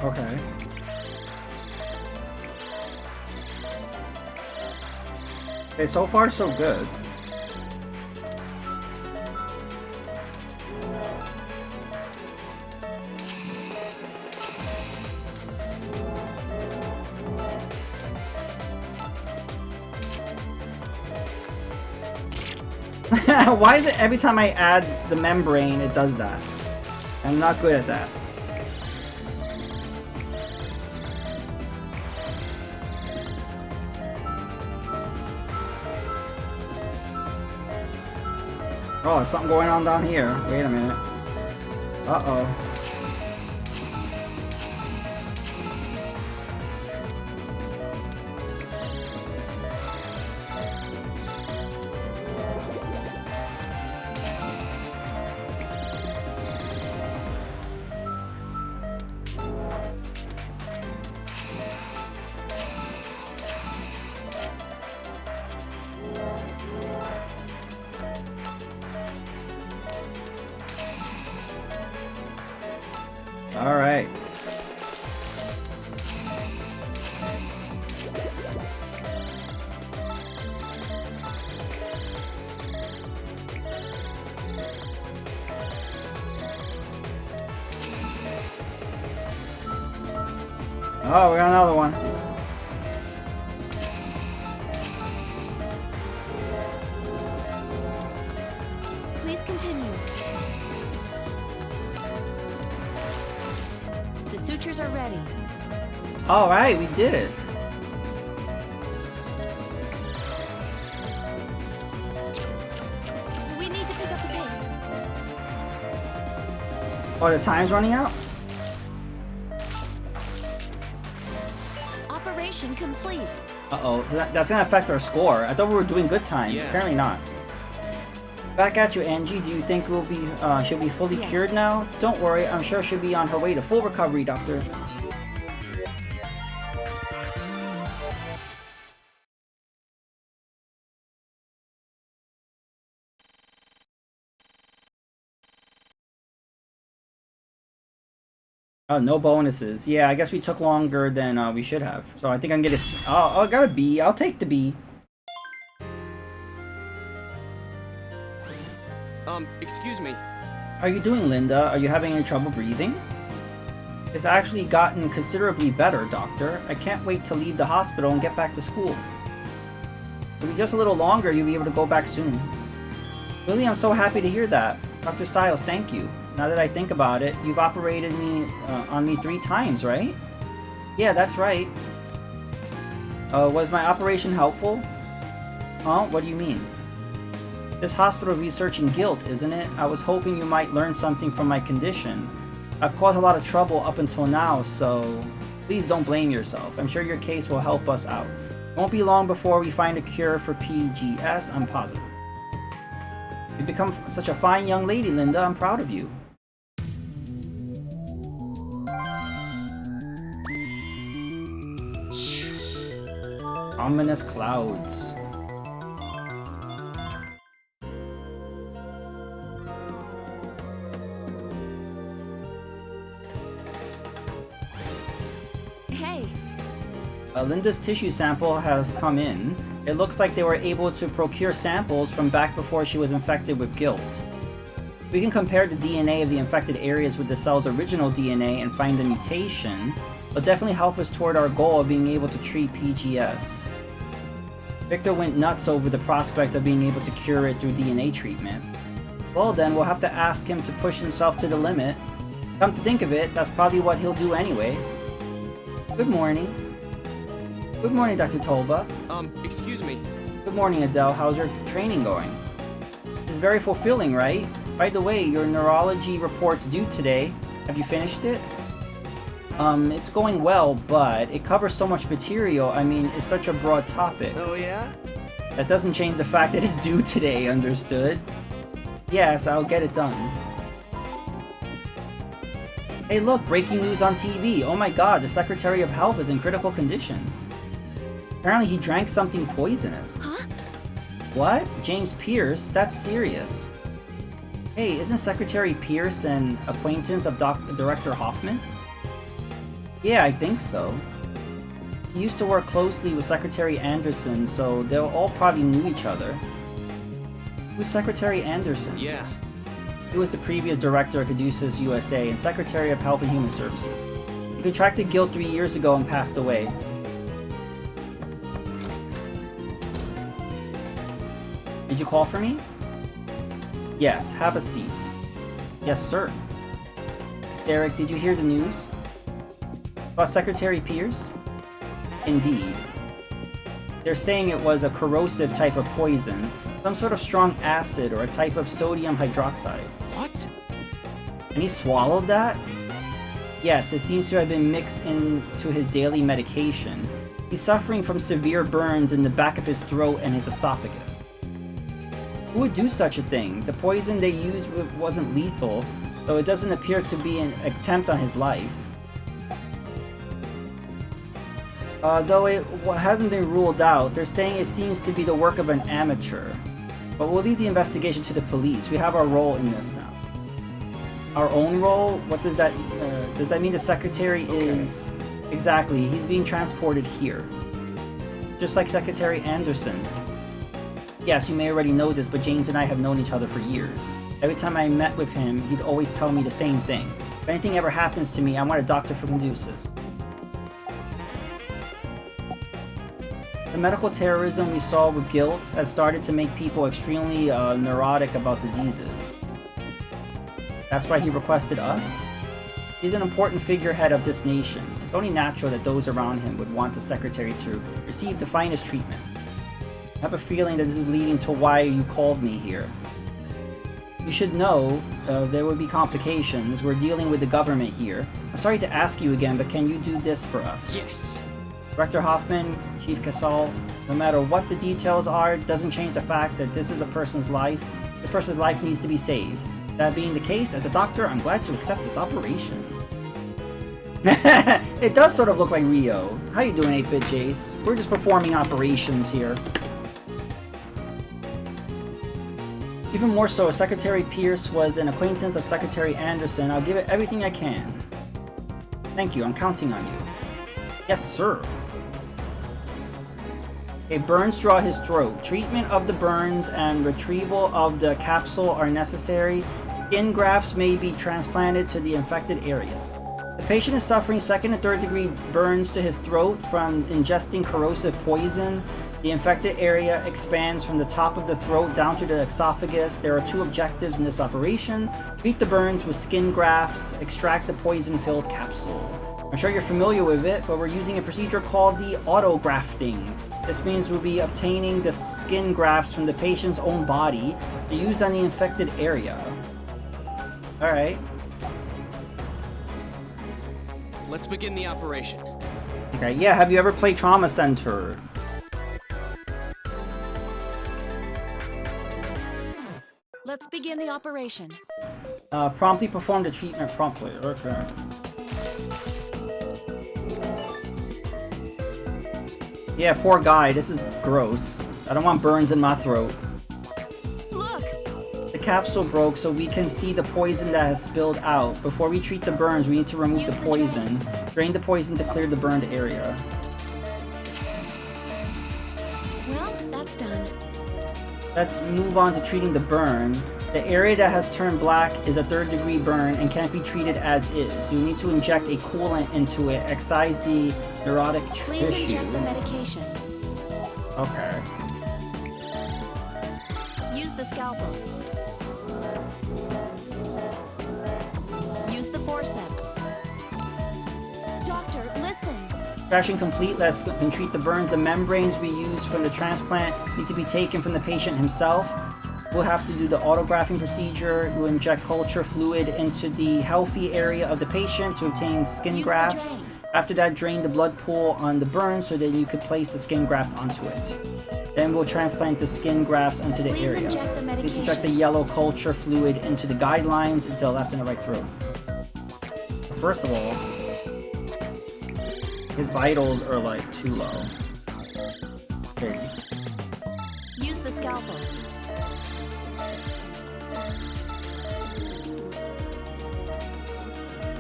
[SPEAKER 1] Okay. Okay, so far so good. Why is it every time I add the membrane it does that? I'm not good at that. Oh, there's something going on down here. Wait a minute. Uh-oh. All right. Oh, we got another one.
[SPEAKER 2] Please continue. The sutures are ready.
[SPEAKER 1] All right, we did it.
[SPEAKER 2] We need to pick up the pace.
[SPEAKER 1] Oh, the time's running out?
[SPEAKER 2] Operation complete.
[SPEAKER 1] Uh-oh, that's gonna affect our score. I thought we were doing good time.
[SPEAKER 3] Yeah.
[SPEAKER 1] Apparently not. Back at you, Angie. Do you think we'll be she'll be fully
[SPEAKER 2] Yes.
[SPEAKER 1] cured now? Don't worry, I'm sure she'll be on her way to full recovery, Doctor. Oh, no bonuses. Yeah, I guess we took longer than we should have. So I think I'm gonna. Oh, I got a B. I'll take the B.
[SPEAKER 4] Excuse me.
[SPEAKER 1] How are you doing, Linda? Are you having any trouble breathing? It's actually gotten considerably better, Doctor. I can't wait to leave the hospital and get back to school. It'll be just a little longer, you'll be able to go back soon. Really, I'm so happy to hear that. Dr. Styles, thank you. Now that I think about it, you've operated on me 3 times, right? Yeah, that's right. Was my operation helpful? Huh? What do you mean? This hospital researching guilt, isn't it? I was hoping you might learn something from my condition. I've caused a lot of trouble up until now, so please don't blame yourself. I'm sure your case will help us out. It won't be long before we find a cure for PGS, I'm positive. You've become such a fine young lady, Linda. I'm proud of you. Ominous clouds.
[SPEAKER 2] Hey,
[SPEAKER 1] Linda's tissue sample have come in. It looks like they were able to procure samples from back before she was infected with guilt. We can compare the DNA of the infected areas with the cell's original DNA and find the mutation. It'll definitely help us toward our goal of being able to treat PGS. Victor went nuts over the prospect of being able to cure it through DNA treatment. Well then, we'll have to ask him to push himself to the limit. Come to think of it, that's probably what he'll do anyway. Good morning. Good morning, Dr. Tolba.
[SPEAKER 4] Excuse me.
[SPEAKER 1] Good morning, Adele. How's your training going? It's very fulfilling, right? By the way, your neurology report's due today. Have you finished it? It's going well, but it covers so much material. I mean, it's such a broad topic.
[SPEAKER 4] Oh, yeah?
[SPEAKER 1] That doesn't change the fact that it's due today, understood? Yes, I'll get it done. Hey look, breaking news on TV. Oh my god, the Secretary of Health is in critical condition. Apparently he drank something poisonous.
[SPEAKER 2] huh?
[SPEAKER 1] What? James Pierce? That's serious. Hey, isn't Secretary Pierce an acquaintance of Director Hoffman? Yeah, I think so. He used to work closely with Secretary Anderson, so they all probably knew each other. Who's Secretary Anderson?
[SPEAKER 4] Yeah.
[SPEAKER 1] He was the previous director of Caduceus USA and Secretary of Health and Human Services. He contracted guilt 3 years ago and passed away. Did you call for me? Yes, have a seat. Yes, sir. Derek, did you hear the news? About Secretary Pierce? Indeed. They're saying it was a corrosive type of poison, some sort of strong acid or a type of sodium hydroxide.
[SPEAKER 4] What?
[SPEAKER 1] And he swallowed that? Yes, it seems to have been mixed into his daily medication. He's suffering from severe burns in the back of his throat and his esophagus. Who would do such a thing? The poison they used wasn't lethal, though it doesn't appear to be an attempt on his life. Though it hasn't been ruled out, they're saying it seems to be the work of an amateur. But we'll leave the investigation to the police. We have our role in this now. Our own role? What does that mean the secretary is... Exactly, he's being transported here. Just like Secretary Anderson. Yes, you may already know this, but James and I have known each other for years. Every time I met with him, he'd always tell me the same thing. If anything ever happens to me, I want a doctor from Caduceus. The medical terrorism we saw with guilt has started to make people extremely neurotic about diseases. That's why he requested us? He's an important figurehead of this nation. It's only natural that those around him would want the secretary to receive the finest treatment. I have a feeling that this is leading to why you called me here. You should know there would be complications. We're dealing with the government here. I'm sorry to ask you again, but can you do this for us?
[SPEAKER 4] Yes.
[SPEAKER 1] Director Hoffman, Chief Casal, no matter what the details are, it doesn't change the fact that this is a person's life. This person's life needs to be saved. That being the case, as a doctor, I'm glad to accept this operation. It does sort of look like Rio. How you doing, 8-Bit Jace? We're just performing operations here. Even more so, Secretary Pierce was an acquaintance of Secretary Anderson. I'll give it everything I can. Thank you, I'm counting on you. Yes, sir. A burns draw his throat. Treatment of the burns and retrieval of the capsule are necessary. Skin grafts may be transplanted to the infected areas. The patient is suffering 2nd and 3rd degree burns to his throat from ingesting corrosive poison. The infected area expands from the top of the throat down to the esophagus. There are 2 objectives in this operation. Treat the burns with skin grafts. Extract the poison-filled capsule. I'm sure you're familiar with it, but we're using a procedure called the autografting. This means we'll be obtaining the skin grafts from the patient's own body to use on the infected area. Alright.
[SPEAKER 4] Let's begin the operation.
[SPEAKER 1] Okay, yeah, have you ever played Trauma Center?
[SPEAKER 2] Let's begin the operation.
[SPEAKER 1] Promptly perform the treatment promptly. Okay. Yeah, poor guy. This is gross. I don't want burns in my throat.
[SPEAKER 2] Look!
[SPEAKER 1] The capsule broke so we can see the poison that has spilled out. Before we treat the burns, we need to remove the poison. Drain the poison to clear the burned area.
[SPEAKER 2] Well, that's done.
[SPEAKER 1] Let's move on to treating the burn. The area that has turned black is a 3rd degree burn and can't be treated as is. You need to inject a coolant into it, excise the neurotic
[SPEAKER 2] Please
[SPEAKER 1] tissue.
[SPEAKER 2] inject the medication.
[SPEAKER 1] Okay.
[SPEAKER 2] Use the scalpel. Use the forceps. Doctor, listen!
[SPEAKER 1] Extraction complete. Let's treat the burns. The membranes we use from the transplant need to be taken from the patient himself. We'll have to do the autografting procedure. We'll inject culture fluid into the healthy area of the patient to obtain skin grafts. After that, drain the blood pool on the burn so that you could place the skin graft onto it. Then we'll transplant the skin grafts onto the area. Please inject the yellow culture fluid into the guidelines into the left and the right throat. First of all, his vitals are like too low. Okay.
[SPEAKER 2] Use the scalpel.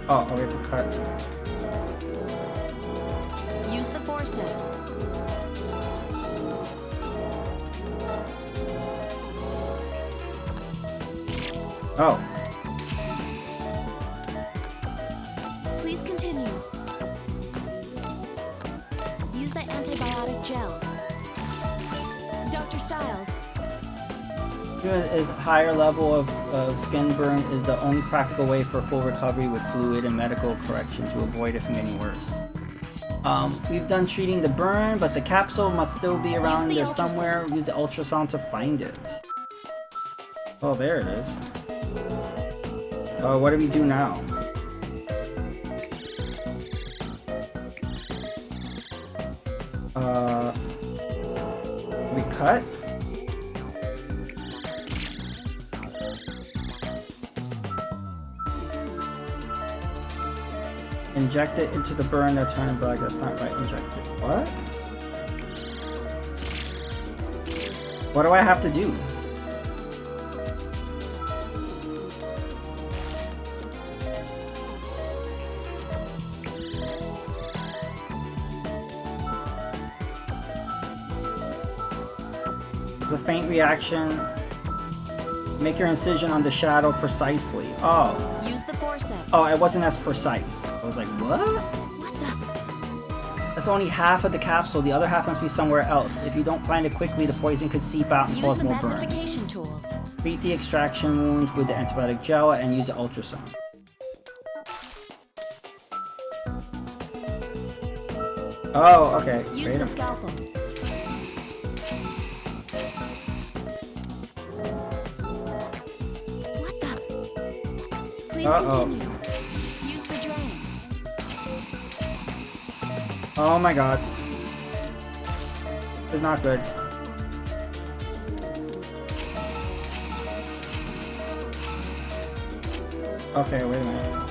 [SPEAKER 1] Oh, we have to cut.
[SPEAKER 2] Use the forceps.
[SPEAKER 1] Oh.
[SPEAKER 2] Please continue. Use the antibiotic gel. Dr. Stiles.
[SPEAKER 1] Is higher level of skin burn is the only practical way for full recovery with fluid and medical correction to avoid it from getting worse. We've done treating the burn, but the capsule must still be around there somewhere. Use the ultrasound to find it. Oh, there it is. What do we do now? We cut? Inject it into the burn that turned black. That's not right. Inject it. What? What do I have to do? It's a faint reaction. Make your incision on the shadow precisely. Oh.
[SPEAKER 2] Use the forceps.
[SPEAKER 1] Oh, it wasn't as precise. I was like, what?
[SPEAKER 2] What the?
[SPEAKER 1] That's only half of the capsule. The other half must be somewhere else. If you don't find it quickly, the poison could seep out and
[SPEAKER 2] Use
[SPEAKER 1] cause
[SPEAKER 2] the
[SPEAKER 1] more burns.
[SPEAKER 2] magnification tool.
[SPEAKER 1] Treat the extraction wound with the antibiotic gel and use the ultrasound. Oh, okay.
[SPEAKER 2] Use
[SPEAKER 1] Wait
[SPEAKER 2] the
[SPEAKER 1] a-
[SPEAKER 2] scalpel. What the? Please continue. Use the drain.
[SPEAKER 1] Oh my god. It's not good. Okay, wait a minute.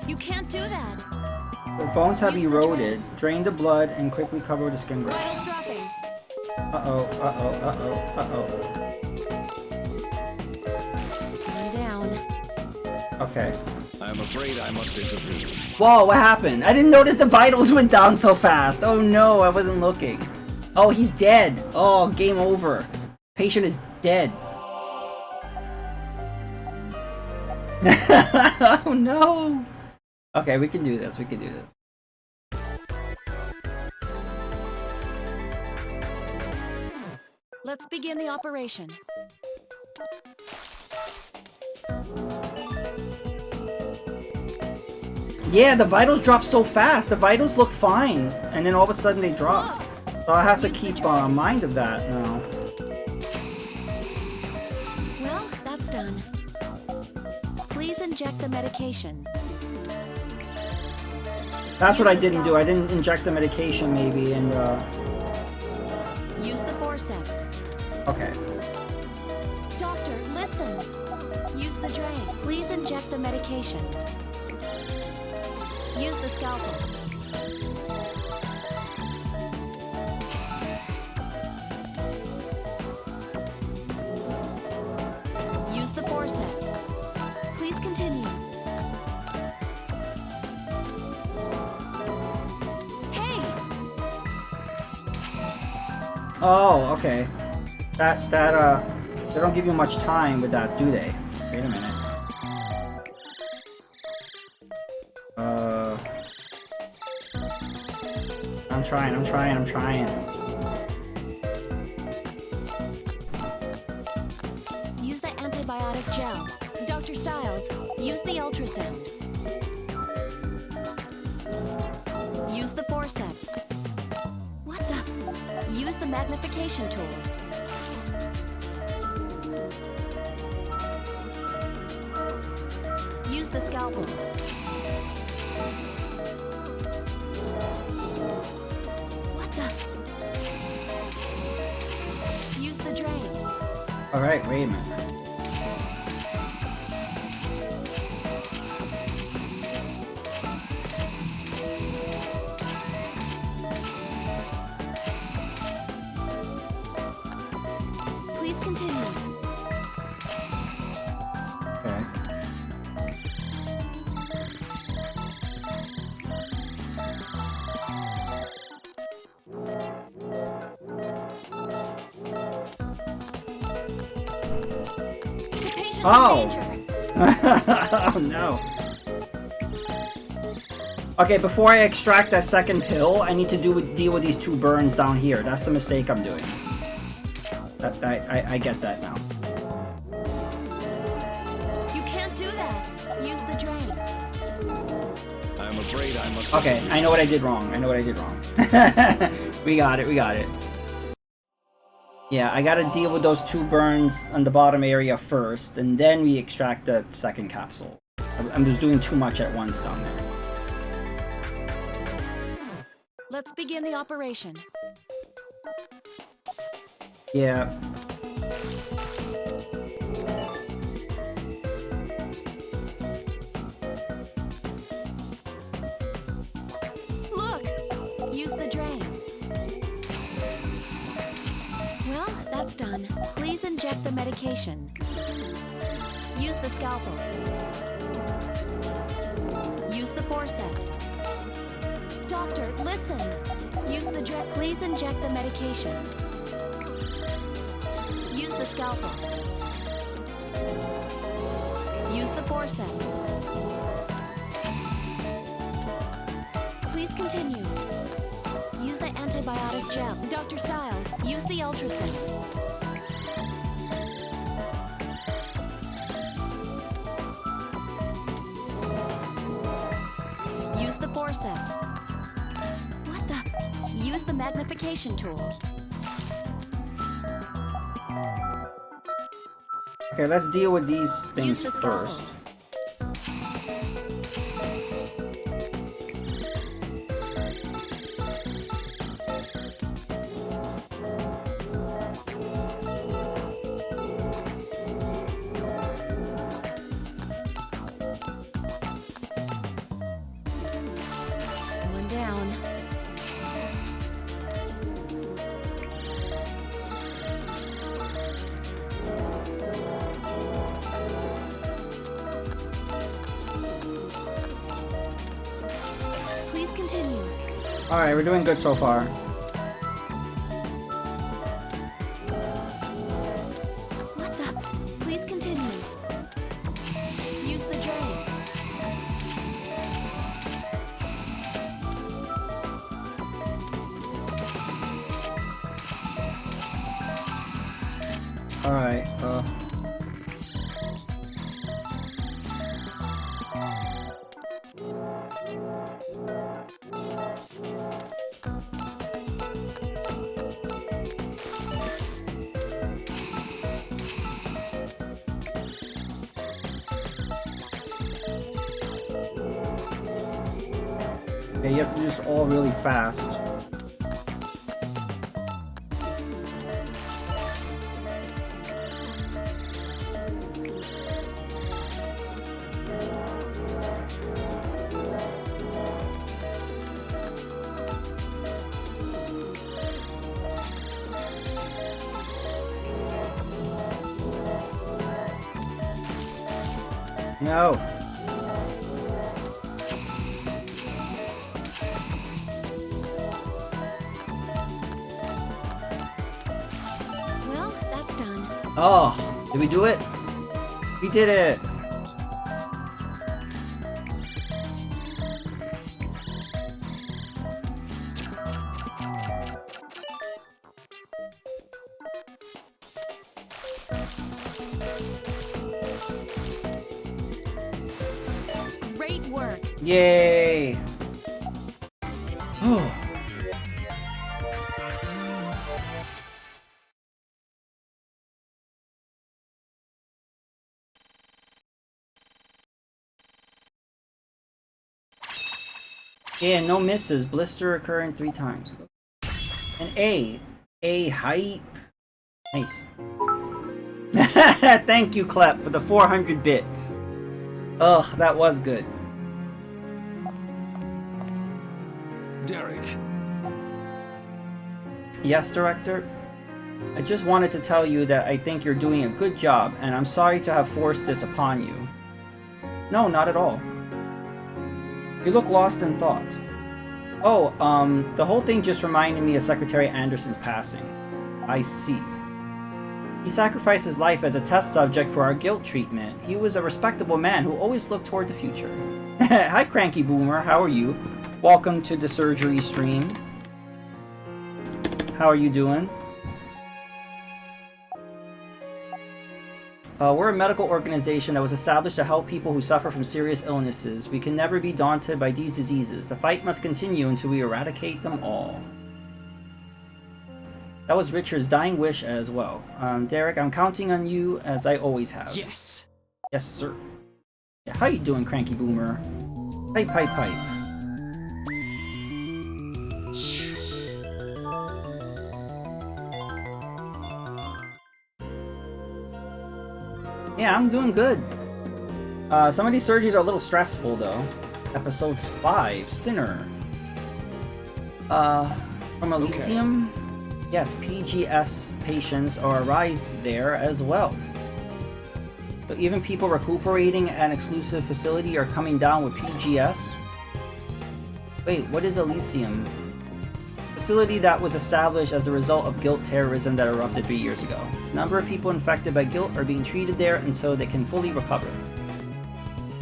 [SPEAKER 2] You can't do that.
[SPEAKER 1] The bones have eroded. Drain the blood and quickly cover the skin graft.
[SPEAKER 2] Vitals dropping.
[SPEAKER 1] Uh-oh, uh-oh, uh-oh, uh-oh.
[SPEAKER 2] One down.
[SPEAKER 1] Okay.
[SPEAKER 5] I'm afraid I must intervene.
[SPEAKER 1] Whoa, what happened? I didn't notice the vitals went down so fast. Oh no, I wasn't looking. Oh, he's dead. Oh, game over. Patient is dead. Oh no. Okay, we can do this. We can do this.
[SPEAKER 2] Let's begin the operation.
[SPEAKER 1] Yeah, the vitals dropped so fast. The vitals look fine, and then all of a sudden they dropped. So I have to keep mind of that now.
[SPEAKER 2] Well, that's done. Please inject the medication.
[SPEAKER 1] That's what I didn't do. I didn't inject the medication maybe, and
[SPEAKER 2] Use the forceps.
[SPEAKER 1] okay.
[SPEAKER 2] Doctor, listen. Use the drain. Please inject the medication. Use the scalpel. Use the forceps. Please continue. Hey!
[SPEAKER 1] Oh, okay. They don't give you much time with that, do they? Wait a minute. I'm trying.
[SPEAKER 2] Use the antibiotic gel. Dr. Styles, use the ultrasound. Use the forceps. What the? Use the magnification tool. Use the scalpel. What the? Use the drain.
[SPEAKER 1] Alright, wait a minute.
[SPEAKER 2] Please continue.
[SPEAKER 1] Okay.
[SPEAKER 2] The patient's
[SPEAKER 1] Oh!
[SPEAKER 2] in danger.
[SPEAKER 1] Oh no. Okay, before I extract that second pill, I need to deal with these two burns down here. That's the mistake I'm doing. I get that now.
[SPEAKER 2] You can't do that. Use the drain.
[SPEAKER 5] I'm afraid I must.
[SPEAKER 1] Okay, I know what I did wrong. We got it. Yeah, I gotta deal with those two burns on the bottom area first, and then we extract the second capsule. I'm just doing too much at once down there.
[SPEAKER 2] Let's begin the operation.
[SPEAKER 1] Yeah.
[SPEAKER 2] Look! Use the drain. Well, that's done. Please inject the medication. Use the scalpel. Use the forceps. Doctor, listen! Use the drain. Please inject the medication. Use the scalpel. Use the forceps. Please continue. Use the antibiotic gel. Dr. Styles, use the ultrasound. forceps. What the? Use the magnification tool.
[SPEAKER 1] Okay, let's deal with these
[SPEAKER 2] Use
[SPEAKER 1] things
[SPEAKER 2] the
[SPEAKER 1] first.
[SPEAKER 2] scalpel. One down. Please continue.
[SPEAKER 1] Alright, we're doing good so far.
[SPEAKER 2] What the? Please continue. Use the drain.
[SPEAKER 1] Alright, okay, you have to do this all really fast. No.
[SPEAKER 2] Well, that's done.
[SPEAKER 1] Oh, did we do it? We did it.
[SPEAKER 2] Great work.
[SPEAKER 1] Yay. Oh. Yeah, no misses. Blister occurring 3 times. An A. A hype. Nice. Thank you, Klep, for the 400 bits. Ugh, that was good.
[SPEAKER 5] Derek,
[SPEAKER 1] Yes, Director? I just wanted to tell you that I think you're doing a good job, and I'm sorry to have forced this upon you. No, not at all. You look lost in thought. Oh, the whole thing just reminded me of Secretary Anderson's passing. I see. He sacrificed his life as a test subject for our guilt treatment. He was a respectable man who always looked toward the future. Hi, Cranky Boomer. How are you? Welcome to the surgery stream. How are you doing? We're a medical organization that was established to help people who suffer from serious illnesses. We can never be daunted by these diseases. The fight must continue until we eradicate them all. That was Richard's dying wish as well. Derek, I'm counting on you as I always have.
[SPEAKER 4] Yes.
[SPEAKER 1] Yes, sir. Yeah, how you doing, Cranky Boomer? Pipe, pipe, pipe. Yeah, I'm doing good. Some of these surgeries are a little stressful, though. Episode 5, Sinner. From Elysium? Okay. Yes, PGS patients arise there as well. So even people recuperating at an exclusive facility are coming down with PGS? Wait, what is Elysium? Facility that was established as a result of guilt terrorism that erupted 3 years ago. A number of people infected by guilt are being treated there until they can fully recover.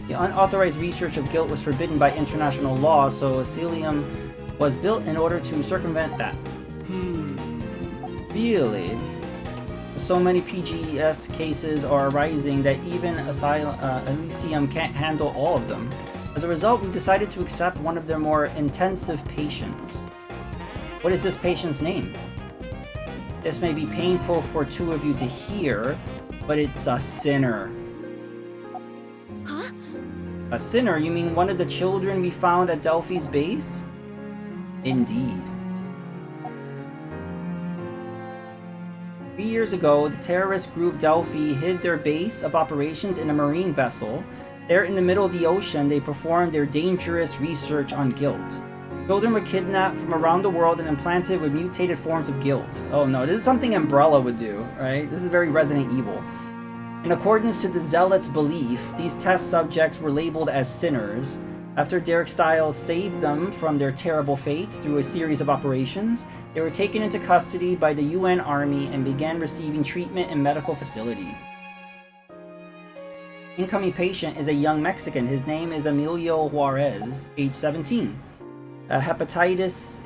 [SPEAKER 1] The unauthorized research of guilt was forbidden by international law, so Elysium was built in order to circumvent that. Really? So many PGS cases are arising that even Elysium can't handle all of them. As a result, we decided to accept one of their more intensive patients. What is this patient's name? This may be painful for two of you to hear, but it's a sinner.
[SPEAKER 2] Huh?
[SPEAKER 1] A sinner? You mean one of the children we found at Delphi's base? Indeed. 3 years ago, the terrorist group Delphi hid their base of operations in a marine vessel. There in the middle of the ocean, they performed their dangerous research on guilt. Children were kidnapped from around the world and implanted with mutated forms of guilt. Oh no, this is something Umbrella would do, right? This is very Resident Evil. In accordance to the Zealot's belief, these test subjects were labeled as sinners. After Derek Stiles saved them from their terrible fate through a series of operations, they were taken into custody by the UN Army and began receiving treatment in medical facilities. Incoming patient is a young Mexican. His name is Emilio Juarez, age 17. Hepatitis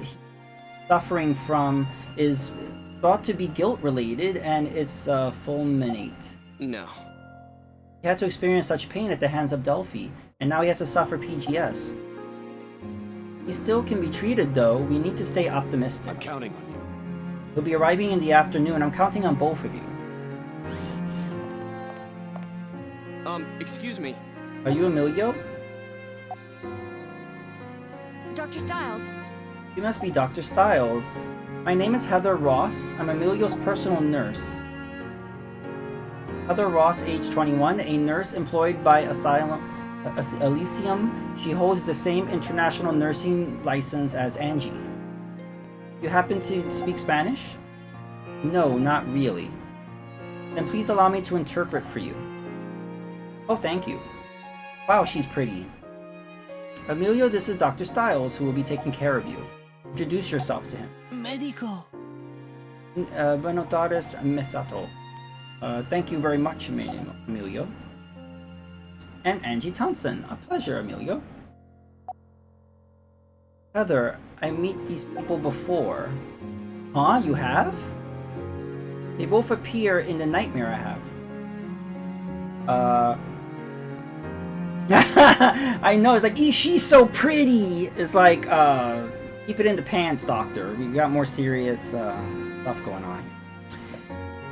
[SPEAKER 1] suffering from is thought to be guilt-related, and it's fulminate.
[SPEAKER 4] No.
[SPEAKER 1] He had to experience such pain at the hands of Delphi, and now he has to suffer PGS. He still can be treated, though. We need to stay optimistic.
[SPEAKER 5] I'm counting on you.
[SPEAKER 1] He'll be arriving in the afternoon. I'm counting on both of you.
[SPEAKER 4] Excuse me.
[SPEAKER 1] Are you Emilio?
[SPEAKER 2] Dr. Stiles,
[SPEAKER 1] You must be Dr. Stiles. My name is Heather Ross. I'm Emilio's personal nurse. Heather Ross, age 21, a nurse employed by Elysium. She holds the same international nursing license as Angie. You happen to speak Spanish? No, not really. Then please allow me to interpret for you. Oh, thank you. Wow, she's pretty. Emilio, this is Dr. Stiles, who will be taking care of you. Introduce yourself to him.
[SPEAKER 3] Medico.
[SPEAKER 1] Buenos tardes, Misato. Thank you very much, Emilio. And Angie Thompson. A pleasure, Emilio. Heather, I meet these people before. Huh? You have? They both appear in the nightmare I have. I know, it's like, she's so pretty! It's like, keep it in the pants, doctor. We got more serious stuff going on here.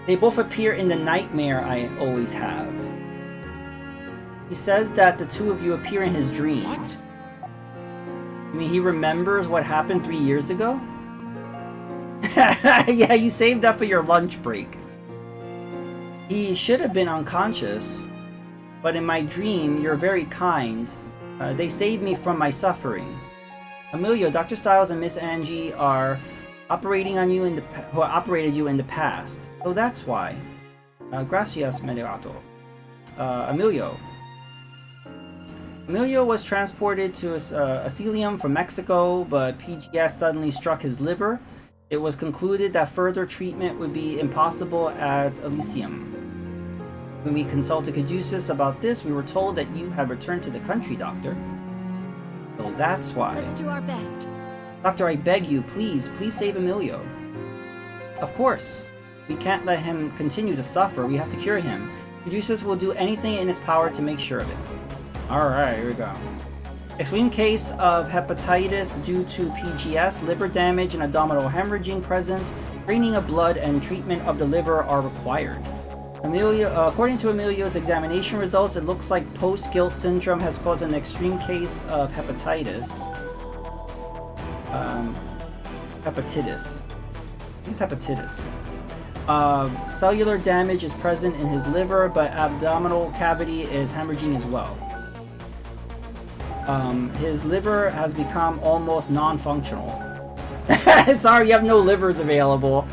[SPEAKER 1] They both appear in the nightmare I always have. He says that the two of you appear in his dreams.
[SPEAKER 4] What?
[SPEAKER 1] I mean, he remembers what happened 3 years ago? Yeah, you saved that for your lunch break. He should have been unconscious, but in my dream, you're very kind. They saved me from my suffering. Emilio, Dr. Stiles and Miss Angie are operating on you who operated you in the past. So that's why. Gracias, Mediato. Emilio. Emilio was transported to Elysium from Mexico, but PGS suddenly struck his liver. It was concluded that further treatment would be impossible at Elysium. When we consulted Caduceus about this, we were told that you had returned to the country, Doctor. So that's why.
[SPEAKER 2] let's do our best.
[SPEAKER 1] Doctor, I beg you, please save Emilio. Of course. We can't let him continue to suffer. We have to cure him. Caduceus will do anything in his power to make sure of it. Alright, here we go. Extreme case of hepatitis due to PGS, liver damage and abdominal hemorrhaging present. Draining of blood and treatment of the liver are required. According to Emilio's examination results, it looks like post-guilt syndrome has caused an extreme case of hepatitis. Hepatitis. I think it's hepatitis. Cellular damage is present in his liver, but abdominal cavity is hemorrhaging as well. His liver has become almost non-functional. Sorry, you have no livers available.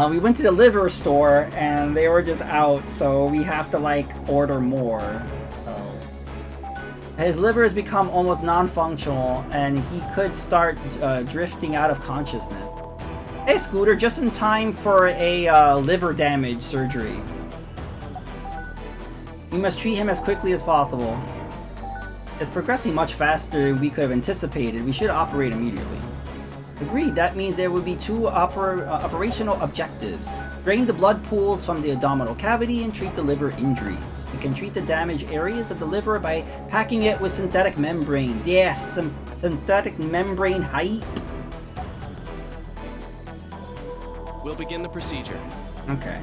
[SPEAKER 1] We went to the liver store and they were just out, so we have to order more. So his liver has become almost non-functional and he could start drifting out of consciousness. Hey Scooter, just in time for a liver damage surgery. We must treat him as quickly as possible. It's progressing much faster than we could have anticipated. We should operate immediately. Agreed, that means there would be two operational objectives. Drain the blood pools from the abdominal cavity and treat the liver injuries. You can treat the damaged areas of the liver by packing it with synthetic membranes. Yes, some synthetic membrane hype.
[SPEAKER 4] We'll begin the procedure.
[SPEAKER 1] Okay.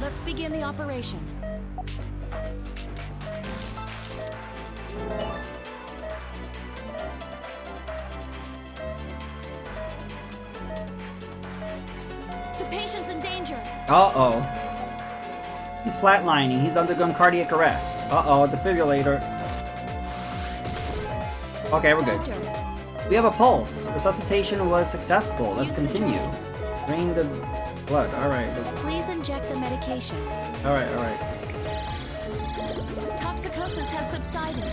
[SPEAKER 2] Let's begin the operation. The patient's in danger.
[SPEAKER 1] Uh-oh. He's flatlining. He's undergone cardiac arrest. Uh-oh, defibrillator. Okay, we're good.
[SPEAKER 2] Doctor,
[SPEAKER 1] We have a pulse. Resuscitation was successful. Let's continue. Drain the blood. Alright.
[SPEAKER 2] please inject the medication.
[SPEAKER 1] Alright, alright.
[SPEAKER 2] Toxicosis has subsided.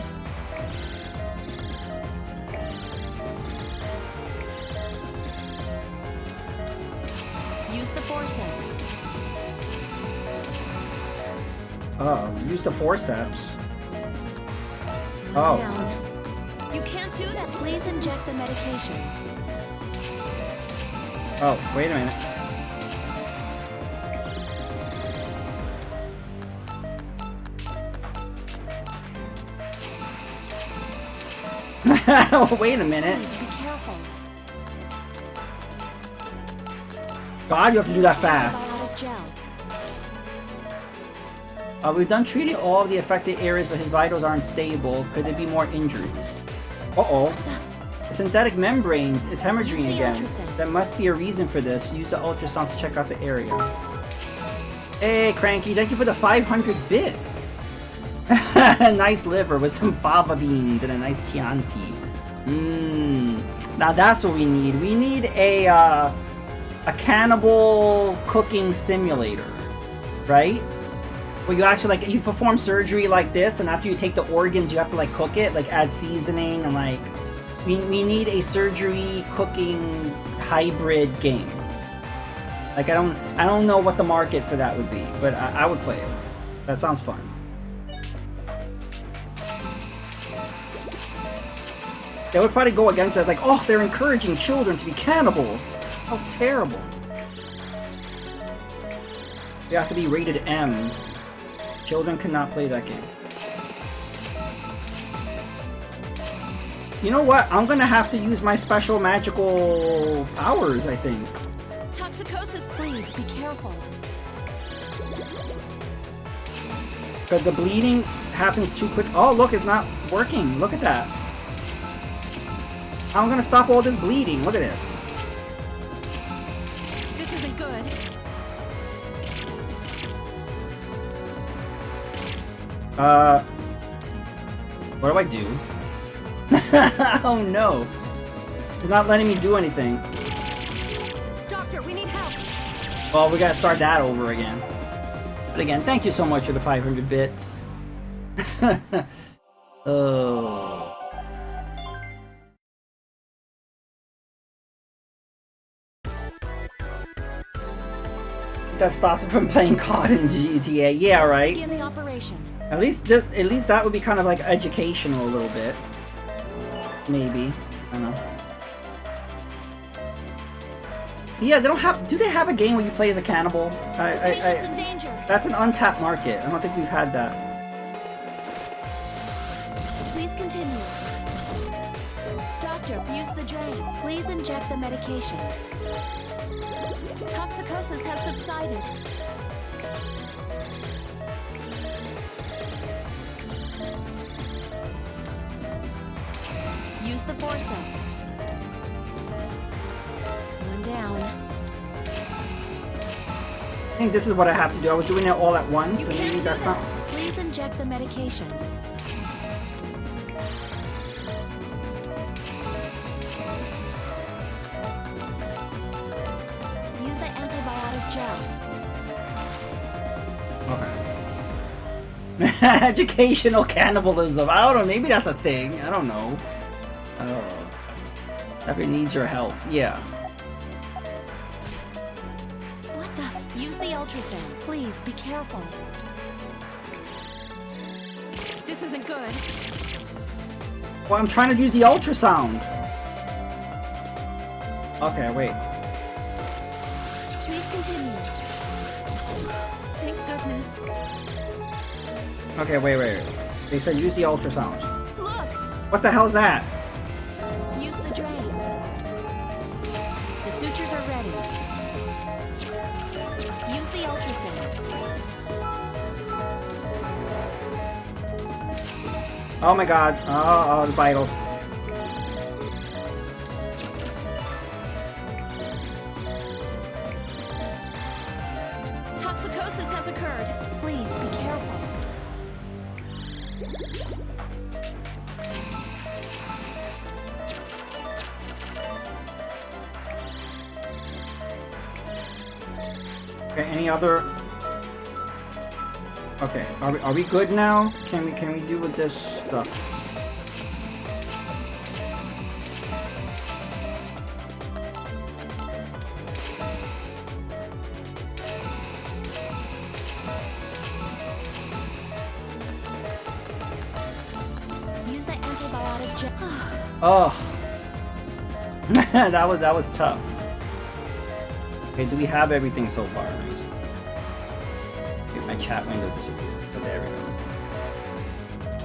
[SPEAKER 2] Use the forceps.
[SPEAKER 1] Use the forceps. Oh.
[SPEAKER 2] Down. You can't do that. Please inject the medication.
[SPEAKER 1] Oh, wait a minute. Wait a minute.
[SPEAKER 2] Please be careful.
[SPEAKER 1] God, you have to do that fast.
[SPEAKER 2] Antibiotic gel.
[SPEAKER 1] We've done treating all of the affected areas, but his vitals aren't stable. Could there be more injuries? Uh-oh. The synthetic membranes is hemorrhaging
[SPEAKER 2] Use the
[SPEAKER 1] again.
[SPEAKER 2] ultrasound.
[SPEAKER 1] There must be a reason for this. Use the ultrasound to check out the area. Hey, Cranky, thank you for the 500 bits. Nice liver with some fava beans and a nice Chianti. Now that's what we need. We need a cannibal cooking simulator, right? Where you actually you perform surgery like this, and after you take the organs, you have to cook it, add seasoning, and we need a surgery cooking hybrid game. I don't know what the market for that would be, but I would play it. That sounds fun. They would probably go against it, oh, they're encouraging children to be cannibals. How terrible. You have to be rated M. Children cannot play that game. You know what? I'm gonna have to use my special magical powers, I think.
[SPEAKER 2] Toxicosis, please be careful.
[SPEAKER 1] Because the bleeding happens too quick. Oh, look, it's not working. Look at that. I'm gonna stop all this bleeding. Look at this.
[SPEAKER 2] This isn't good.
[SPEAKER 1] What do I do? Oh no. It's not letting me do anything.
[SPEAKER 2] Doctor, we need help.
[SPEAKER 1] Well, we gotta start that over again. But again, thank you so much for the 500 bits. Oh. That stops me from playing COD in GTA. Yeah, right.
[SPEAKER 2] Begin the operation.
[SPEAKER 1] At least that would be kind of educational a little bit. Maybe. I don't know. Yeah, they don't have. Do they have a game where you play as a cannibal?
[SPEAKER 2] Patient's in danger.
[SPEAKER 1] That's an untapped market. I don't think we've had that.
[SPEAKER 2] Please continue. Doctor, use the drain. Please inject the medication. Toxicosis has subsided. Use the forceps. One down.
[SPEAKER 1] I think this is what I have to do. I was doing it all at once,
[SPEAKER 2] You
[SPEAKER 1] and
[SPEAKER 2] can't
[SPEAKER 1] maybe
[SPEAKER 2] do
[SPEAKER 1] that's
[SPEAKER 2] that.
[SPEAKER 1] not.
[SPEAKER 2] Please inject the medication. Use the antibiotic gel.
[SPEAKER 1] Okay. Educational cannibalism. I don't know. Maybe that's a thing. I don't know. Oh. If it needs your help. Yeah.
[SPEAKER 2] What the? Use the ultrasound. Please be careful. This isn't good.
[SPEAKER 1] Well, I'm trying to use the ultrasound. Okay, wait.
[SPEAKER 2] Please continue. Thank goodness.
[SPEAKER 1] Okay, wait. They said use the ultrasound.
[SPEAKER 2] Look!
[SPEAKER 1] What the hell's that?
[SPEAKER 2] Use the drain. The sutures are ready. Use the ultrasound.
[SPEAKER 1] Oh my god. Oh, the vitals.
[SPEAKER 2] Toxicosis has occurred. Please be careful.
[SPEAKER 1] Okay, any other? Okay, are we good now? Can we do with this stuff?
[SPEAKER 2] Use the antibiotic gel.
[SPEAKER 1] Oh, that was tough. Okay, do we have everything so far? Okay, my chat window disappeared. But there we go.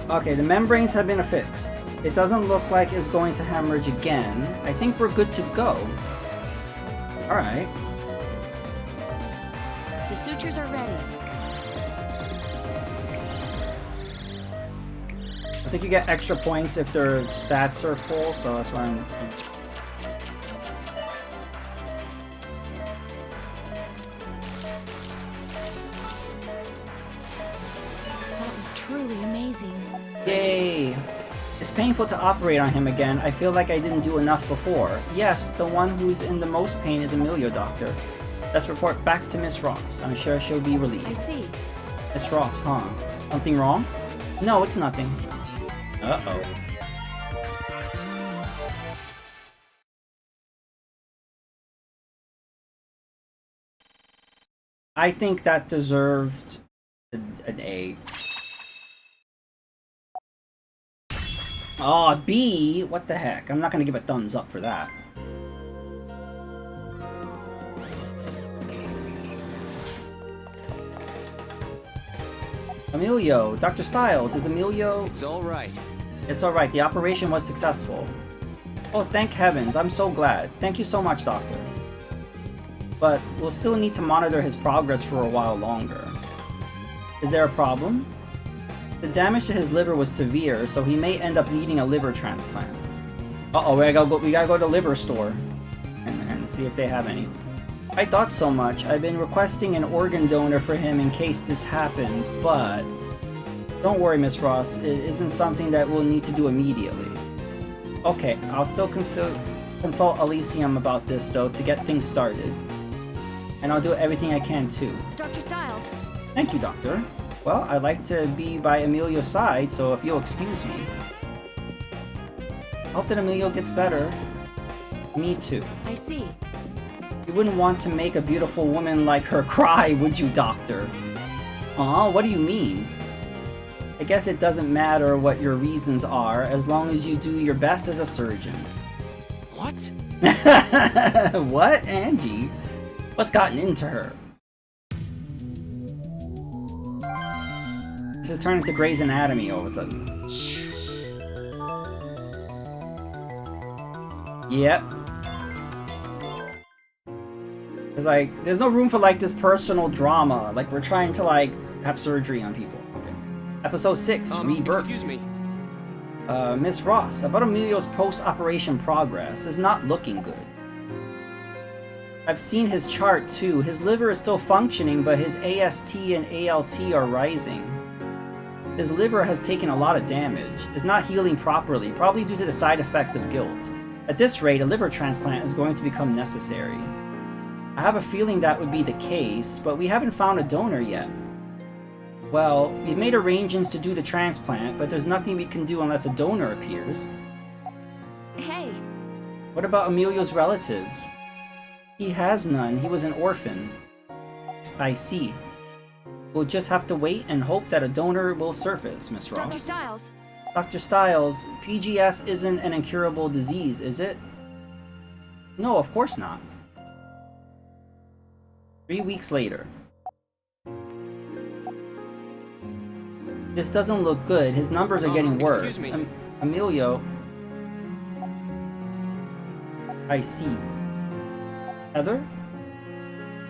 [SPEAKER 1] Okay, the membranes have been affixed. It doesn't look like it's going to hemorrhage again. I think we're good to go. Alright.
[SPEAKER 2] The sutures are ready.
[SPEAKER 1] I think you get extra points if their stats are full, so that's why I'm...
[SPEAKER 2] That was truly amazing.
[SPEAKER 1] Yay! It's painful to operate on him again. I feel like I didn't do enough before. Yes, the one who's in the most pain is Emilio, Doctor. Let's report back to Miss Ross. I'm sure she'll be relieved.
[SPEAKER 2] I see.
[SPEAKER 1] Miss Ross, huh? Something wrong? No, it's nothing. Uh-oh. I think that deserved an A. Oh, B? What the heck? I'm not gonna give a thumbs up for that. Emilio, Dr. Styles, is Emilio...
[SPEAKER 4] It's all right.
[SPEAKER 1] It's alright, the operation was successful. Oh, thank heavens, I'm so glad. Thank you so much, Doctor. But we'll still need to monitor his progress for a while longer. Is there a problem? The damage to his liver was severe, so he may end up needing a liver transplant. Uh-oh, we gotta go to the liver store and see if they have any. I thought so much. I've been requesting an organ donor for him in case this happened, but... Don't worry, Miss Ross. It isn't something that we'll need to do immediately. Okay, I'll still consult Elysium about this, though, to get things started. And I'll do everything I can, too.
[SPEAKER 2] Dr. Styles.
[SPEAKER 1] Thank you, Doctor. Well, I'd like to be by Emilio's side, so if you'll excuse me. I hope that Emilio gets better. Me too.
[SPEAKER 2] I see.
[SPEAKER 1] You wouldn't want to make a beautiful woman like her cry, would you, Doctor? Aw, what do you mean? I guess it doesn't matter what your reasons are, as long as you do your best as a surgeon.
[SPEAKER 4] What?
[SPEAKER 1] What, Angie? What's gotten into her? This is turning to Grey's Anatomy all of a sudden. Yep. There's no room for like this personal drama. Like we're trying to like have surgery on people. Okay. Episode 6, Rebirth.
[SPEAKER 4] Excuse me.
[SPEAKER 1] Miss Ross, about Emilio's post-operation progress is not looking good. I've seen his chart too. His liver is still functioning, but his AST and ALT are rising. His liver has taken a lot of damage. It's not healing properly, probably due to the side effects of guilt. At this rate, a liver transplant is going to become necessary. I have a feeling that would be the case, but we haven't found a donor yet. Well, we've made arrangements to do the transplant, but there's nothing we can do unless a donor appears.
[SPEAKER 2] Hey.
[SPEAKER 1] What about Emilio's relatives? He has none. He was an orphan. I see. We'll just have to wait and hope that a donor will surface, Miss Ross.
[SPEAKER 2] Dr. Styles.
[SPEAKER 1] Dr. Styles, PGS isn't an incurable disease, is it? No, of course not. 3 weeks later. This doesn't look good. His numbers are getting worse.
[SPEAKER 4] Excuse me.
[SPEAKER 1] Emilio. I see. Heather?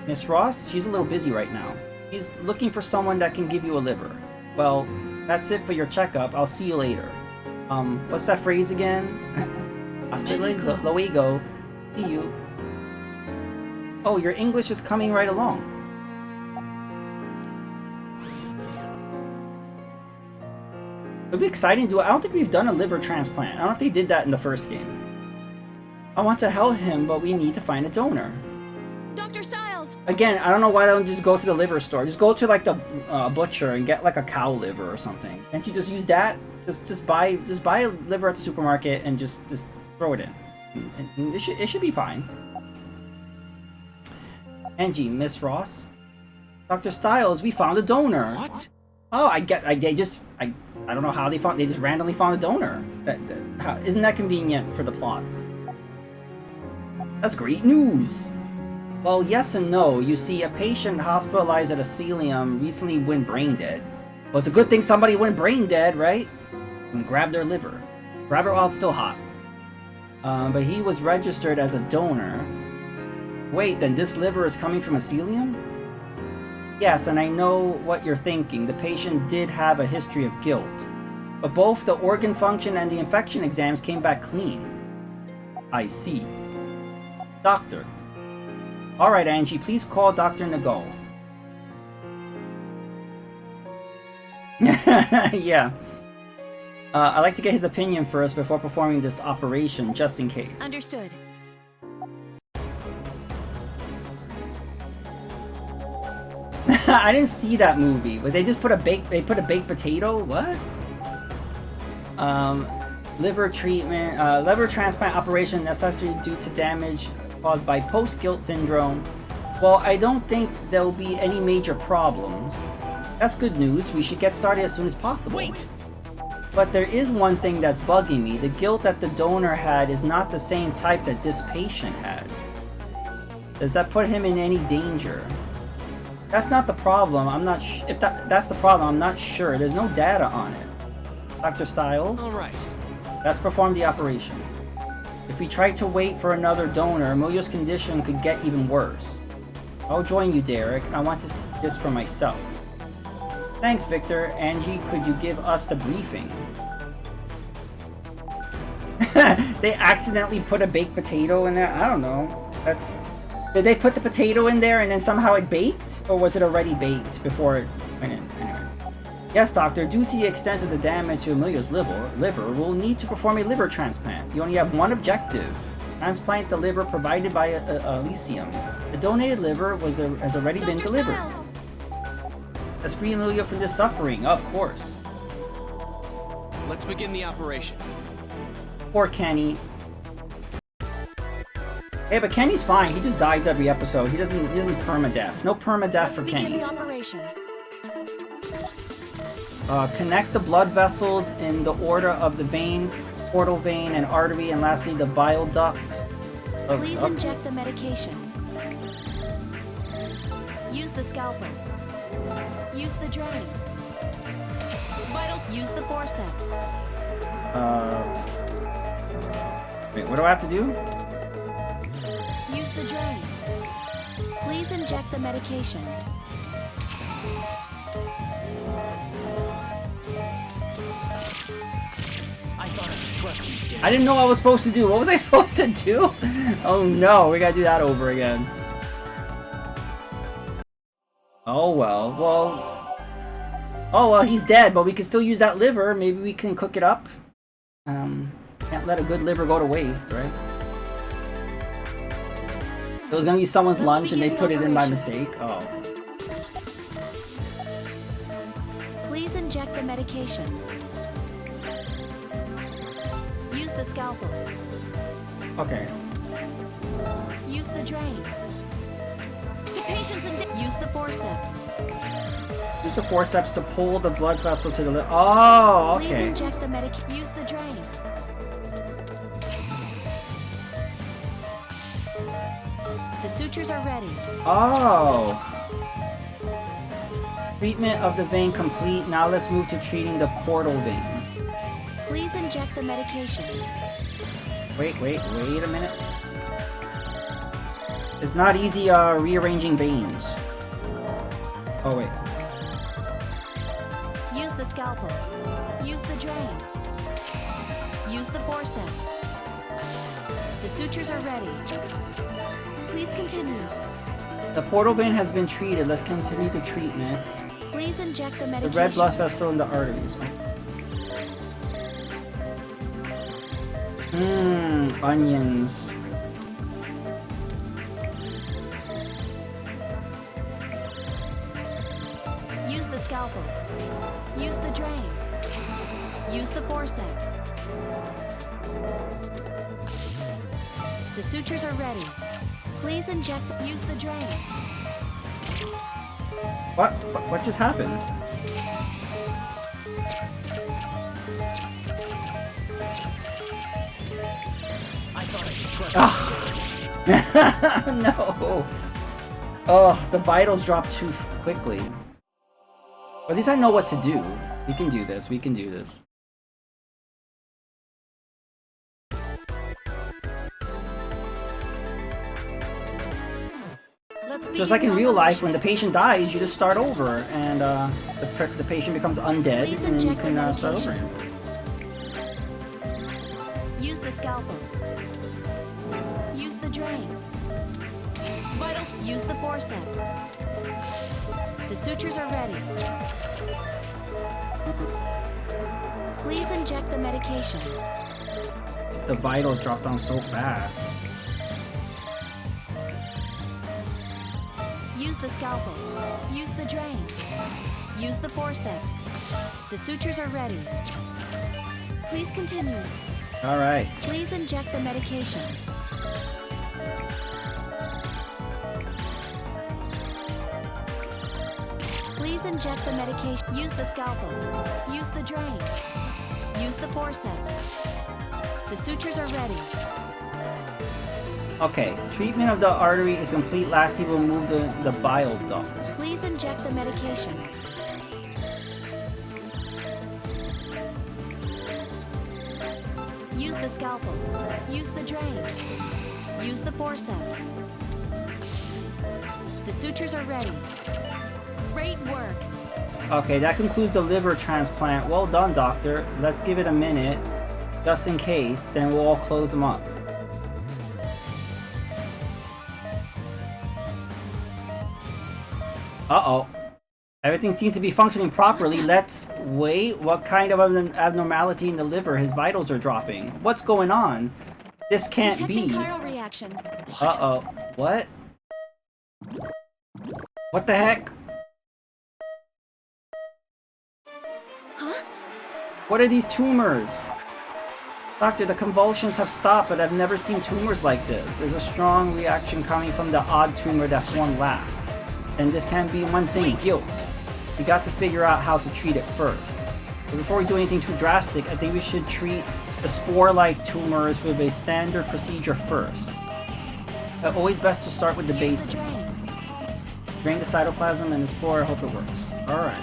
[SPEAKER 1] Miss Ross? She's a little busy right now. She's looking for someone that can give you a liver. Well, that's it for your checkup. I'll see you later. What's that phrase again? Hasta luego. See you. Oh, your English is coming right along. It'd be exciting to do. I don't think we've done a liver transplant. I don't know if they did that in the first game. I want to help him, but we need to find a donor.
[SPEAKER 2] Dr. Styles!
[SPEAKER 1] Again, I don't know why I don't just go to the liver store. Just go to like the butcher and get like a cow liver or something. Can't you just use that? Just buy a liver at the supermarket and just throw it in. And it should be fine. Angie, Miss Ross, Dr. Styles, we found a donor.
[SPEAKER 4] What?
[SPEAKER 1] Oh, I don't know how they found. They just randomly found a donor. Isn't that convenient for the plot? That's great news. Well, yes and no. You see, a patient hospitalized at Elysium recently went brain dead. Well, it's a good thing somebody went brain dead, right? And grab their liver. Grab it while it's still hot. But he was registered as a donor. Wait, then this liver is coming from Elysium? Yes, and I know what you're thinking. The patient did have a history of guilt. But both the organ function and the infection exams came back clean. I see. Doctor. Alright, Angie, please call Dr. Nagal. Yeah. I'd like to get his opinion first before performing this operation, just in case.
[SPEAKER 2] Understood.
[SPEAKER 1] I didn't see that movie, but they just put a baked potato? What? Liver treatment, liver transplant operation necessary due to damage caused by post-guilt syndrome. Well, I don't think there'll be any major problems. That's good news. We should get started as soon as possible.
[SPEAKER 3] Wait!
[SPEAKER 1] But there is one thing that's bugging me. The guilt that the donor had is not the same type that this patient had. Does that put him in any danger? That's not the problem. I'm not if that's the problem. I'm not sure. There's no data on it. Dr. Styles?
[SPEAKER 4] All right.
[SPEAKER 1] Let's perform the operation. If we try to wait for another donor, Emilio's condition could get even worse. I'll join you, Derek. I want to see this for myself. Thanks, Victor. Angie, could you give us the briefing? They accidentally put a baked potato in there? I don't know. Did they put the potato in there and then somehow it baked? Or was it already baked before it went in? Anyway. Yes, doctor. Due to the extent of the damage to Emilio's liver, we'll need to perform a liver transplant. You only have one objective. Transplant the liver provided by Elysium. The donated liver has already been delivered. Let's free Emilio from this suffering, of course.
[SPEAKER 4] Let's begin the operation.
[SPEAKER 1] Poor Kenny. Hey, but Kenny's fine. He just dies every episode. He doesn't permadeath. No permadeath for
[SPEAKER 2] Begin
[SPEAKER 1] Kenny.
[SPEAKER 2] the operation.
[SPEAKER 1] Connect the blood vessels in the order of the vein, portal vein, and artery, and lastly the bile duct.
[SPEAKER 2] Please inject the medication. Use the scalpel. Use the drain. Vital. Use the forceps.
[SPEAKER 1] Wait, what do I have to do?
[SPEAKER 2] Use the drain. Please inject the medication.
[SPEAKER 3] I thought I could trust you, Derek.
[SPEAKER 1] I didn't know what I was supposed to do. What was I supposed to do? Oh no, we gotta do that over again. Oh well, he's dead, but we can still use that liver. Maybe we can cook it up. Can't let a good liver go to waste, right? It was gonna be someone's lunch and they put it in by mistake. Oh.
[SPEAKER 2] Please inject the medication. Use the scalpel.
[SPEAKER 1] Okay.
[SPEAKER 2] Use the drain. The patient's in. Use the forceps.
[SPEAKER 1] Use the forceps to pull the blood vessel to the liver. Oh,
[SPEAKER 2] Please
[SPEAKER 1] okay.
[SPEAKER 2] inject the medic. Use the drain. The sutures are ready.
[SPEAKER 1] Oh. Treatment of the vein complete. Now let's move to treating the portal vein.
[SPEAKER 2] Please inject the medication.
[SPEAKER 1] Wait a minute. It's not easy rearranging veins. Oh wait.
[SPEAKER 2] Use the scalpel. Use the drain. Use the forceps. The sutures are ready. Please continue.
[SPEAKER 1] The portal vein has been treated. Let's continue the treatment.
[SPEAKER 2] Please inject the
[SPEAKER 1] The
[SPEAKER 2] medication.
[SPEAKER 1] red blood vessel in the arteries. Onions.
[SPEAKER 2] Use the scalpel. Use the drain. Use the forceps. The sutures are ready. Please inject. Use the drain.
[SPEAKER 1] What just happened?
[SPEAKER 3] I thought I could trust
[SPEAKER 1] Ah. No. Oh, the vitals dropped too quickly. At least I know what to do. We can do this. We can do this. Just like in real life, when the patient dies, you just start over, and the patient becomes undead, and then you can start over again.
[SPEAKER 2] Use the scalpel. Use the drain. Vitals. Use the forceps. The sutures are ready. Please inject the medication.
[SPEAKER 1] The vitals dropped down so fast.
[SPEAKER 2] Use the scalpel. Use the drain. Use the forceps. The sutures are ready. Please continue.
[SPEAKER 1] Alright.
[SPEAKER 2] Please inject the medication. Please inject the medication. Use the scalpel. Use the drain. Use the forceps. The sutures are ready.
[SPEAKER 1] Okay, treatment of the artery is complete. Lastly, we'll move the bile duct.
[SPEAKER 2] Please inject the medication. Use the scalpel. Use the drain. Use the forceps. The sutures are ready. Great work.
[SPEAKER 1] Okay, that concludes the liver transplant. Well done, doctor. Let's give it a minute, just in case, then we'll all close them up. Uh-oh. Everything seems to be functioning properly. Let's wait. What kind of abnormality in the liver? His vitals are dropping. What's going on? This can't
[SPEAKER 2] Detecting
[SPEAKER 1] be.
[SPEAKER 2] chiral reaction.
[SPEAKER 1] Uh-oh. What? What the heck?
[SPEAKER 2] Huh?
[SPEAKER 1] What are these tumors? Doctor, the convulsions have stopped, but I've never seen tumors like this. There's a strong reaction coming from the odd tumor that formed last. And this can be one thing, guilt. We got to figure out how to treat it first. But before we do anything too drastic, I think we should treat the spore-like tumors with a standard procedure first. Always best to start with the
[SPEAKER 2] Use the
[SPEAKER 1] basics.
[SPEAKER 2] drain.
[SPEAKER 1] Drain the cytoplasm and the spore. I hope it works. Alright.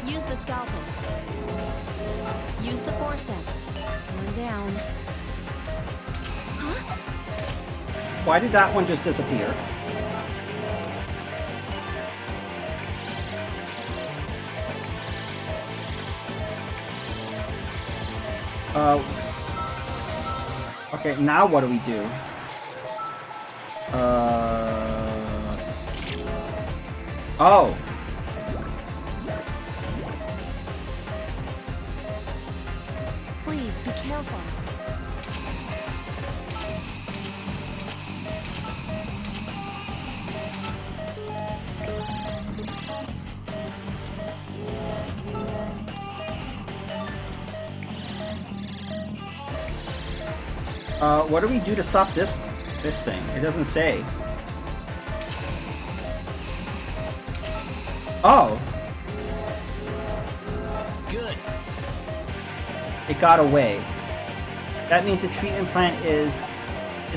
[SPEAKER 2] Use the scalpel. Use the forceps. One down. Huh?
[SPEAKER 1] Why did that one just disappear? Okay, now what do we do? Oh!
[SPEAKER 2] Please be careful.
[SPEAKER 1] What do we do to stop this thing? It doesn't say. Oh!
[SPEAKER 3] Good.
[SPEAKER 1] It got away. That means the treatment plant is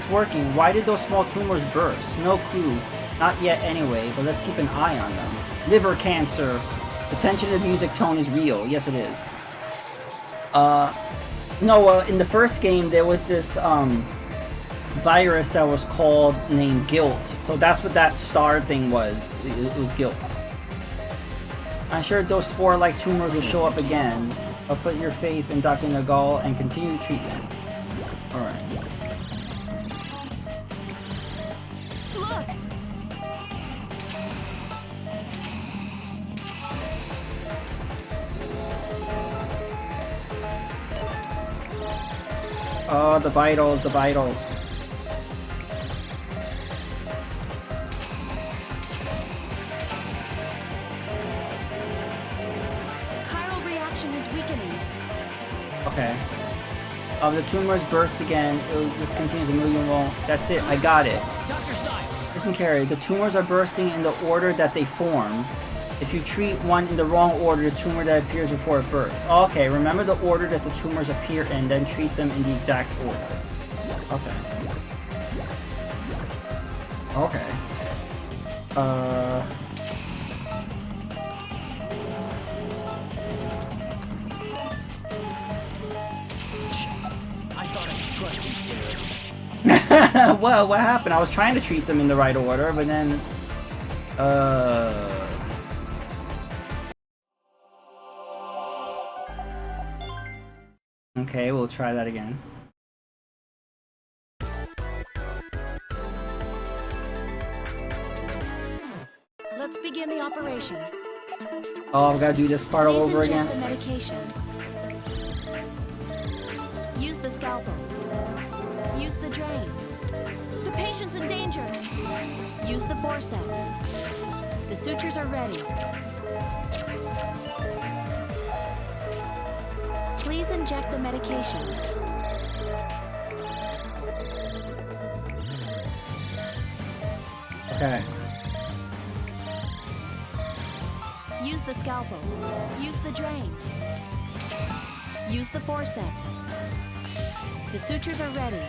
[SPEAKER 1] working. Why did those small tumors burst? No clue. Not yet anyway, but let's keep an eye on them. Liver cancer. The tension of the music tone is real. Yes, it is. No, in the first game, there was this, virus that was named Guilt. So that's what that star thing was. It was Guilt. I'm sure those spore-like tumors will show up again. I'll put your faith in Dr. Nagal and continue treatment. Alright.
[SPEAKER 2] Look!
[SPEAKER 1] Oh, the vitals, the vitals.
[SPEAKER 2] Chiral reaction is weakening.
[SPEAKER 1] Okay. The tumors burst again. It'll just continue to move won't. That's it. I got it.
[SPEAKER 3] Dr. Stein!
[SPEAKER 1] Listen, Carrie. The tumors are bursting in the order that they form. If you treat one in the wrong order, the tumor that appears before it bursts. Okay, remember the order that the tumors appear in, then treat them in the exact order. Okay. Okay.
[SPEAKER 3] I thought I could trust you, Derek.
[SPEAKER 1] Well, what happened? I was trying to treat them in the right order, but then... Okay, we'll try that again.
[SPEAKER 2] Let's begin the operation.
[SPEAKER 1] Oh, I've got to do this part all
[SPEAKER 2] Please
[SPEAKER 1] over
[SPEAKER 2] inject
[SPEAKER 1] again?
[SPEAKER 2] the medication. Use the scalpel. Use the drain. The patient's in danger. Use the forceps. The sutures are ready. Please inject the medication.
[SPEAKER 1] Okay.
[SPEAKER 2] Use the scalpel. Use the drain. Use the forceps. The sutures are ready.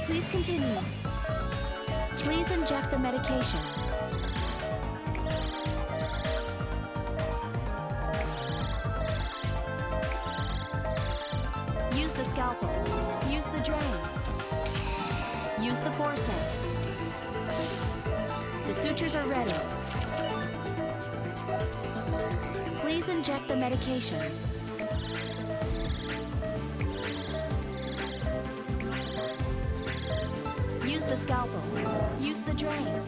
[SPEAKER 2] Please continue. Please inject the medication. Use the scalpel. Use the drain. Use the forceps. The sutures are ready. Please inject the medication. Use the scalpel. Use the drain.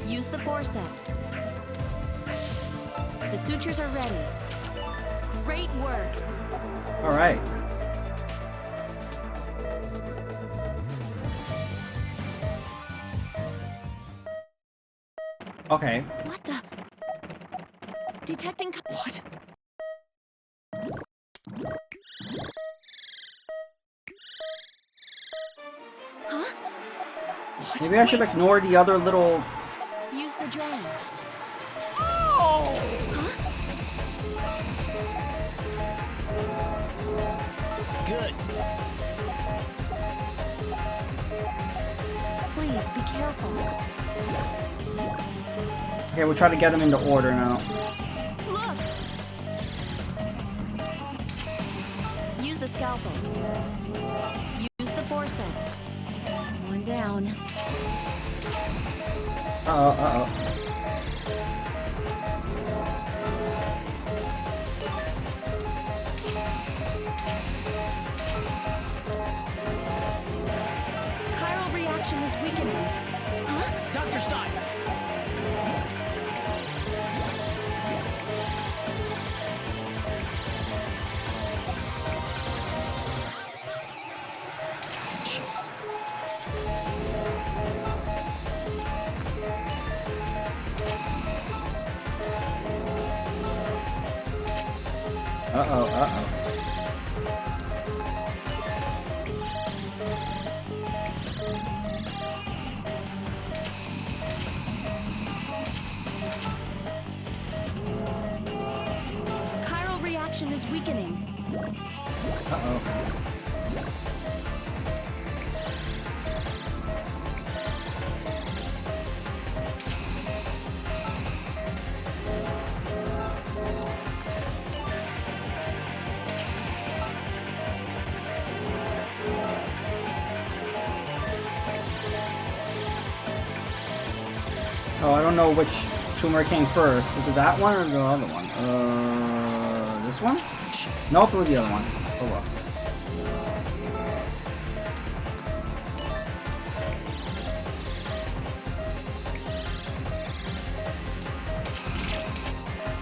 [SPEAKER 2] Use the forceps. The sutures are ready. Great work.
[SPEAKER 1] All right. Okay.
[SPEAKER 2] What the? Detecting. What? Huh?
[SPEAKER 1] Maybe I should ignore the other little...
[SPEAKER 2] Use the drain.
[SPEAKER 3] Good.
[SPEAKER 2] Please be careful.
[SPEAKER 1] Okay, we'll try to get them into order now.
[SPEAKER 2] Look! Use the scalpel. Use the forceps. One down.
[SPEAKER 1] Uh-oh, uh-oh.
[SPEAKER 2] Chiral reaction is weakening. Huh?
[SPEAKER 3] Dr. Stein!
[SPEAKER 1] Uh-oh, uh-oh.
[SPEAKER 2] weakening.
[SPEAKER 1] Uh-oh. Oh, I don't know which tumor came first. Is it that one or the other one? This one? Nope, it was the other one. Oh well.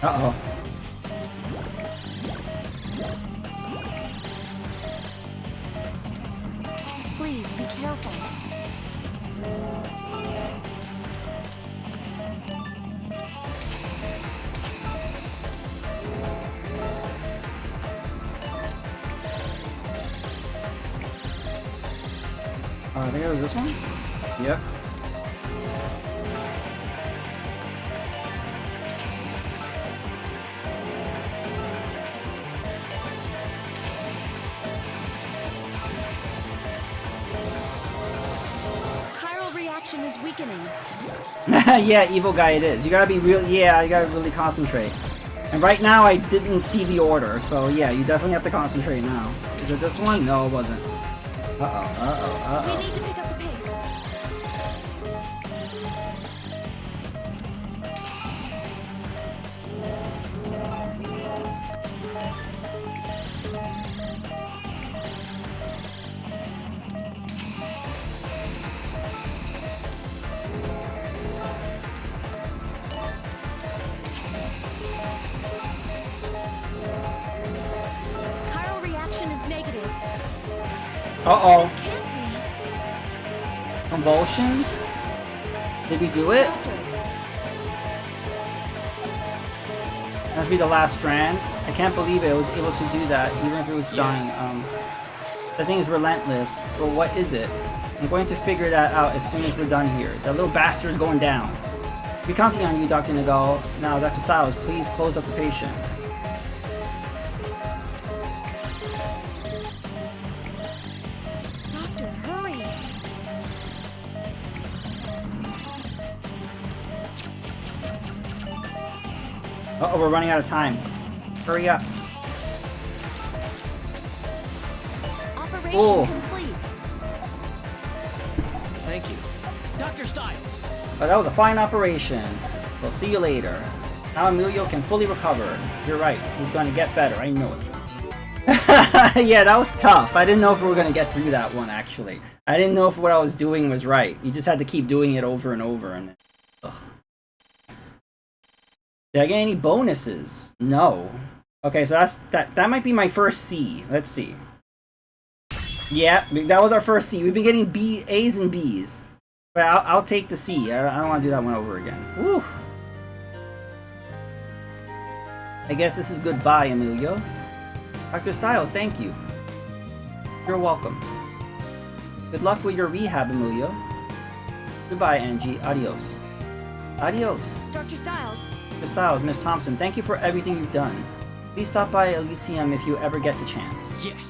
[SPEAKER 1] Uh-oh.
[SPEAKER 2] Please be careful.
[SPEAKER 1] I think it was this one? Yep.
[SPEAKER 2] Chiral reaction is weakening.
[SPEAKER 1] Yeah, evil guy it is. You gotta be real. Yeah, you gotta really concentrate. And right now I didn't see the order, so yeah, you definitely have to concentrate now. Is it this one? No, it wasn't. Uh-oh, uh-oh, uh-oh.
[SPEAKER 2] We need to pick up the pace. Chiral reaction is negative.
[SPEAKER 1] Uh-oh.
[SPEAKER 2] It can't be.
[SPEAKER 1] Convulsions? Did we do it?
[SPEAKER 2] Doctor,
[SPEAKER 1] Must be the last strand. I can't believe it was able to do that, even if it was dying. The thing is relentless. Well, what is it? I'm going to figure that out as soon as we're done here. That little bastard's going down. We're counting on you, Dr. Nagal. Now, Dr. Styles, please close up the patient.
[SPEAKER 2] doctor, hurry.
[SPEAKER 1] Uh-oh, we're running out of time. Hurry up.
[SPEAKER 2] Operation
[SPEAKER 1] Oh.
[SPEAKER 2] complete.
[SPEAKER 4] Thank you.
[SPEAKER 3] Dr. Styles.
[SPEAKER 1] Oh, that was a fine operation. We'll see you later. Now Emilio can fully recover. You're right. He's going to get better. I know it. Yeah, that was tough. I didn't know if we were going to get through that one, actually. I didn't know if what I was doing was right. You just had to keep doing it over and over. And ugh. Did I get any bonuses? No. Okay, so that might be my first C. Let's see. Yeah, that was our first C. We've been getting A's and B's. But I'll take the C. I don't want to do that one over again. Woo! I guess this is goodbye, Emilio. Dr. Styles, thank you. You're welcome. Good luck with your rehab, Emilio. Goodbye, Angie. Adios. Adios.
[SPEAKER 2] Dr. Styles,
[SPEAKER 1] Dr. Styles, Miss Thompson, thank you for everything you've done. Please stop by Elysium if you ever get the chance.
[SPEAKER 3] Yes.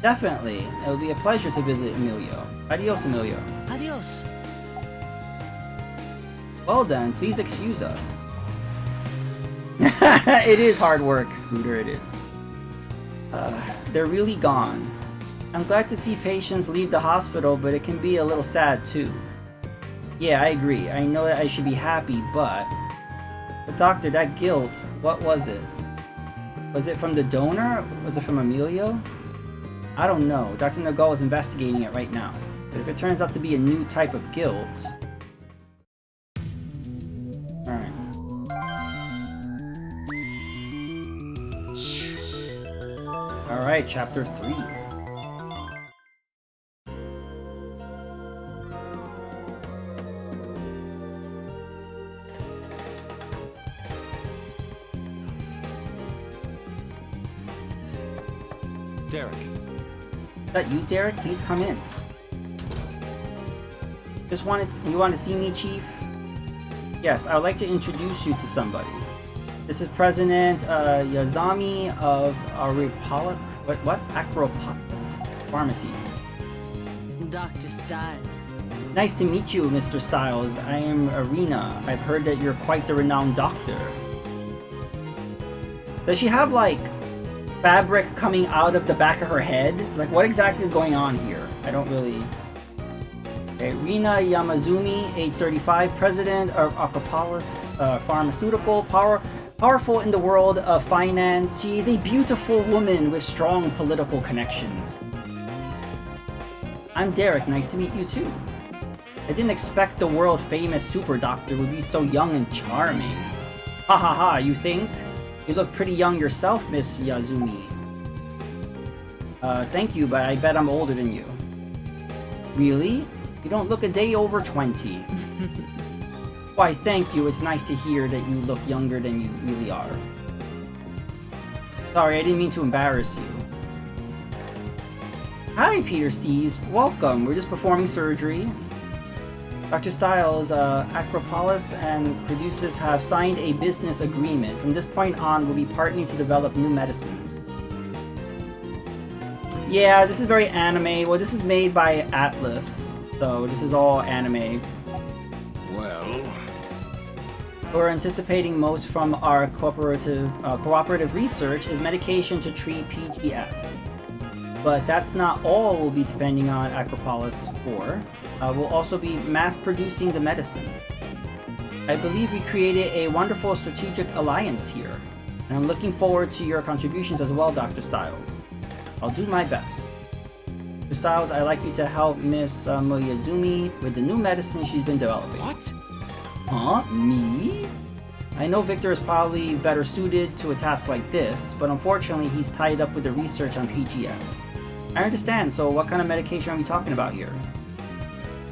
[SPEAKER 1] Definitely. It would be a pleasure to visit Emilio. Adios, Emilio.
[SPEAKER 3] Adios.
[SPEAKER 1] Well then, please excuse us. It is hard work, Scooter, it is. They're really gone. I'm glad to see patients leave the hospital, but it can be a little sad too. Yeah, I agree. I know that I should be happy, but... But doctor, that guilt, what was it? Was it from the donor? Was it from Emilio? I don't know. Dr. Nagal is investigating it right now. But if it turns out to be a new type of guilt... Alright. Alright, chapter 3.
[SPEAKER 4] Derek.
[SPEAKER 1] Is that you, Derek? Please come in. You wanted to see me, Chief? Yes, I would like to introduce you to somebody. This is President Yazami of Acropolis Pharmacy.
[SPEAKER 6] Dr. Styles.
[SPEAKER 1] Nice to meet you, Mr. Styles. I am Arena. I've heard that you're quite the renowned doctor. Does she have, like, fabric coming out of the back of her head? Like, what exactly is going on here? I don't really... Okay, Rina Yamazumi, age 35, president of Acropolis Pharmaceutical, powerful in the world of finance. She is a beautiful woman with strong political connections. I'm Derek, nice to meet you too. I didn't expect the world-famous super doctor would be so young and charming. Ha ha ha, you think? You look pretty young yourself, Miss Yazumi. Thank you, but I bet I'm older than you. Really? You don't look a day over 20. Why, thank you. It's nice to hear that you look younger than you really are. Sorry, I didn't mean to embarrass you. Hi, Peter Steves. Welcome. We're just performing surgery. Dr. Styles, Acropolis and Caduceus have signed a business agreement. From this point on, we'll be partnering to develop new medicines. Yeah, this is very anime. Well, this is made by Atlus, so this is all anime.
[SPEAKER 5] Well...
[SPEAKER 1] We're anticipating most from our cooperative research is medication to treat PGS. But that's not all we'll be depending on Acropolis for. We'll also be mass-producing the medicine. I believe we created a wonderful strategic alliance here, and I'm looking forward to your contributions as well, Dr. Styles. I'll do my best. Dr. Styles, I'd like you to help Miss Moyazumi with the new medicine she's been developing.
[SPEAKER 4] What?
[SPEAKER 1] Huh? Me? I know Victor is probably better suited to a task like this, but unfortunately he's tied up with the research on PGS. I understand, so what kind of medication are we talking about here?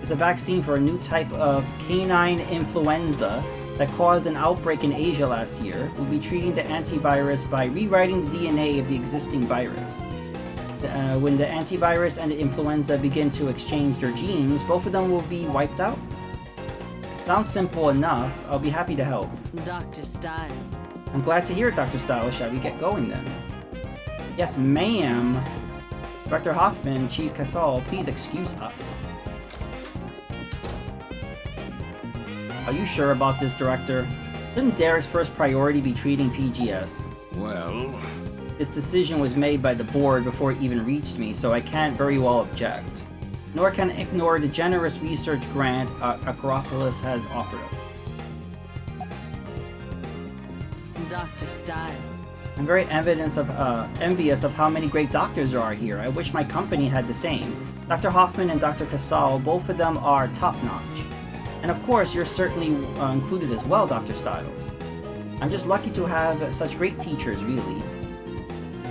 [SPEAKER 1] It's a vaccine for a new type of canine influenza that caused an outbreak in Asia last year. We'll be treating the antivirus by rewriting the DNA of the existing virus. When the antivirus and the influenza begin to exchange their genes, both of them will be wiped out. Sounds simple enough. I'll be happy to help.
[SPEAKER 6] Dr. Styles.
[SPEAKER 1] I'm glad to hear it, Dr. Styles. Shall we get going then? Yes, ma'am. Dr. Hoffman, Chief Casal, please excuse us. Are you sure about this, Director? Shouldn't Derek's first priority be treating PGS?
[SPEAKER 5] Well...
[SPEAKER 1] This decision was made by the board before it even reached me, so I can't very well object. Nor can I ignore the generous research grant Acropolis has offered us.
[SPEAKER 6] Dr. Styles.
[SPEAKER 1] I'm very envious of how many great doctors there are here. I wish my company had the same. Dr. Hoffman and Dr. Casal, both of them are top-notch. And of course, you're certainly included as well, Dr. Styles. I'm just lucky to have such great teachers, really.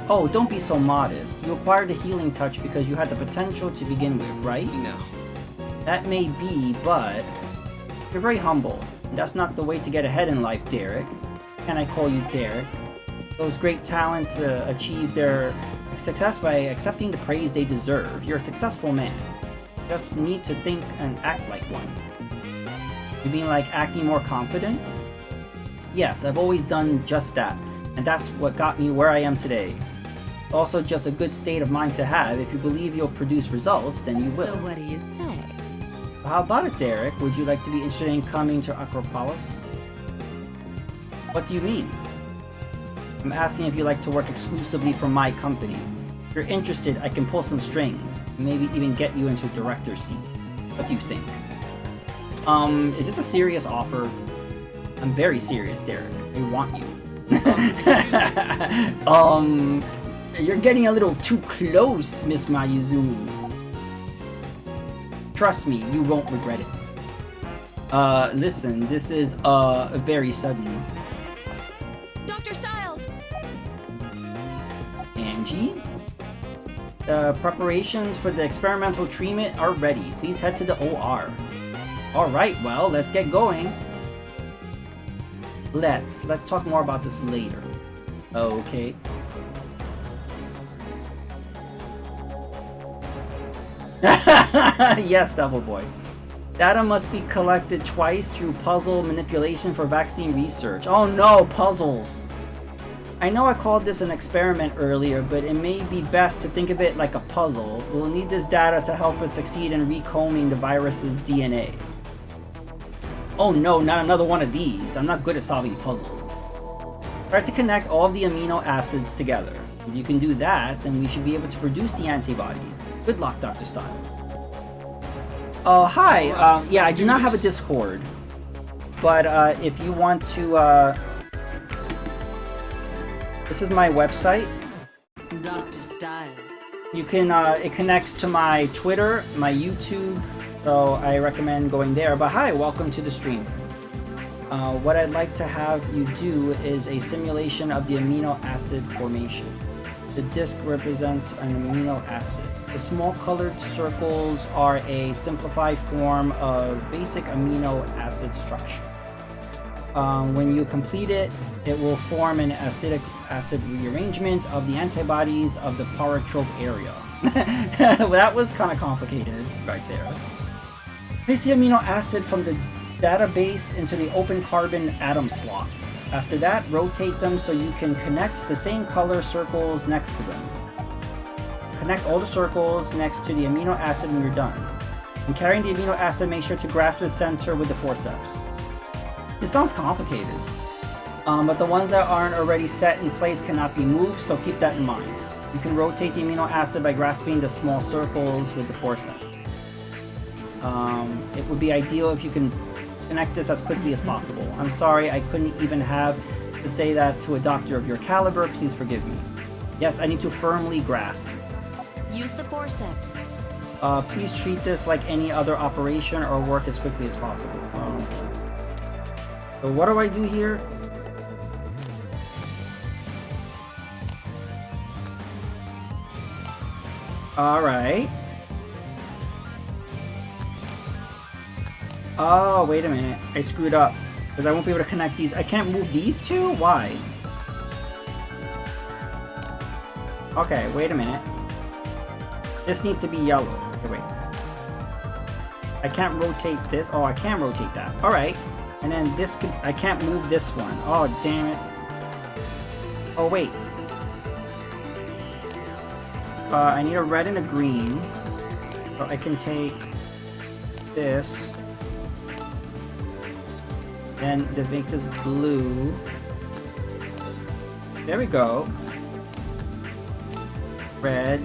[SPEAKER 1] Oh, don't be so modest. You acquired the healing touch because you had the potential to begin with, right?
[SPEAKER 4] No.
[SPEAKER 1] That may be, but you're very humble. And that's not the way to get ahead in life, Derek. Can I call you Derek? Those great talent to achieve their success by accepting the praise they deserve. You're a successful man. You just need to think and act like one. You mean like acting more confident? Yes, I've always done just that, and that's what got me where I am today. Also just a good state of mind to have. If you believe you'll produce results, then you will.
[SPEAKER 6] So what do you say?
[SPEAKER 1] How about it, Derek? Would you like to be interested in coming to Acropolis? What do you mean? I'm asking if you'd like to work exclusively for my company. If you're interested, I can pull some strings, maybe even get you into a director's seat. What do you think? Is this a serious offer? I'm very serious, Derek. I want you. You're getting a little too close, Miss Mayuzumi. Trust me, you won't regret it. Listen, this is, very sudden.
[SPEAKER 2] Dr. Styles!
[SPEAKER 1] Angie? Preparations for the experimental treatment are ready. Please head to the OR. Alright, well, let's get going. Let's talk more about this later. Okay. Yes, Double Boy. Data must be collected twice through puzzle manipulation for vaccine research. Oh no, puzzles! I know I called this an experiment earlier, but it may be best to think of it like a puzzle. We'll need this data to help us succeed in recombing the virus's DNA. Oh no, not another one of these. I'm not good at solving puzzles. Try to connect all of the amino acids together. If you can do that, then we should be able to produce the antibody. Good luck, Dr. Style. Oh, hi. Yeah, I do not have a Discord. But if you want to... This is my website.
[SPEAKER 6] Dr. Style.
[SPEAKER 1] You can, it connects to my Twitter, my YouTube, so I recommend going there. But hi, welcome to the stream. What I'd like to have you do is a simulation of the amino acid formation. The disc represents an amino acid. The small colored circles are a simplified form of basic amino acid structure. When you complete it, it will form an acidic acid rearrangement of the antibodies of the paratrope area. Well, that was kind of complicated right there. Place the amino acid from the database into the open carbon atom slots. After that, rotate them so you can connect the same color circles next to them. Connect all the circles next to the amino acid when you're done. When carrying the amino acid, make sure to grasp the center with the forceps. It sounds complicated, but the ones that aren't already set in place cannot be moved, so keep that in mind. You can rotate the amino acid by grasping the small circles with the forceps. It would be ideal if you can connect this as quickly as possible. I'm sorry I couldn't even have to say that to a doctor of your caliber. Please forgive me. Yes, I need to firmly grasp.
[SPEAKER 2] Use the forceps.
[SPEAKER 1] Please treat this like any other operation or work as quickly as possible. So what do I do here? Alright. Oh, wait a minute. I screwed up. Because I won't be able to connect these. I can't move these two? Why? Okay, wait a minute. This needs to be yellow. Okay, wait. I can't rotate this. Oh, I can rotate that. Alright. And then this could... I can't move this one. Oh, damn it. Oh, wait. I need a red and a green. So I can take this. Then just make this blue. There we go. Red.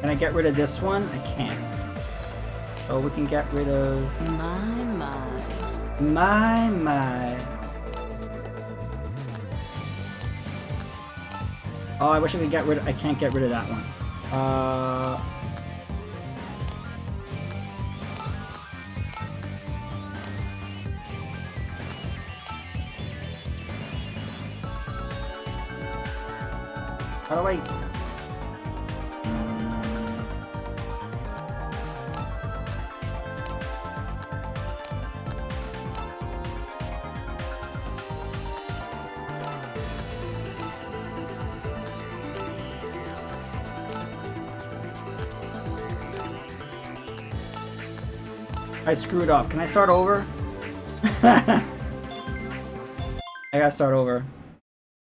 [SPEAKER 1] Can I get rid of this one? I can't. So we can get rid of... My. Oh, I wish I could get rid of... I can't get rid of that one. How do I... I screwed up. Can I start over? I gotta start over.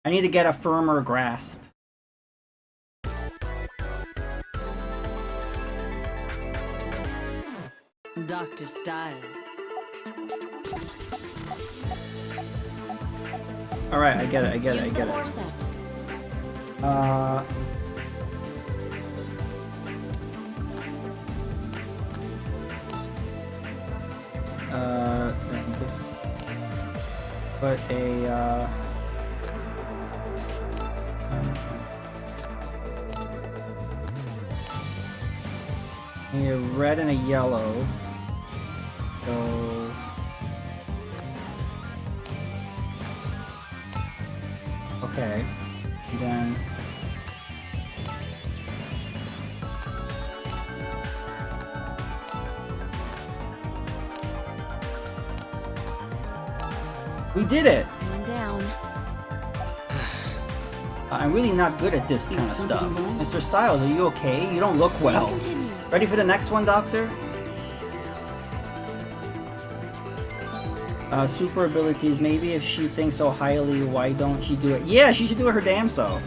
[SPEAKER 1] I need to get a firmer grasp.
[SPEAKER 6] Dr. Style.
[SPEAKER 1] Alright, I get it.
[SPEAKER 2] Use the forceps.
[SPEAKER 1] Just put a, need a red and a yellow. So... Okay. And then... We did it!
[SPEAKER 2] One down.
[SPEAKER 1] I'm really not good at this kind of stuff. Mr. Styles, are you okay? You don't look well.
[SPEAKER 2] Continue.
[SPEAKER 1] Ready for the next one, Doctor? Super abilities, maybe if she thinks so highly, why don't she do it? Yeah, she should do it her damn self.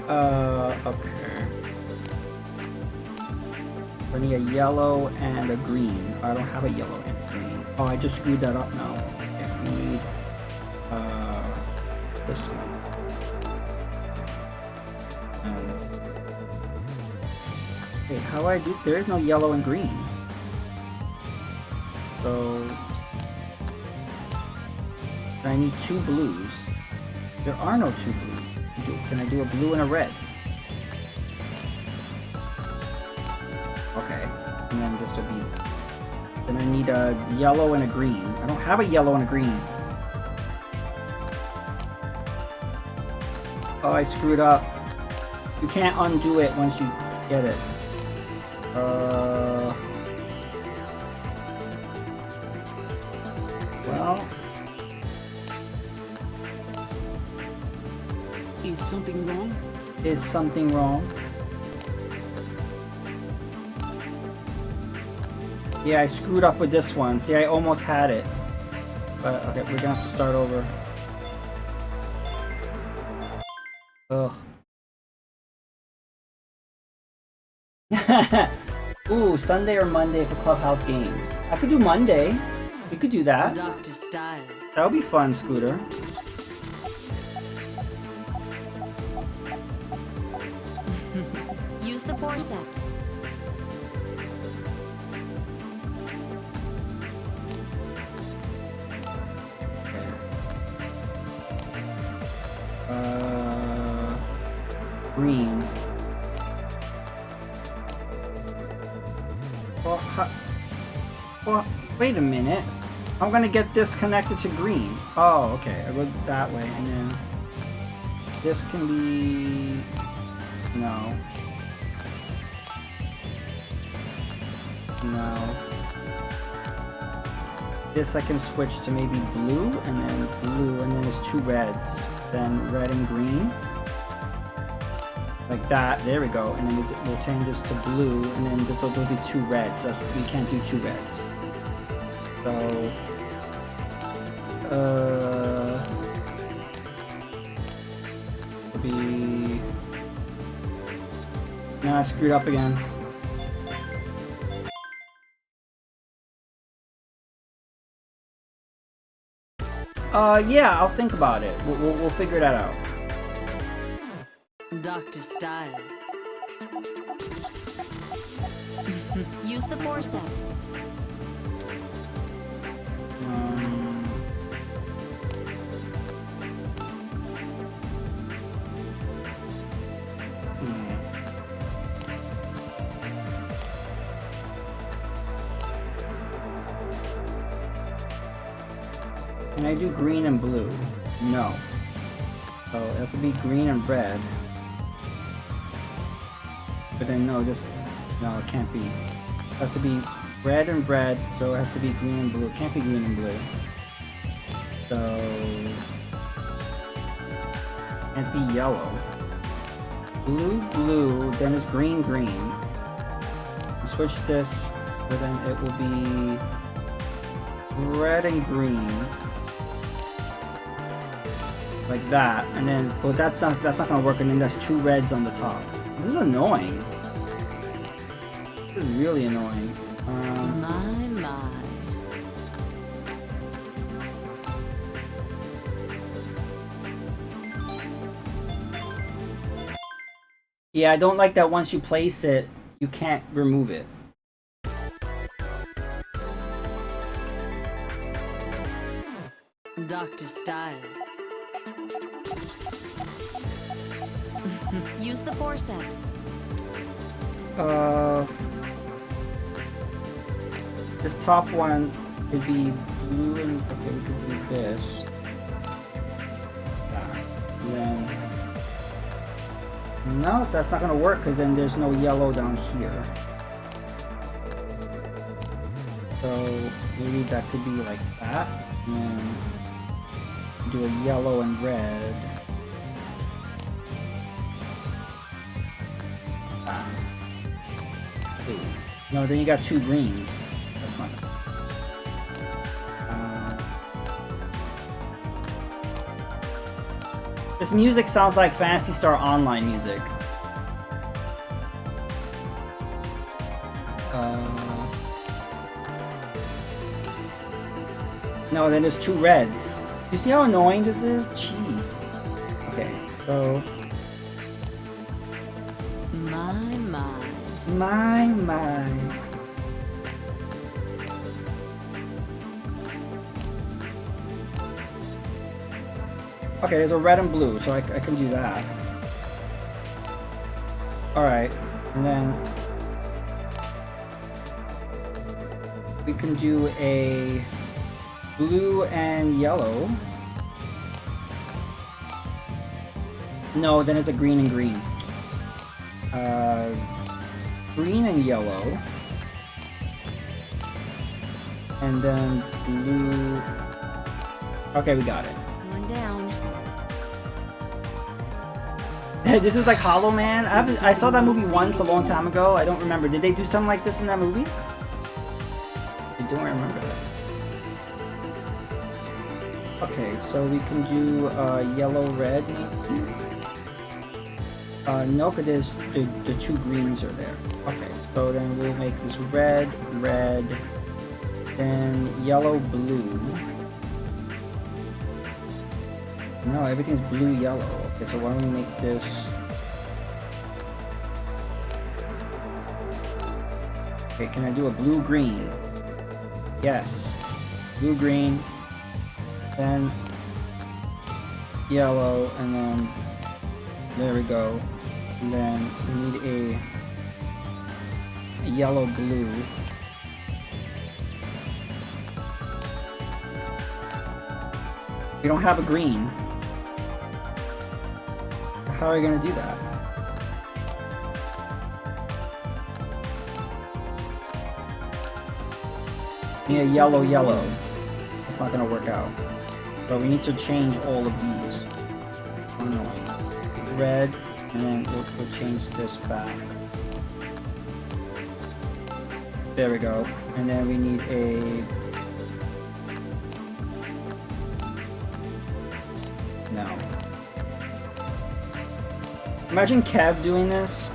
[SPEAKER 1] Okay. I need a yellow and a green. I don't have a yellow and a green. Oh, I just screwed that up now. Okay, we need, this one. And... Wait, how do I do? There is no yellow and green. So... I need 2 blues. There are no 2 blues. Can I do a blue and a red? Okay. And then this will be... Then I need a yellow and a green. I don't have a yellow and a green. Oh, I screwed up. You can't undo it once you get it. Well...
[SPEAKER 3] Is something wrong?
[SPEAKER 1] Is something wrong? Yeah, I screwed up with this one. See, I almost had it. But, okay, we're gonna have to start over. Ugh. Ooh, Sunday or Monday for Clubhouse games. I could do Monday. We could do that.
[SPEAKER 6] Dr. Style.
[SPEAKER 1] That would be fun, Scooter.
[SPEAKER 2] Use the forceps.
[SPEAKER 1] Green. Well, wait a minute. I'm gonna get this connected to green. Oh, okay. I go that way, and then this can be... No. No. This I can switch to maybe blue, and then blue, and then there's 2 reds. Then red and green. Like that. There we go. And then we'll change this to blue, and then there'll be 2 reds. We can't do 2 reds. So... it'll be... Nah, I screwed up again. Yeah, I'll think about it. We'll figure that out.
[SPEAKER 6] Dr. Style.
[SPEAKER 2] Use the forceps.
[SPEAKER 1] Can I do green and blue? No. So it has to be green and red. But then no, it can't be. It has to be red and red, so it has to be green and blue. It can't be green and blue. So it can't be yellow. Blue, blue, then it's green, green. Switch this, so then it will be red and green. Like that, and then, but that's not gonna work, and then that's 2 reds on the top. This is annoying. This is really annoying.
[SPEAKER 6] My.
[SPEAKER 1] Yeah, I don't like that once you place it, you can't remove it.
[SPEAKER 6] Dr. Style.
[SPEAKER 2] Use the forceps.
[SPEAKER 1] This top one could be blue and okay, we could do this. That. And then no, that's not gonna work because then there's no yellow down here. So maybe that could be like that, and then do a yellow and red. No, then you got 2 greens. That's not. This music sounds like Phantasy Star Online music. No, then there's 2 reds. You see how annoying this is? Jeez. Okay, so... My. Okay, there's a red and blue, so I can do that. Alright, and then... we can do a blue and yellow. No, then it's a green and green. Green and yellow. And then blue. Okay, we got it.
[SPEAKER 2] One down.
[SPEAKER 1] This was like Hollow Man. I saw that movie once a long time ago. I don't remember. Did they do something like this in that movie? I don't remember that. Okay, so we can do yellow, red. No, because the 2 greens are there. Okay, so then we'll make this red, then yellow, blue. No, everything's blue, yellow. Okay, so why don't we make this... Okay, can I do a blue, green? Yes. Blue, green. Then yellow, and then there we go. And then we need a yellow, blue. We don't have a green. How are we gonna do that? We need a yellow, yellow. It's not gonna work out. But we need to change all of these. Annoying. Red, and then we'll change this back. There we go. And then we need a... No. Imagine Kev doing this.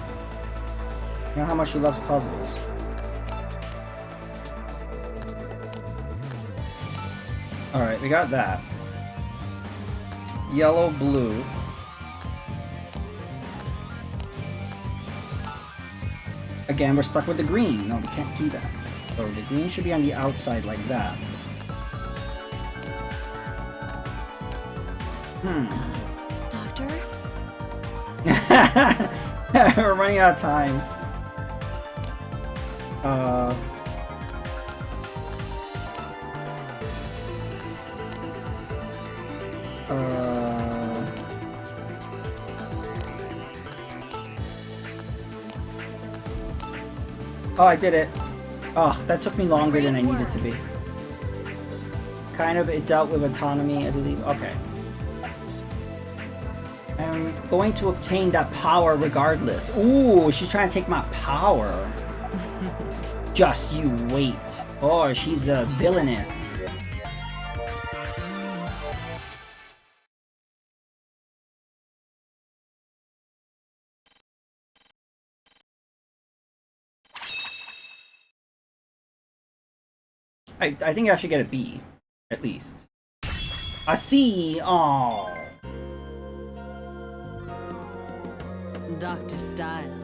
[SPEAKER 1] You know how much he loves puzzles. Alright, we got that. Yellow, blue. Again, we're stuck with the green. No, we can't do that. So the green should be on the outside like that.
[SPEAKER 2] Doctor?
[SPEAKER 1] We're running out of time. Oh, I did it. Oh, that took me longer than I needed to be. Kind of, it dealt with autonomy, I believe. Okay. I'm going to obtain that power regardless. Ooh, she's trying to take my power. Just you wait. Oh, she's a villainess. I think I should get a B, at least. A C! Oh.
[SPEAKER 6] Dr. Styles.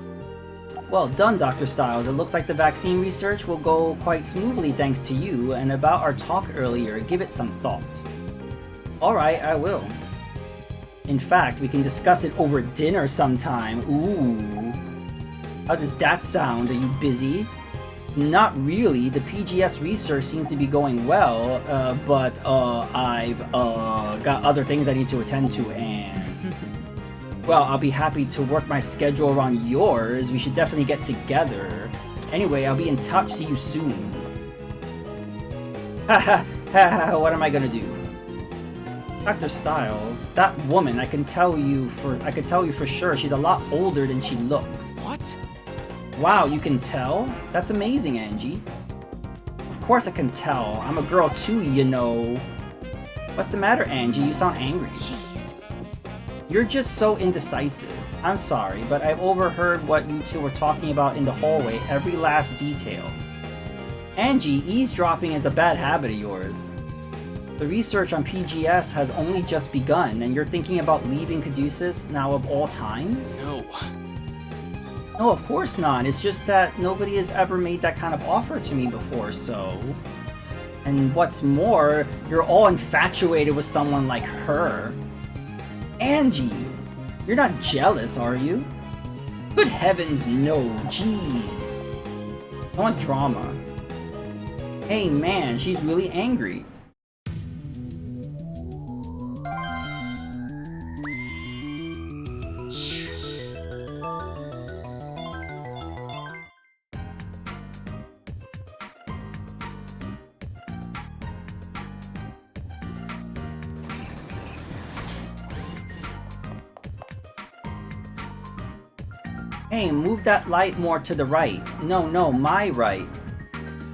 [SPEAKER 1] Well done, Dr. Styles. It looks like the vaccine research will go quite smoothly thanks to you, and about our talk earlier, give it some thought. Alright, I will. In fact, we can discuss it over dinner sometime. Ooh. How does that sound? Are you busy? Not really. The PGS research seems to be going well, but I've got other things I need to attend to, and... Well, I'll be happy to work my schedule around yours. We should definitely get together. Anyway, I'll be in touch. See you soon. Haha, haha, what am I gonna do? Dr. Styles, that woman, I can tell you for sure she's a lot older than she looks.
[SPEAKER 4] What?
[SPEAKER 1] Wow, you can tell? That's amazing, Angie. Of course I can tell. I'm a girl too, you know. What's the matter, Angie? You sound angry.
[SPEAKER 2] Jeez.
[SPEAKER 1] You're just so indecisive. I'm sorry, but I've overheard what you two were talking about in the hallway, every last detail. Angie, eavesdropping is a bad habit of yours. The research on PGS has only just begun, and you're thinking about leaving Caduceus now of all times?
[SPEAKER 4] No.
[SPEAKER 1] No, of course not. It's just that nobody has ever made that kind of offer to me before, so... And what's more, you're all infatuated with someone like her. Angie, you're not jealous, are you? Good heavens, no. Jeez. I want drama. Hey man, she's really angry. Hey, move that light more to the right. No, my right.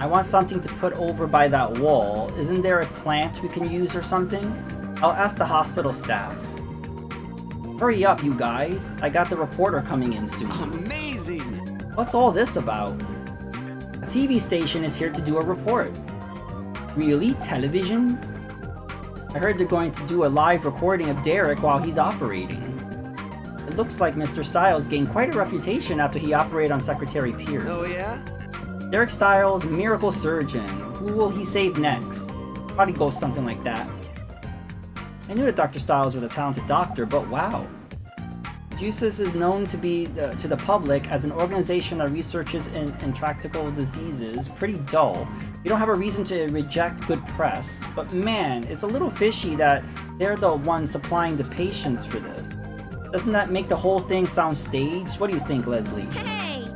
[SPEAKER 1] I want something to put over by that wall. Isn't there a plant we can use or something? I'll ask the hospital staff. Hurry up, you guys. I got the reporter coming in soon.
[SPEAKER 4] Amazing!
[SPEAKER 1] What's all this about? A TV station is here to do a report. Really? Television? I heard they're going to do a live recording of Derek while he's operating. It looks like Mr. Styles gained quite a reputation after he operated on Secretary Pierce.
[SPEAKER 4] Oh yeah?
[SPEAKER 1] Derek Styles, miracle surgeon. Who will he save next? Probably go something like that. I knew that Dr. Styles was a talented doctor, but wow. Caduceus is known to be to the public as an organization that researches intractable diseases. Pretty dull. You don't have a reason to reject good press, but man, it's a little fishy that they're the ones supplying the patients for this. Doesn't that make the whole thing sound staged? What do you think, Leslie?
[SPEAKER 2] Hey!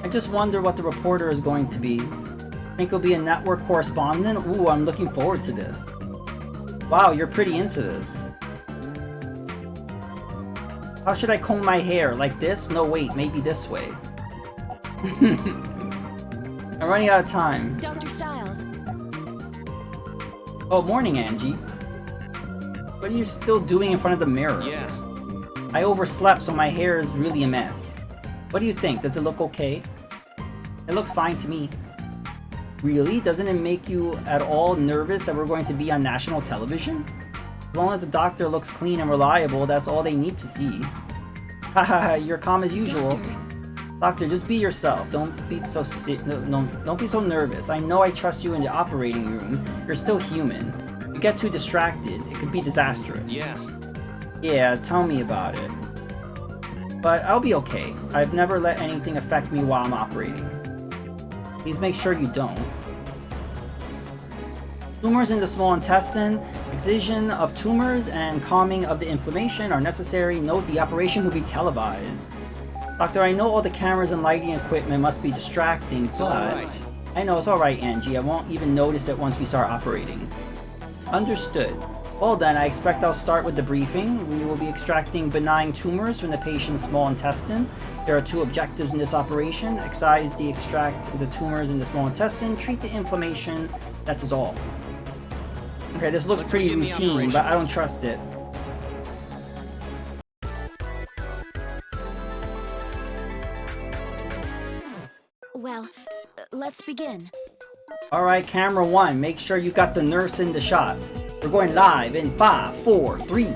[SPEAKER 1] I just wonder what the reporter is going to be. Think he'll be a network correspondent? Ooh, I'm looking forward to this. Wow, you're pretty into this. How should I comb my hair? Like this? No, wait, maybe this way. I'm running out of time.
[SPEAKER 2] Dr. Styles,
[SPEAKER 1] Oh, morning, Angie. What are you still doing in front of the mirror?
[SPEAKER 4] Yeah.
[SPEAKER 1] I overslept, so my hair is really a mess. What do you think? Does it look okay? It looks fine to me. Really? Doesn't it make you at all nervous that we're going to be on national television? As long as the doctor looks clean and reliable, that's all they need to see. Haha, you're calm as usual. Doctor, just be yourself. Don't be so don't be so nervous. I know I trust you in the operating room. You're still human. You get too distracted, it could be disastrous.
[SPEAKER 4] Yeah.
[SPEAKER 1] Yeah, tell me about it. But I'll be okay. I've never let anything affect me while I'm operating. Please make sure you don't. Tumors in the small intestine, excision of tumors, and calming of the inflammation are necessary. Note the operation will be televised. Doctor, I know all the cameras and lighting equipment must be distracting,
[SPEAKER 4] It's
[SPEAKER 1] but...
[SPEAKER 4] alright.
[SPEAKER 1] I know, it's alright, Angie. I won't even notice it once we start operating. Understood. Well then, I expect I'll start with the briefing. We will be extracting benign tumors from the patient's small intestine. There are two objectives in this operation. Excise the extract the tumors in the small intestine, treat the inflammation. That is all. Okay, this looks
[SPEAKER 4] Let's
[SPEAKER 1] pretty
[SPEAKER 4] begin the
[SPEAKER 1] routine,
[SPEAKER 4] operation.
[SPEAKER 1] but I don't trust it.
[SPEAKER 2] well, let's begin.
[SPEAKER 1] Alright, camera one, make sure you got the nurse in the shot. We're going live in 5, 4, 3.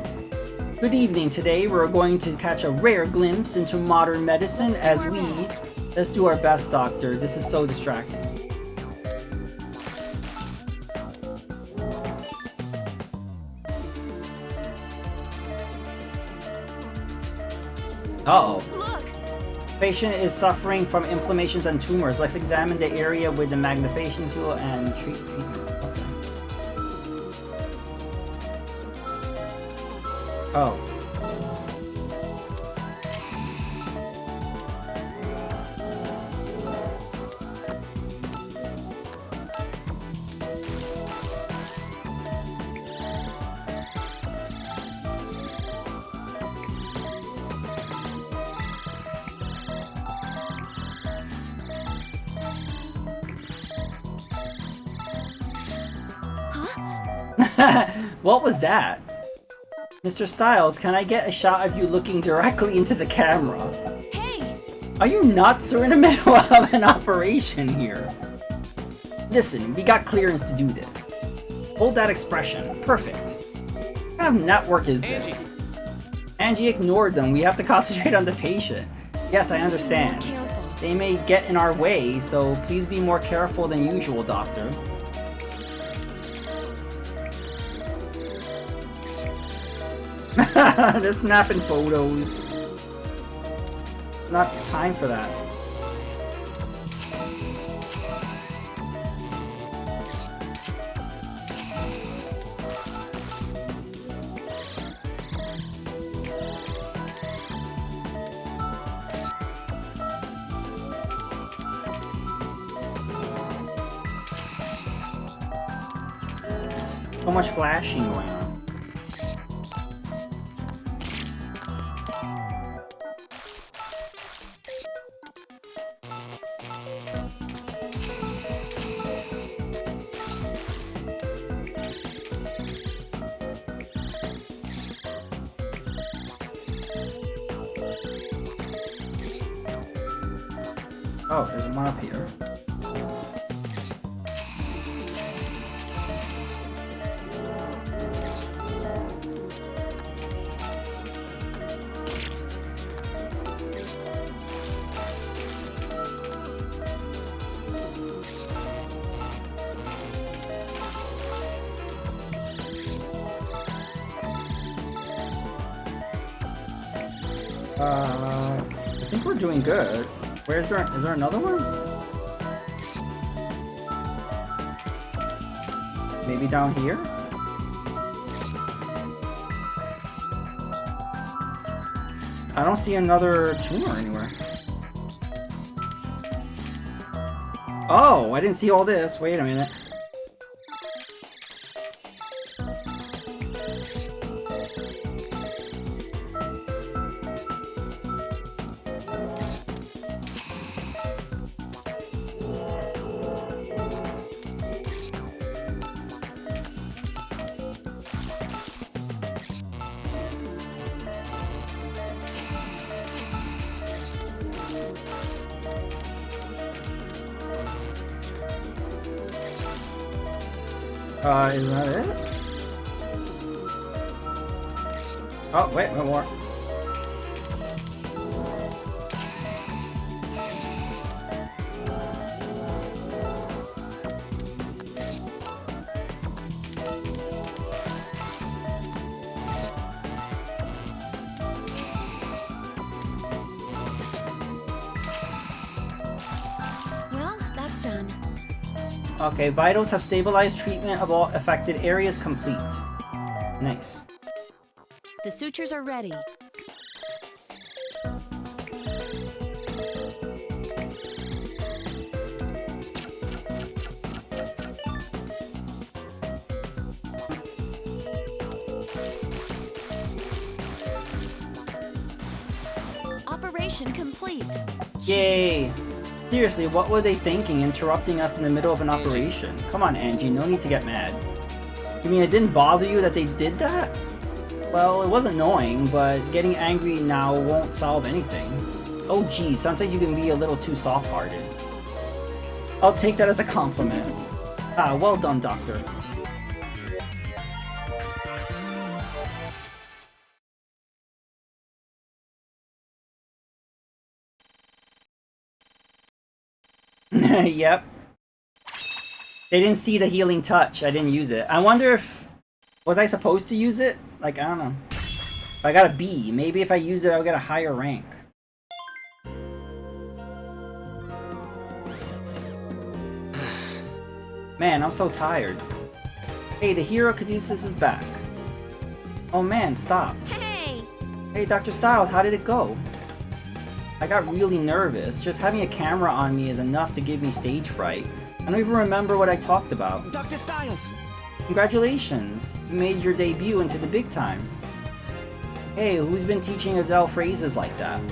[SPEAKER 1] Good evening. Today we're going to catch a rare glimpse into modern medicine as we... Let's do our best, doctor. This is so distracting. Uh-oh.
[SPEAKER 2] Look!
[SPEAKER 1] Patient is suffering from inflammations and tumors. Let's examine the area with the magnification tool and treat treatment. Okay. Oh. What was that? Mr. Styles, can I get a shot of you looking directly into the camera?
[SPEAKER 2] Hey!
[SPEAKER 1] Are you nuts? We're in the middle of an operation here. Listen, we got clearance to do this. Hold that expression. Perfect. What kind of network is this? Angie ignored them. We have to concentrate on the patient. Yes, I understand.
[SPEAKER 2] Be more careful.
[SPEAKER 1] They may get in our way, so please be more careful than usual, Doctor. They're snapping photos. Not time for that. So much flashing going on. Oh, there's one up here. I think we're doing good. Is there another one? Maybe down here? I don't see another tumor anywhere. Oh, I didn't see all this. Wait a minute. Is that it? Oh, wait, one more.
[SPEAKER 2] Well, that's done.
[SPEAKER 1] Okay, vitals have stabilized. Treatment of all affected areas complete. Nice.
[SPEAKER 2] The sutures are ready. Operation complete.
[SPEAKER 1] Yay! Seriously, what were they thinking interrupting us in the middle of an operation? Come on, Angie, no need to get mad. You mean it didn't bother you that they did that? Well, it was annoying, but getting angry now won't solve anything. Oh geez, sometimes you can be a little too soft-hearted. I'll take that as a compliment. Ah, well done, Doctor. Yep. They didn't see the healing touch. I didn't use it. I wonder if... Was I supposed to use it? Like, I don't know. I got a B. Maybe if I use it, I'll get a higher rank. Man, I'm so tired. Hey, the hero Caduceus is back. Oh man, stop.
[SPEAKER 2] Hey!
[SPEAKER 1] Hey, Dr. Styles, how did it go? I got really nervous. Just having a camera on me is enough to give me stage fright. I don't even remember what I talked about.
[SPEAKER 3] Dr. Styles!
[SPEAKER 1] Congratulations! You made your debut into the big time. Hey, who's been teaching Adele phrases like that?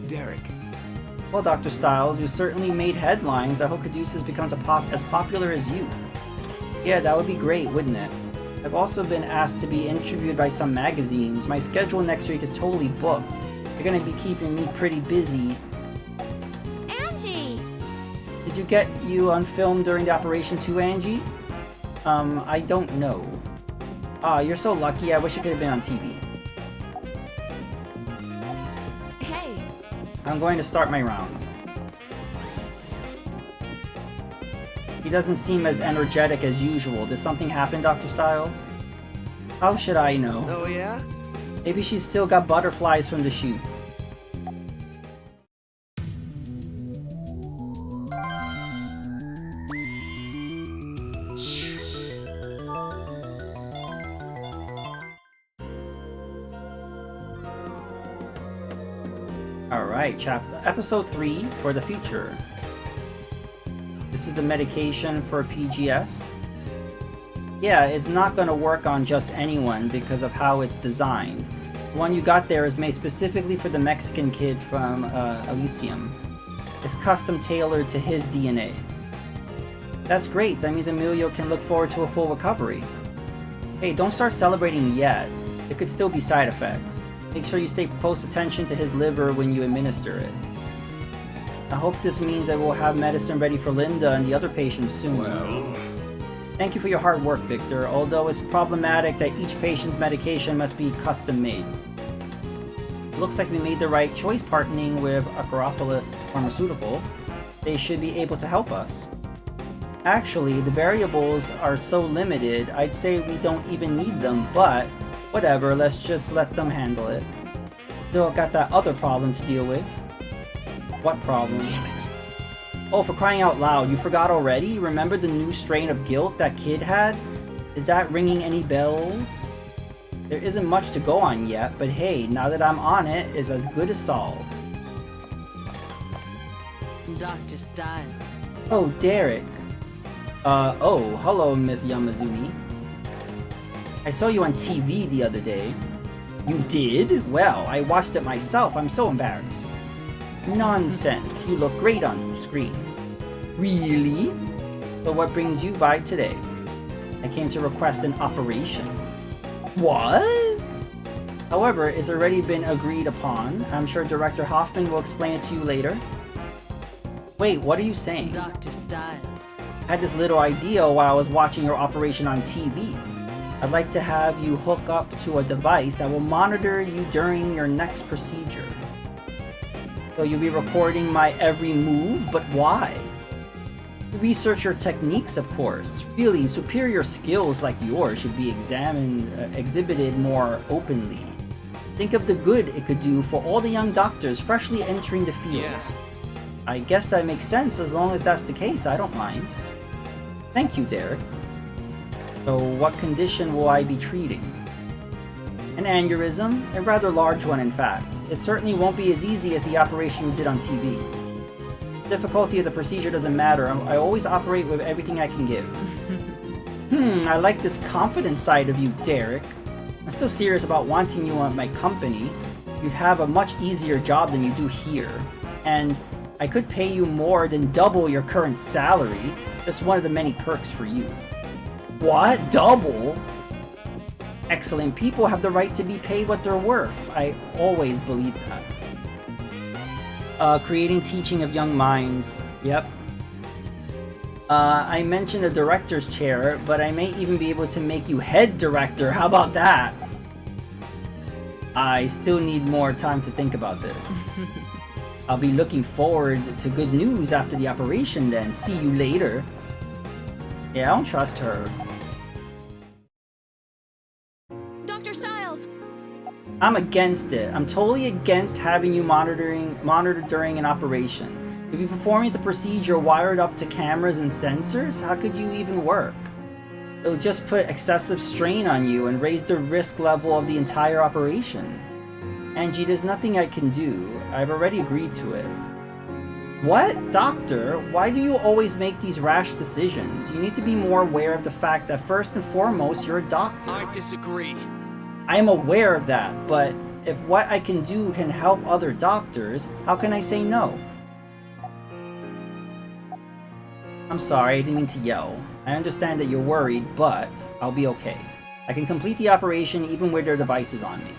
[SPEAKER 3] Derek.
[SPEAKER 1] Well, Dr. Styles, you certainly made headlines. I hope Caduceus becomes as popular as you. Yeah, that would be great, wouldn't it? I've also been asked to be interviewed by some magazines. My schedule next week is totally booked. They're gonna be keeping me pretty busy.
[SPEAKER 2] Angie!
[SPEAKER 1] Did you get you on film during the operation too, Angie? I don't know. Ah, you're so lucky. I wish you could have been on TV.
[SPEAKER 2] Hey,
[SPEAKER 1] I'm going to start my rounds. He doesn't seem as energetic as usual. Did something happen, Dr. Styles? How should I know?
[SPEAKER 4] Oh yeah?
[SPEAKER 1] Maybe she's still got butterflies from the shoot. Alright, episode 3 for the future. This is the medication for PGS. Yeah, it's not going to work on just anyone because of how it's designed. The one you got there is made specifically for the Mexican kid from Elysium. It's custom tailored to his DNA. That's great, that means Emilio can look forward to a full recovery. Hey, don't start celebrating yet. There could still be side effects. Make sure you stay close attention to his liver when you administer it. I hope this means that we'll have medicine ready for Linda and the other patients soon.
[SPEAKER 5] Well,
[SPEAKER 1] Thank you for your hard work, Victor, although it's problematic that each patient's medication must be custom made. Looks like we made the right choice partnering with Acropolis Pharmaceutical. They should be able to help us. Actually, the variables are so limited, I'd say we don't even need them, but whatever, let's just let them handle it. Still got that other problem to deal with. What problem?
[SPEAKER 4] Damn it.
[SPEAKER 1] Oh, for crying out loud, you forgot already? Remember the new strain of guilt that kid had? Is that ringing any bells? There isn't much to go on yet, but hey, now that I'm on it, it's as good as solved.
[SPEAKER 6] Dr. Styles.
[SPEAKER 1] Oh, Derek. Oh, hello, Miss Yamazumi. I saw you on TV the other day. You did? Well, I watched it myself. I'm so embarrassed. Nonsense. You look great on screen. Really? So what brings you by today? I came to request an operation. What? However, it's already been agreed upon. I'm sure Director Hoffman will explain it to you later. Wait, what are you saying?
[SPEAKER 6] Dr. Styles.
[SPEAKER 1] I had this little idea while I was watching your operation on TV. I'd like to have you hook up to a device that will monitor you during your next procedure. So you'll be recording my every move, but why? Research your techniques, of course. Really, superior skills like yours should be exhibited more openly. Think of the good it could do for all the young doctors freshly entering the field.
[SPEAKER 4] Yeah.
[SPEAKER 1] I guess that makes sense. As long as that's the case, I don't mind. Thank you, Derek. So what condition will I be treating? An aneurysm, a rather large one in fact. It certainly won't be as easy as the operation you did on TV. The difficulty of the procedure doesn't matter. I always operate with everything I can give. I like this confident side of you, Derek. I'm still serious about wanting you on my company. You'd have a much easier job than you do here. And I could pay you more than double your current salary. Just one of the many perks for you. What? Double? Excellent people have the right to be paid what they're worth. I always believe that. Creating teaching of young minds. Yep. I mentioned the director's chair, but I may even be able to make you head director. How about that? I still need more time to think about this. I'll be looking forward to good news after the operation then. See you later. Yeah, I don't trust her.
[SPEAKER 2] Dr. Styles!
[SPEAKER 1] I'm against it. I'm totally against having you monitored during an operation. You'll be performing the procedure wired up to cameras and sensors? How could you even work? It'll just put excessive strain on you and raise the risk level of the entire operation. Angie, there's nothing I can do. I've already agreed to it. What? Doctor? Why do you always make these rash decisions? You need to be more aware of the fact that first and foremost, you're a doctor.
[SPEAKER 4] I disagree.
[SPEAKER 1] I am aware of that, but if what I can do can help other doctors, how can I say no? I'm sorry, I didn't mean to yell. I understand that you're worried, but I'll be okay. I can complete the operation even with their devices on me.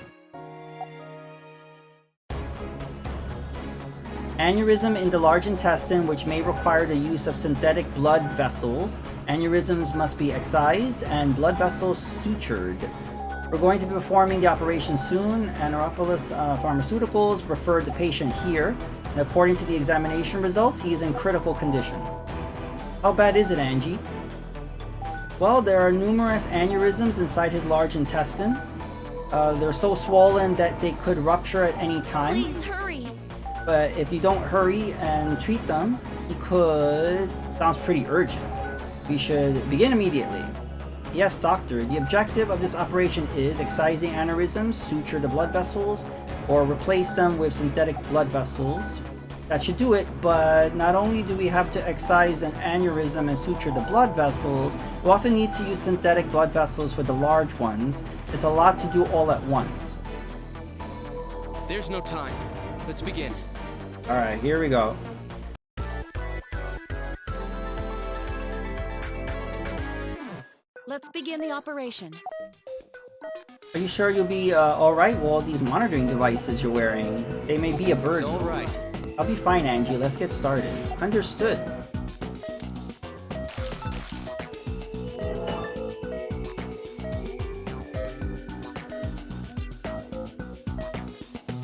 [SPEAKER 1] Aneurysm in the large intestine, which may require the use of synthetic blood vessels. Aneurysms must be excised and blood vessels sutured. We're going to be performing the operation soon, and Atlus Pharmaceuticals referred the patient here, and according to the examination results, he is in critical condition. How bad is it, Angie? Well, there are numerous aneurysms inside his large intestine. They're so swollen that they could rupture at any time.
[SPEAKER 2] Please hurry.
[SPEAKER 1] But if you don't hurry and treat them, he could... Sounds pretty urgent. We should begin immediately. Yes, doctor, the objective of this operation is excising aneurysms, suture the blood vessels, or replace them with synthetic blood vessels. That should do it, but not only do we have to excise an aneurysm and suture the blood vessels, we also need to use synthetic blood vessels for the large ones. It's a lot to do all at once.
[SPEAKER 4] There's no time. Let's begin.
[SPEAKER 1] Alright, here we go.
[SPEAKER 2] Let's begin the operation.
[SPEAKER 1] Are you sure you'll be alright with all these monitoring devices you're wearing? They may be a
[SPEAKER 4] It's
[SPEAKER 1] burden.
[SPEAKER 4] all right.
[SPEAKER 1] I'll be fine, Angie. Let's get started. Understood.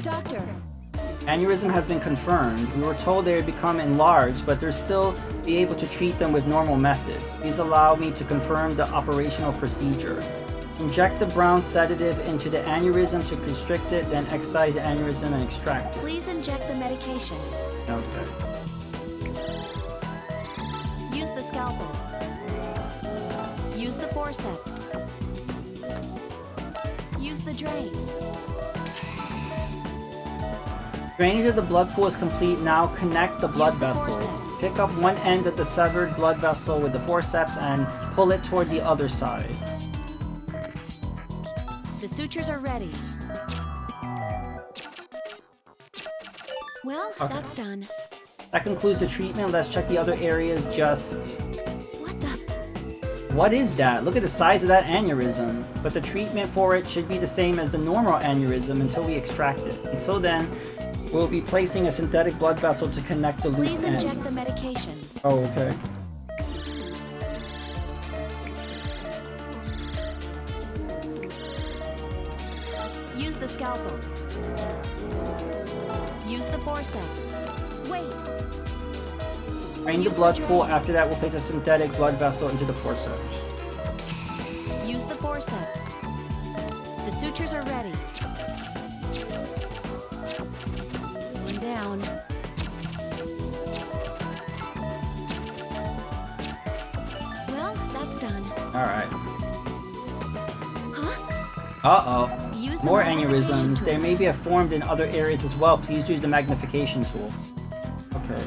[SPEAKER 2] Doctor,
[SPEAKER 1] Aneurysm has been confirmed. We were told they would become enlarged, but they'll still be able to treat them with normal methods. Please allow me to confirm the operational procedure. Inject the brown sedative into the aneurysm to constrict it, then excise the aneurysm and extract it.
[SPEAKER 2] please inject the medication.
[SPEAKER 1] Okay.
[SPEAKER 2] Use the scalpel. Use the forceps. Use the drain.
[SPEAKER 1] Drainage of the blood pool is complete. Now connect the blood
[SPEAKER 2] Use the
[SPEAKER 1] vessels.
[SPEAKER 2] forceps.
[SPEAKER 1] Pick up one end of the severed blood vessel with the forceps and pull it toward the other side.
[SPEAKER 2] The sutures are ready. Well,
[SPEAKER 1] Okay.
[SPEAKER 2] that's done.
[SPEAKER 1] That concludes the treatment. Let's check the other areas just...
[SPEAKER 2] What the?
[SPEAKER 1] What is that? Look at the size of that aneurysm. But the treatment for it should be the same as the normal aneurysm until we extract it. Until then, we'll be placing a synthetic blood vessel to connect the loose
[SPEAKER 2] Please inject the
[SPEAKER 1] ends.
[SPEAKER 2] medication.
[SPEAKER 1] Oh, okay.
[SPEAKER 2] Use the scalpel. Use the forceps. Wait.
[SPEAKER 1] Drain the blood pool. After that, we'll place a synthetic blood vessel into the forceps.
[SPEAKER 2] Use the forceps. The sutures are ready. One down. Well, that's done.
[SPEAKER 1] Alright.
[SPEAKER 2] Huh?
[SPEAKER 1] Uh-oh.
[SPEAKER 2] Use the
[SPEAKER 1] More
[SPEAKER 2] magnification
[SPEAKER 1] aneurysms.
[SPEAKER 2] tool.
[SPEAKER 1] They may be formed in other areas as well. Please use the magnification tool. Okay,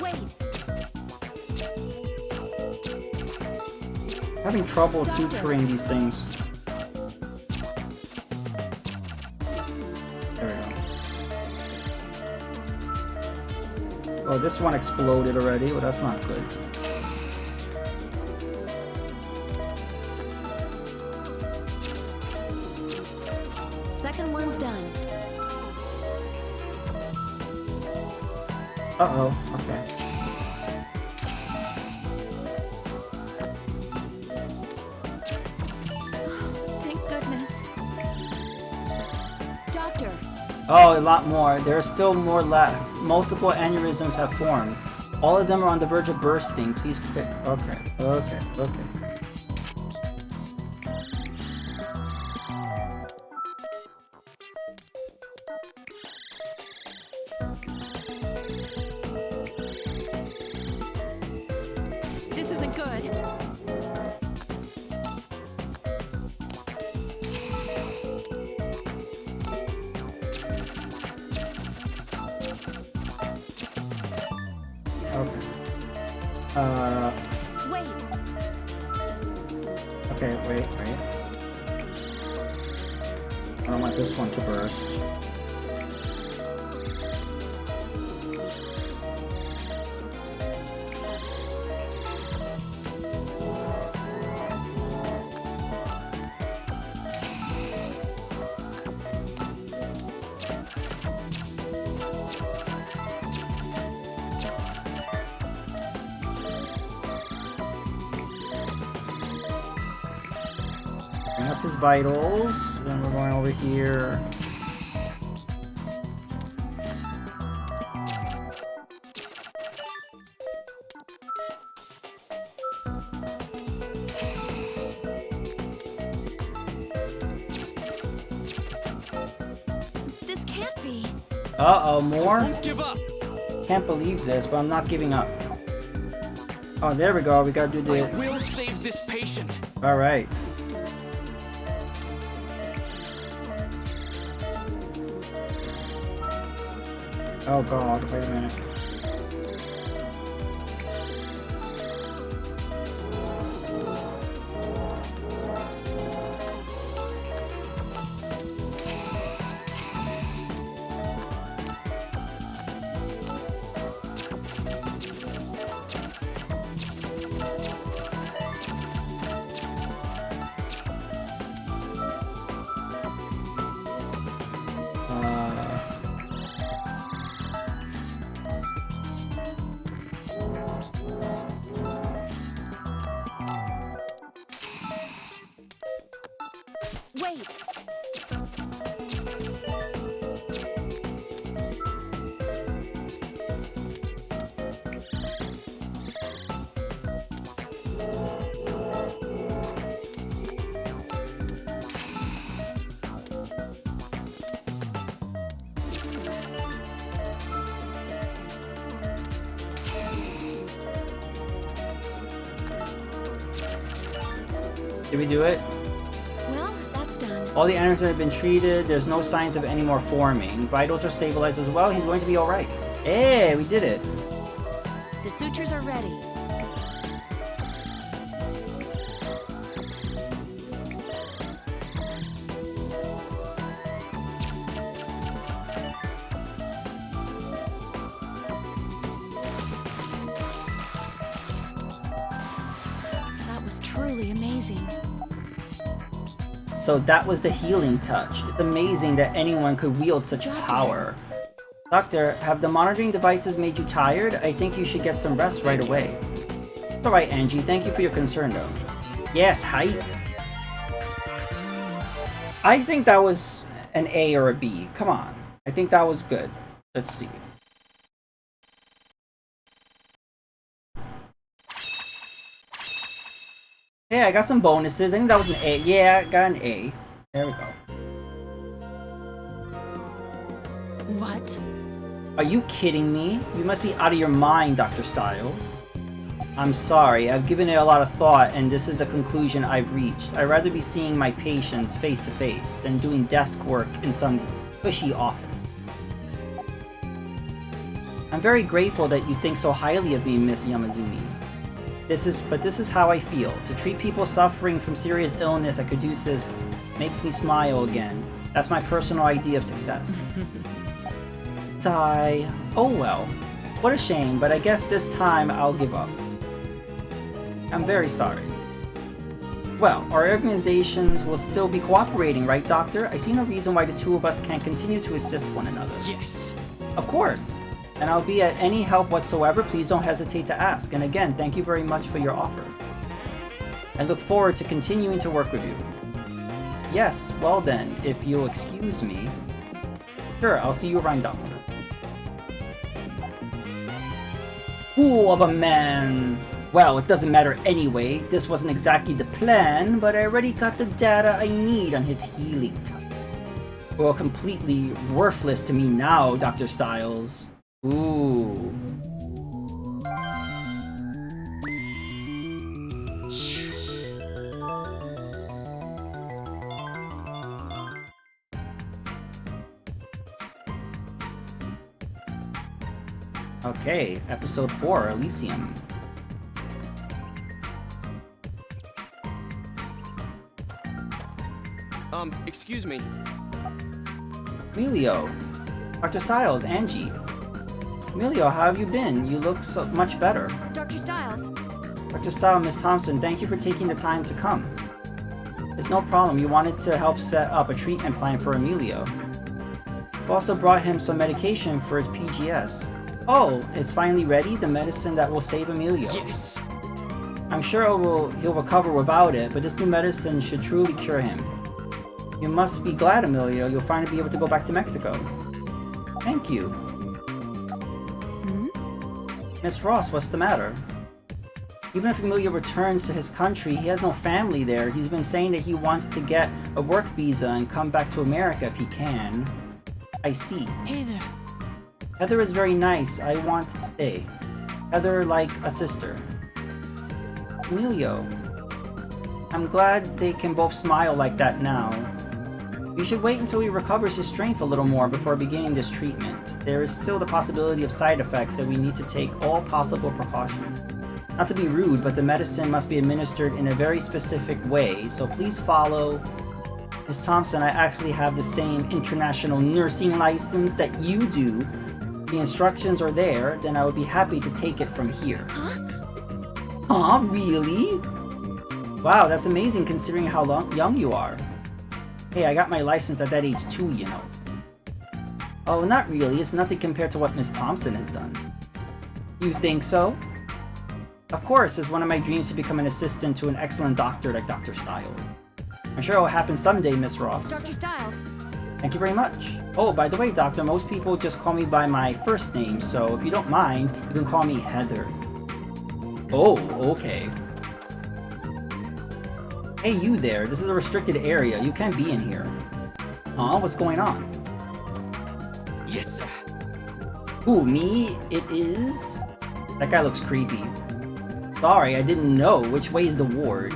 [SPEAKER 2] Wait.
[SPEAKER 1] having trouble
[SPEAKER 2] Doctor.
[SPEAKER 1] suturing these things. There we go. Oh, this one exploded already. Well, that's not good.
[SPEAKER 2] Second one's done.
[SPEAKER 1] Uh-oh. Okay.
[SPEAKER 2] Thank goodness. Doctor,
[SPEAKER 1] Oh, a lot more. There are still more left. Multiple aneurysms have formed. All of them are on the verge of bursting. Please quick. Okay. Okay. Okay.
[SPEAKER 2] this isn't good.
[SPEAKER 1] Okay.
[SPEAKER 2] Wait.
[SPEAKER 1] Okay, wait. I don't want this one to burst. Bring up his vitals, then we're going over here.
[SPEAKER 2] This can't be.
[SPEAKER 1] Uh-oh, more?
[SPEAKER 4] Don't give up.
[SPEAKER 1] Can't believe this, but I'm not giving up. Oh, there we go. We gotta do
[SPEAKER 4] I
[SPEAKER 1] the...
[SPEAKER 4] will save this patient.
[SPEAKER 1] Alright. Oh god, wait a minute.
[SPEAKER 2] Wait.
[SPEAKER 1] Did we do it?
[SPEAKER 2] Well, that's done.
[SPEAKER 1] All the animals have been treated. There's no signs of any more forming. Vitals are stabilized as well. He's going to be alright. Hey, we did it.
[SPEAKER 2] The sutures are ready. That was truly amazing.
[SPEAKER 1] So that was the healing touch. It's amazing that anyone could wield such power. Doctor, have the monitoring devices made you tired? I think you should get some rest right away. It's alright, Angie. Thank you for your concern, though. Yes, hi. I think that was an A or a B. Come on. I think that was good. Let's see. Hey, I got some bonuses. I think that was an A. Yeah, I got an A. There we go.
[SPEAKER 2] What?
[SPEAKER 1] Are you kidding me? You must be out of your mind, Dr. Styles. I'm sorry, I've given it a lot of thought, and this is the conclusion I've reached. I'd rather be seeing my patients face to face than doing desk work in some cushy office. I'm very grateful that you think so highly of me, Miss Yamazumi. This is how I feel. To treat people suffering from serious illness at Caduceus makes me smile again. That's my personal idea of success. Sigh. Oh well. What a shame, but I guess this time I'll give up. I'm very sorry. Well, our organizations will still be cooperating, right, Doctor? I see no reason why the two of us can't continue to assist one another.
[SPEAKER 4] Yes.
[SPEAKER 1] Of course. And I'll be at any help whatsoever. Please don't hesitate to ask. And again, thank you very much for your offer. I look forward to continuing to work with you. Yes, well then, if you'll excuse me. Sure, I'll see you around, Doctor. Fool of a man! Well, it doesn't matter anyway. This wasn't exactly the plan, but I already got the data I need on his healing type. Well, completely worthless to me now, Dr. Styles. Ooh. Okay, episode 4, Elysium.
[SPEAKER 4] Excuse me.
[SPEAKER 1] Emilio. Dr. Styles, Angie. Emilio, how have you been? You look so much better.
[SPEAKER 2] Dr. Styles,
[SPEAKER 1] Dr. Styles, Miss Thompson, thank you for taking the time to come. There's no problem. You wanted to help set up a treatment plan for Emilio. I've also brought him some medication for his PGS. Oh, it's finally ready? The medicine that will save Emilio.
[SPEAKER 4] Yes.
[SPEAKER 1] I'm sure he'll recover without it, but this new medicine should truly cure him. You must be glad, Emilio. You'll finally be able to go back to Mexico. Thank you. Miss Ross, what's the matter? Even if Emilio returns to his country, he has no family there. He's been saying that he wants to get a work visa and come back to America if he can. I see.
[SPEAKER 3] Hey there.
[SPEAKER 1] Heather is very nice. I want to stay. Heather like a sister. Emilio. I'm glad they can both smile like that now. You should wait until he recovers his strength a little more before beginning this treatment. There is still the possibility of side effects that we need to take all possible precautions. Not to be rude, but the medicine must be administered in a very specific way, so please follow. Ms. Thompson, I actually have the same international nursing license that you do. The instructions are there, then I would be happy to take it from here. Huh? Really? Wow, that's amazing considering how young you are. Hey, I got my license at that age too, you know. Oh, not really. It's nothing compared to what Miss Thompson has done. You think so? Of course, it's one of my dreams to become an assistant to an excellent doctor like Dr. Styles. I'm sure it will happen someday, Miss Ross.
[SPEAKER 2] Dr. Styles.
[SPEAKER 1] Thank you very much. Oh, by the way, Doctor, most people just call me by my first name, so if you don't mind, you can call me Heather. Oh, okay. Hey, you there. This is a restricted area. You can't be in here. Huh? What's going on?
[SPEAKER 4] Yes, sir.
[SPEAKER 1] Who, me? It is? That guy looks creepy. Sorry, I didn't know. Which way is the ward?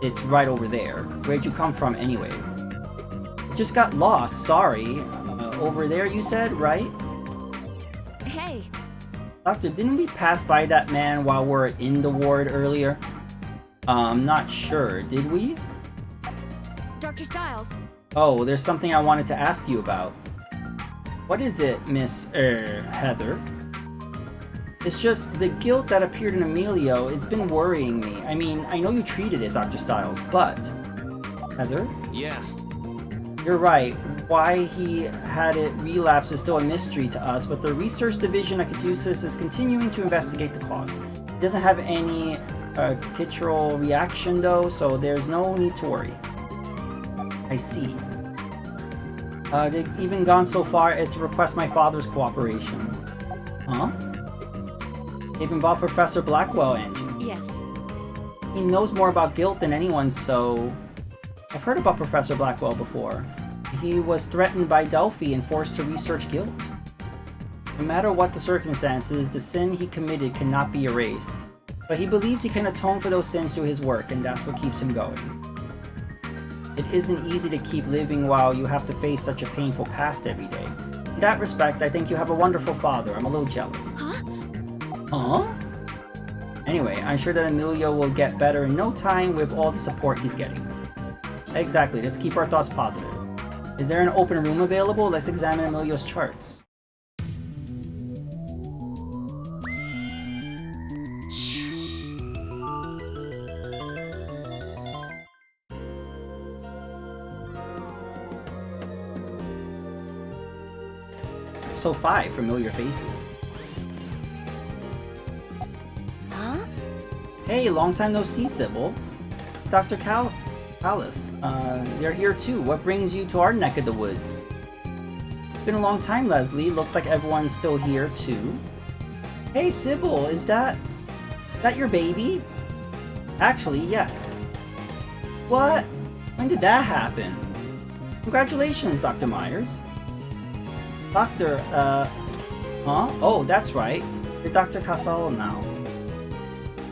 [SPEAKER 1] It's right over there. Where'd you come from anyway? I just got lost. Sorry. Over there, you said, right?
[SPEAKER 2] Hey,
[SPEAKER 1] Doctor, didn't we pass by that man while we're in the ward earlier? I'm not sure. Did we?
[SPEAKER 2] Dr. Styles.
[SPEAKER 1] Oh, there's something I wanted to ask you about. What is it, Miss, Heather? It's just the guilt that appeared in Emilio has been worrying me. I mean, I know you treated it, Dr. Styles, but... Heather?
[SPEAKER 4] Yeah.
[SPEAKER 1] You're right. Why he had it relapse is still a mystery to us, but the research division at Caduceus is continuing to investigate the cause. It doesn't have any kitral reaction though, so there's no need to worry. I see. They've even gone so far as to request my father's cooperation. Huh? They've involved Professor Blackwell, Angie.
[SPEAKER 2] Yes.
[SPEAKER 1] He knows more about guilt than anyone, so... I've heard about Professor Blackwell before. He was threatened by Delphi and forced to research guilt. No matter what the circumstances, the sin he committed cannot be erased. But he believes he can atone for those sins through his work, and that's what keeps him going. It isn't easy to keep living while you have to face such a painful past every day. In that respect, I think you have a wonderful father. I'm a little jealous.
[SPEAKER 2] Huh?
[SPEAKER 1] Huh? Anyway, I'm sure that Emilio will get better in no time with all the support he's getting. Exactly, let's keep our thoughts positive. Is there an open room available? Let's examine Emilio's charts. So 5 familiar faces.
[SPEAKER 2] Huh?
[SPEAKER 1] Hey, long time no see, Sybil. Dr. Callis, they're here too. What brings you to our neck of the woods? It's been a long time, Leslie. Looks like everyone's still here too. Hey, Sybil, is that your baby? Actually, yes. What? When did that happen? Congratulations, Dr. Myers. Doctor, huh? Oh, that's right. You're Dr. Casal now.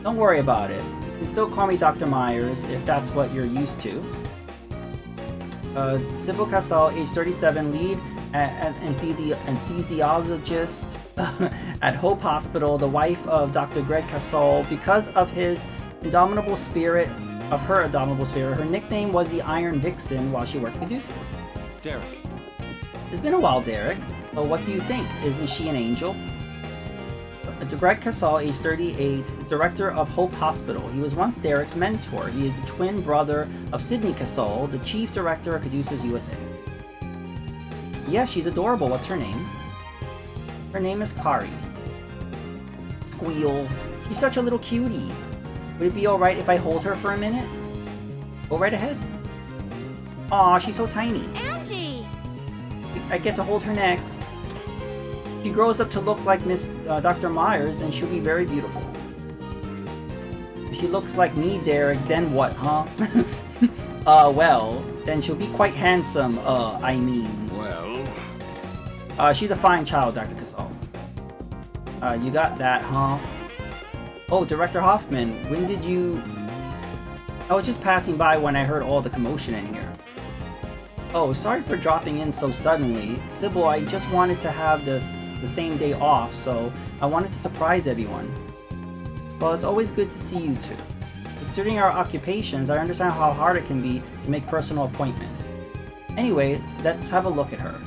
[SPEAKER 1] Don't worry about it. You can still call me Dr. Myers if that's what you're used to. Sybil Casal, age 37, lead anesthesiologist at Hope Hospital, the wife of Dr. Greg Casal. Because of his indomitable spirit, of her abominable spirit. Her nickname was the Iron Vixen while she worked at Caduceus.
[SPEAKER 4] Derek.
[SPEAKER 1] It's been a while, Derek. So what do you think? Isn't she an angel? Greg Casal, age 38, director of Hope Hospital. He was once Derek's mentor. He is the twin brother of Sidney Casal, the chief director of Caduceus USA. Yes, she's adorable. What's her name? Her name is Kari. Squeal. She's such a little cutie. Would it be alright if I hold her for a minute? Go right ahead. Aw, she's so tiny.
[SPEAKER 2] Auntie!
[SPEAKER 1] I get to hold her next. She grows up to look like Miss Dr. Myers, and she'll be very beautiful. If she looks like me, Derek, then what, huh? Well, then she'll be quite handsome, I mean.
[SPEAKER 5] Well,
[SPEAKER 1] She's a fine child, Dr. Casal. You got that, huh? Oh, Director Hoffman, when did you... I was just passing by when I heard all the commotion in here. Oh, sorry for dropping in so suddenly. Sybil, I just wanted to have the same day off, so I wanted to surprise everyone. Well, it's always good to see you two. Considering our occupations, I understand how hard it can be to make personal appointments. Anyway, let's have a look at her.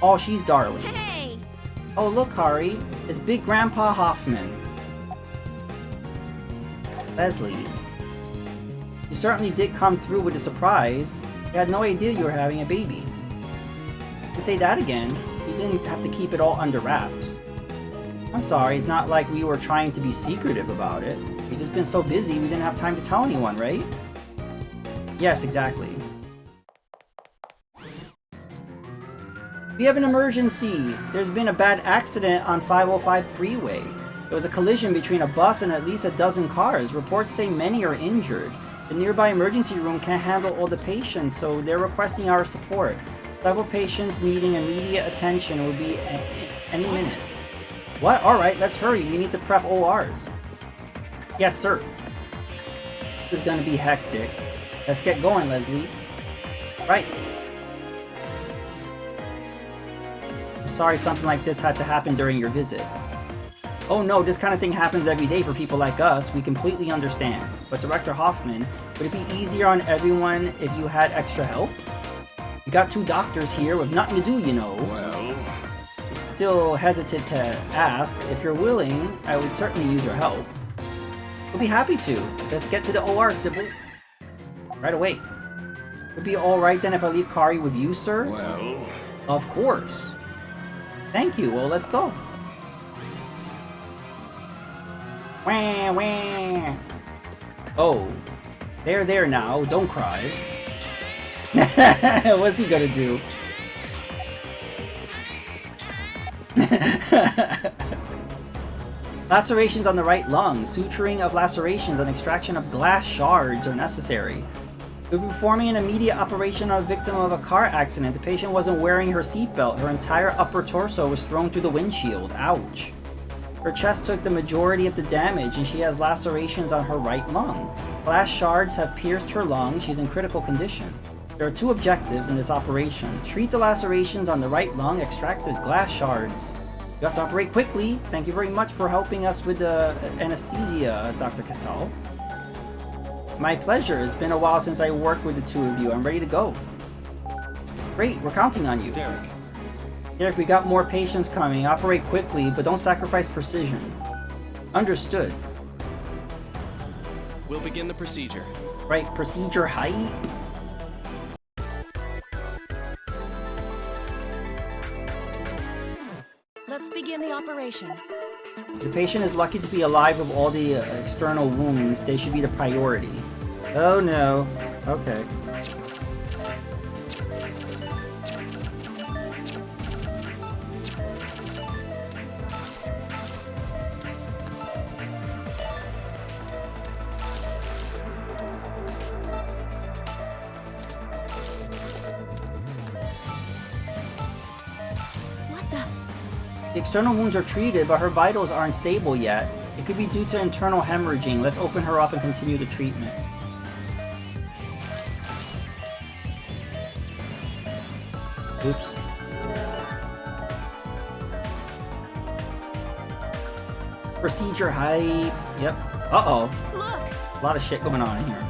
[SPEAKER 1] Oh, she's darling.
[SPEAKER 2] Hey!
[SPEAKER 1] Oh, look, Kari. It's Big Grandpa Hoffman. Leslie. You certainly did come through with a surprise. You had no idea you were having a baby. To say that again, you didn't have to keep it all under wraps. I'm sorry, it's not like we were trying to be secretive about it. We've just been so busy we didn't have time to tell anyone, right? Yes, exactly. We have an emergency! There's been a bad accident on 505 freeway. There was a collision between a bus and at least a dozen cars. Reports say many are injured. The nearby emergency room can't handle all the patients, so they're requesting our support. Several patients needing immediate attention will be any minute. What? Alright, let's hurry. We need to prep ORs. Yes, sir. This is gonna be hectic. Let's get going, Leslie. Right. Sorry something like this had to happen during your visit. Oh no, this kind of thing happens every day for people like us. We completely understand. But Director Hoffman, would it be easier on everyone if you had extra help? You got two doctors here with nothing to do, you know.
[SPEAKER 5] well,
[SPEAKER 1] Still hesitant to ask. If you're willing, I would certainly use your help. We'll be happy to. Let's get to the OR, Sybil. Right away. Would it be alright then if I leave Kari with you, sir?
[SPEAKER 5] well,
[SPEAKER 1] Of course. Thank you. Well, let's go. Wah, wah. Oh. There now. Don't cry. What's he gonna do? Lacerations on the right lung. Suturing of lacerations and extraction of glass shards are necessary. We'll be performing an immediate operation on a victim of a car accident. The patient wasn't wearing her seatbelt. Her entire upper torso was thrown through the windshield. Ouch. Her chest took the majority of the damage, and she has lacerations on her right lung. Glass shards have pierced her lung. She's in critical condition. There are two objectives in this operation. Treat the lacerations on the right lung, extract the glass shards. You have to operate quickly. Thank you very much for helping us with the anesthesia, Dr. Casal. My pleasure. It's been a while since I worked with the two of you. I'm ready to go. Great, we're counting on you.
[SPEAKER 4] Derek.
[SPEAKER 1] Derek, we got more patients coming. Operate quickly, but don't sacrifice precision. Understood.
[SPEAKER 4] We'll begin the procedure.
[SPEAKER 1] Right, procedure height.
[SPEAKER 2] Let's begin the operation.
[SPEAKER 1] The patient is lucky to be alive with all the external wounds. They should be the priority. Oh no. Okay.
[SPEAKER 2] What the?
[SPEAKER 1] The external wounds are treated, but her vitals aren't stable yet. It could be due to internal hemorrhaging. Let's open her up and continue the treatment. Oops. Procedure height. Yep. Uh-oh.
[SPEAKER 2] Look!
[SPEAKER 1] A lot of shit going on in here.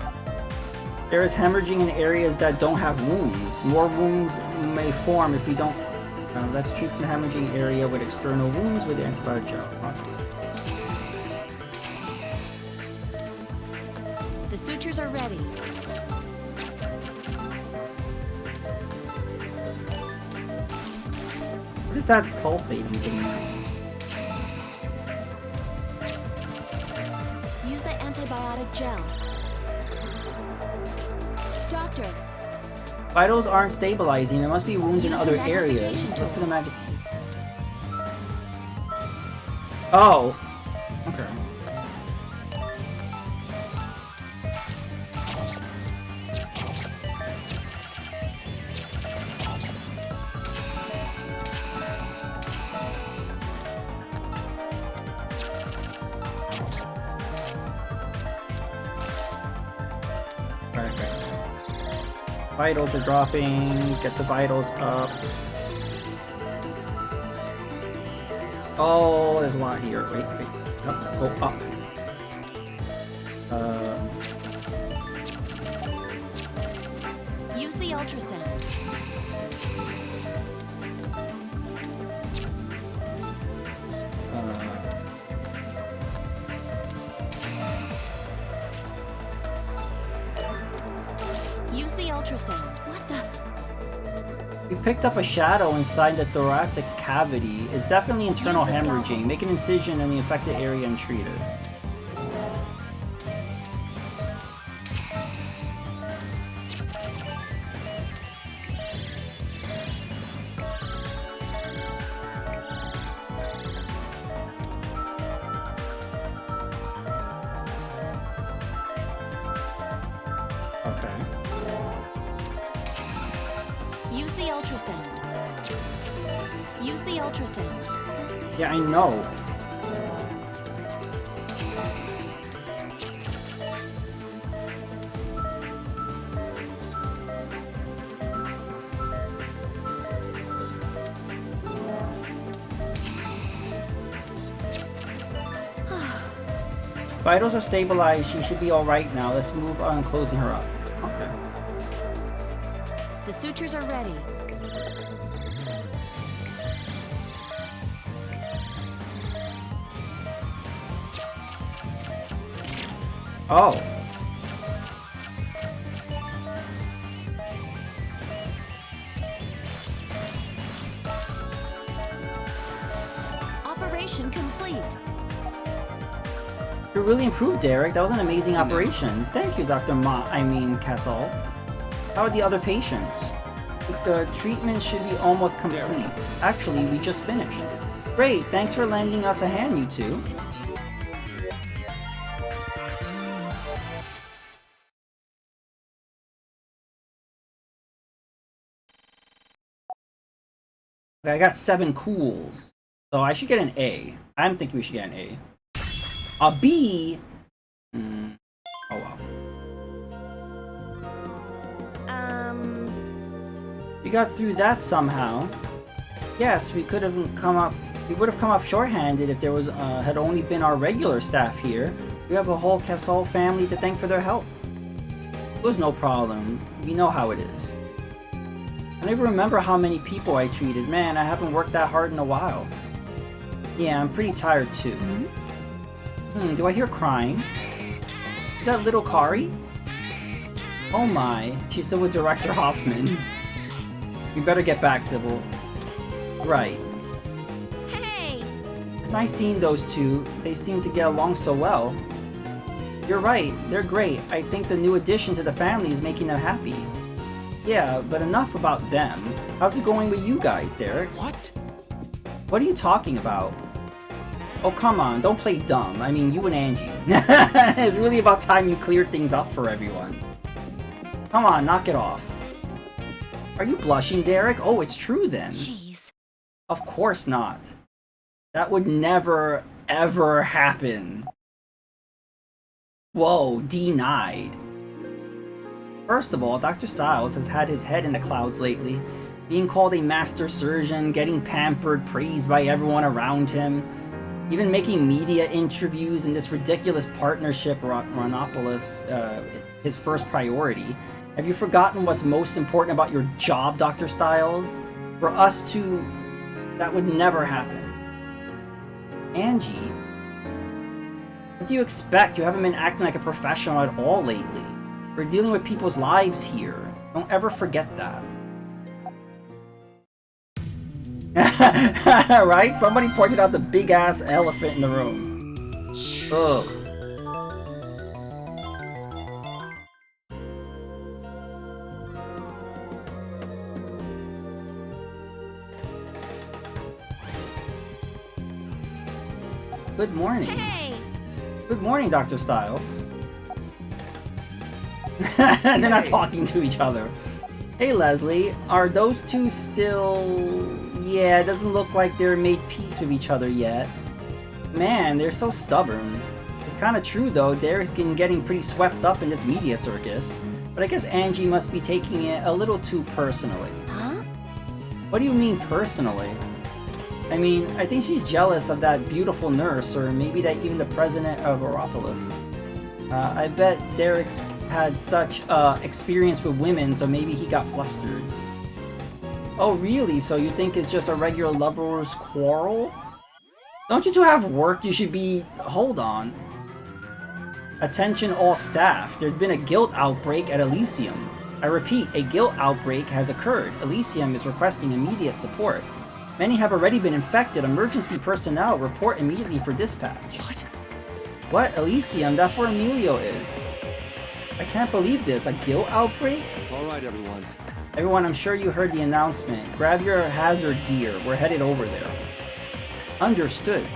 [SPEAKER 1] There is hemorrhaging in areas that don't have wounds. More wounds may form if we don't... let's treat the hemorrhaging area with external wounds with the antibiotic gel. Okay.
[SPEAKER 2] The sutures are ready.
[SPEAKER 1] What is that pulsating thing now?
[SPEAKER 2] Use the antibiotic gel. Doctor,
[SPEAKER 1] Vitals aren't stabilizing. There must be wounds in
[SPEAKER 2] Use
[SPEAKER 1] other
[SPEAKER 2] the magnification
[SPEAKER 1] areas.
[SPEAKER 2] tool.
[SPEAKER 1] Look for the mag... Oh! Okay. Right. Vitals are dropping. Get the vitals up. Oh, there's a lot here. Wait. Nope, go up.
[SPEAKER 2] use the ultrasound. Use the ultrasound. What the?
[SPEAKER 1] We picked up a shadow inside the thoracic cavity. It's definitely internal
[SPEAKER 2] Use the
[SPEAKER 1] hemorrhaging.
[SPEAKER 2] scalpel.
[SPEAKER 1] Make an incision in the affected area and treat it. Okay.
[SPEAKER 2] Use the ultrasound. Use the ultrasound.
[SPEAKER 1] Yeah, I know. Vitals are stabilized. She should be alright now. Let's move on closing her up. Okay.
[SPEAKER 2] The sutures are ready.
[SPEAKER 1] Oh.
[SPEAKER 2] Operation complete.
[SPEAKER 1] You really improved, Derek. That was an amazing operation. Thank you, Dr. Castle. How are the other patients? The treatment should be almost complete. Actually, we just finished. Great, thanks for lending us a hand, you two. Okay, I got 7 cools. So I should get an A. I'm thinking we should get an A. A B? Oh wow. We got through that somehow. Yes, we could have come up. We would have come up shorthanded if there was had only been our regular staff here. We have a whole Castle family to thank for their help. It was no problem. We know how it is. I don't even remember how many people I treated. Man, I haven't worked that hard in a while. Yeah, I'm pretty tired too. Do I hear crying? Is that little Kari? Oh my, she's still with Director Hoffman. We better get back, Sybil. Right.
[SPEAKER 2] Hey!
[SPEAKER 1] It's nice seeing those two. They seem to get along so well. You're right, they're great. I think the new addition to the family is making them happy. Yeah, but enough about them. How's it going with you guys, Derek?
[SPEAKER 4] What?
[SPEAKER 1] What are you talking about? Oh, come on, don't play dumb. I mean, you and Angie. It's really about time you cleared things up for everyone. Come on, knock it off. Are you blushing, Derek? Oh, it's true then.
[SPEAKER 2] Jeez.
[SPEAKER 1] Of course not. That would never, ever happen. Whoa, denied. First of all, Dr. Styles has had his head in the clouds lately. Being called a master surgeon, getting pampered, praised by everyone around him. Even making media interviews in this ridiculous partnership, Ronopoulos, his first priority. Have you forgotten what's most important about your job, Dr. Styles? For us to... that would never happen. Angie? What do you expect? You haven't been acting like a professional at all lately. We're dealing with people's lives here. Don't ever forget that. Right? Somebody pointed out the big-ass elephant in the room. Ugh. Good morning.
[SPEAKER 2] Hey!
[SPEAKER 1] Good morning, Dr. Styles. They're not talking to each other. Hey, Leslie. Are those two still... Yeah, it doesn't look like they're made peace with each other yet. Man, they're so stubborn. It's kind of true, though. Derek's getting pretty swept up in this media circus. But I guess Angie must be taking it a little too personally.
[SPEAKER 2] Huh?
[SPEAKER 1] What do you mean, personally? I mean, I think she's jealous of that beautiful nurse, or maybe that even the president of Europolis. I bet Derek's had such experience with women, so maybe he got flustered. Oh, really? So you think it's just a regular lover's quarrel? Don't you two have work? You should be... Hold on. Attention all staff. There's been a guilt outbreak at Elysium. I repeat, a guilt outbreak has occurred. Elysium is requesting immediate support. Many have already been infected. Emergency personnel report immediately for dispatch.
[SPEAKER 2] What?
[SPEAKER 1] What? Elysium? That's where Emilio is. I can't believe this. A guilt outbreak?
[SPEAKER 4] All right, everyone.
[SPEAKER 1] Everyone, I'm sure you heard the announcement. Grab your hazard gear. We're headed over there. Understood.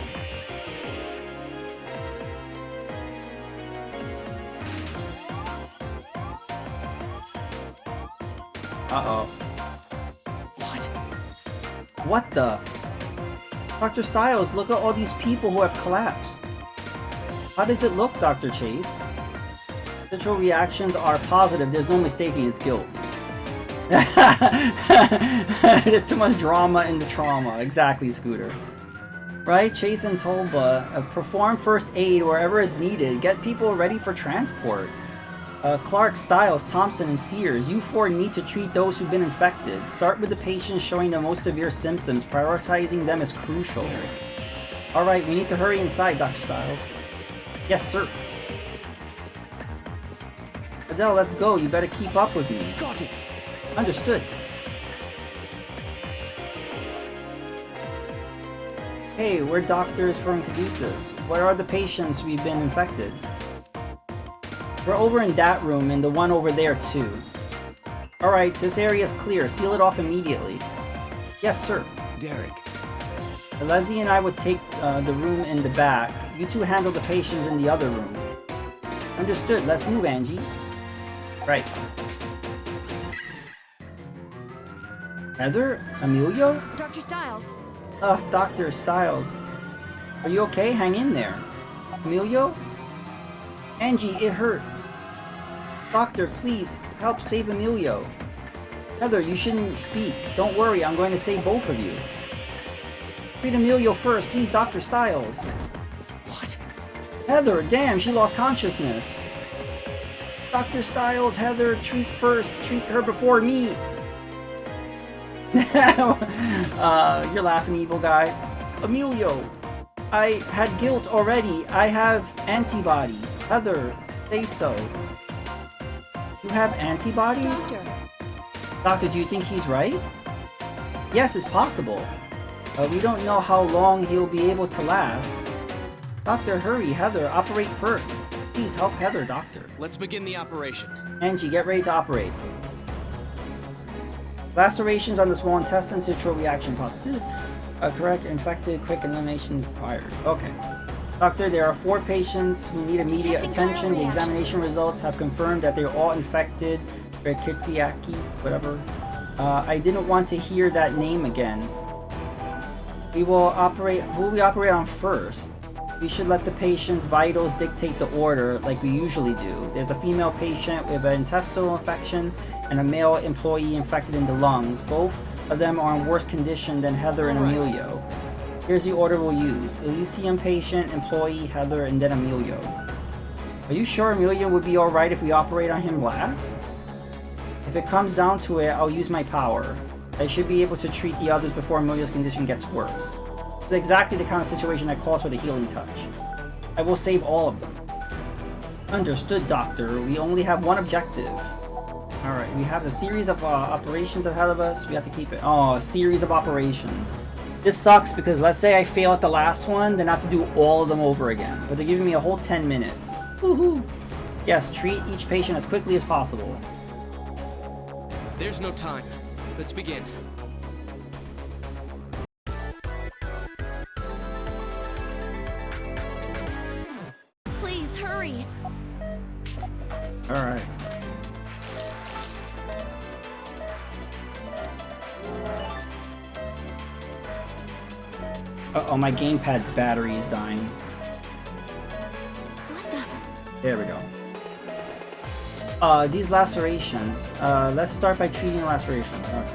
[SPEAKER 1] Uh-oh.
[SPEAKER 2] What?
[SPEAKER 1] What the? Dr. Styles, look at all these people who have collapsed. How does it look, Dr. Chase? Central reactions are positive. There's no mistaking his guilt. There's too much drama in the trauma. Exactly, Scooter. Right? Chase and Tolba, perform first aid wherever is needed. Get people ready for transport. Clark, Styles, Thompson, and Sears, you four need to treat those who've been infected. Start with the patients showing the most severe symptoms. Prioritizing them is crucial. Alright, we need to hurry inside, Dr. Styles. Yes, sir. Adele, let's go. You better keep up with me.
[SPEAKER 3] Got it.
[SPEAKER 1] Understood. Hey, we're doctors from Caduceus. Where are the patients we've been infected? We're over in that room and the one over there too. Alright, this area is clear. Seal it off immediately. Yes, sir.
[SPEAKER 3] Derek.
[SPEAKER 1] Leslie and I would take the room in the back. You two handle the patients in the other room. Understood. Let's move, Angie. Right. Heather? Emilio?
[SPEAKER 2] Dr. Styles.
[SPEAKER 1] Dr. Styles. Are you okay? Hang in there. Emilio? Angie, it hurts. Doctor, please, help save Emilio. Heather, you shouldn't speak. Don't worry, I'm going to save both of you. Treat Emilio first, please, Dr. Styles.
[SPEAKER 2] What?
[SPEAKER 1] Heather, damn, she lost consciousness. Dr. Styles, Heather, treat first. Treat her before me. You're laughing, evil guy. Emilio, I had guilt already. I have antibody. Heather, stay so. You have antibodies?
[SPEAKER 2] Doctor.
[SPEAKER 1] Doctor, do you think he's right? Yes, it's possible. We don't know how long he'll be able to last. Doctor, hurry. Heather, operate first. Please help Heather, Doctor.
[SPEAKER 4] Let's begin the operation.
[SPEAKER 1] Angie, get ready to operate. Lacerations on the small intestine, central reaction positive. Correct, infected, quick elimination required. Okay. Doctor, there are 4 patients who need immediate
[SPEAKER 2] Detecting
[SPEAKER 1] attention. The
[SPEAKER 2] viral
[SPEAKER 1] examination results have confirmed that they're all infected. Rekipiaki, whatever. I didn't want to hear that name again. We will operate. Who will we operate on first? We should let the patient's vitals dictate the order like we usually do. There's a female patient with an intestinal infection and a male employee infected in the lungs. Both of them are in worse condition than Heather and
[SPEAKER 4] All right.
[SPEAKER 1] Emilio. Here's the order we'll use. Elysium patient, employee, Heather, and then Emilio. Are you sure Emilio would be alright if we operate on him last? If it comes down to it, I'll use my power. I should be able to treat the others before Emilio's condition gets worse. It's exactly the kind of situation that calls for the healing touch. I will save all of them. Understood, Doctor. We only have one objective. Alright, we have a series of operations ahead of us. We have to keep it. Oh, a series of operations. This sucks because let's say I fail at the last one, then I have to do all of them over again. But they're giving me a whole 10 minutes. Woohoo! Yes, treat each patient as quickly as possible.
[SPEAKER 4] There's no time. Let's begin.
[SPEAKER 2] Please hurry.
[SPEAKER 1] Alright. Uh-oh, my gamepad battery is dying.
[SPEAKER 2] What the?
[SPEAKER 1] There we go. These lacerations. Let's start by treating lacerations. Okay.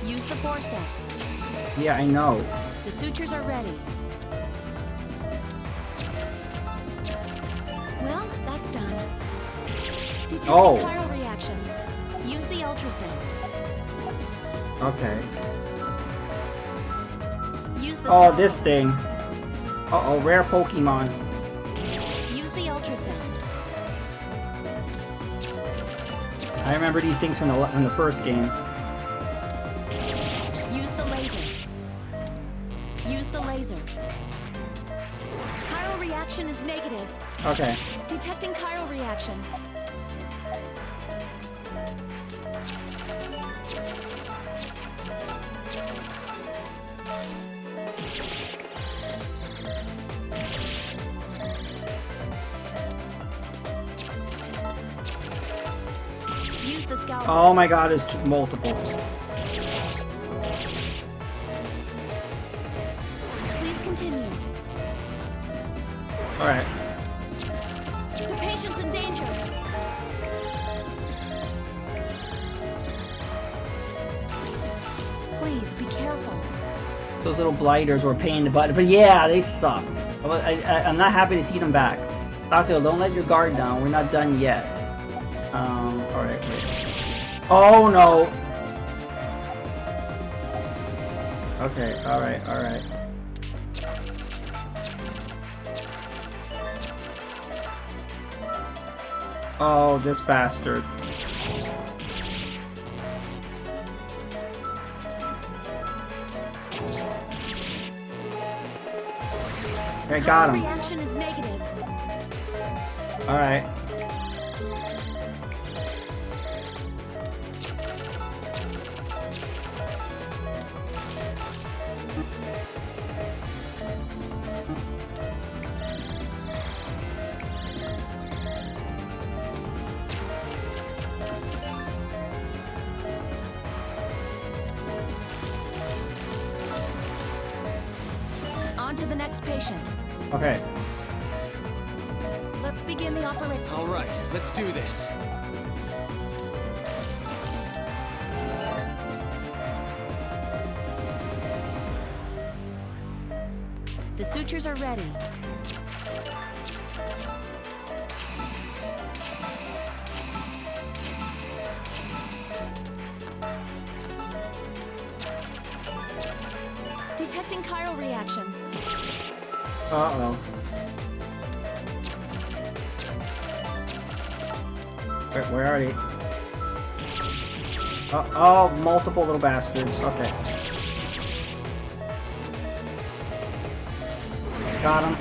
[SPEAKER 2] Use the forceps.
[SPEAKER 1] Yeah, I know.
[SPEAKER 2] The sutures are ready. Well, that's done. Detect
[SPEAKER 1] Oh.
[SPEAKER 2] chiral reaction. Use the ultrasound.
[SPEAKER 1] Okay.
[SPEAKER 2] Use the
[SPEAKER 1] Oh,
[SPEAKER 2] scalpel.
[SPEAKER 1] this thing. Uh-oh, rare Pokemon.
[SPEAKER 2] Use the ultrasound.
[SPEAKER 1] I remember these things from the first game.
[SPEAKER 2] Use the laser. Use the laser. Chiral reaction is negative.
[SPEAKER 1] Okay.
[SPEAKER 2] Detecting chiral reaction. Use the scalpel.
[SPEAKER 1] Oh my god, it's multiple.
[SPEAKER 2] Please continue.
[SPEAKER 1] Alright.
[SPEAKER 2] The patient's in danger. Please be careful.
[SPEAKER 1] Those little blighters were a pain in the butt. But yeah, they sucked. I'm not happy to see them back. Doctor, don't let your guard down. We're not done yet. Alright, wait. Oh no! Okay, alright. Oh, this bastard. I got him.
[SPEAKER 2] Reaction is negative.
[SPEAKER 1] Alright.
[SPEAKER 2] On to the next patient.
[SPEAKER 1] Okay.
[SPEAKER 2] Let's begin the operation.
[SPEAKER 4] All right, let's do this.
[SPEAKER 2] The sutures are ready. Detecting chiral reaction.
[SPEAKER 1] Uh-oh. Where are they? Oh, multiple little bastards. Okay. Got him.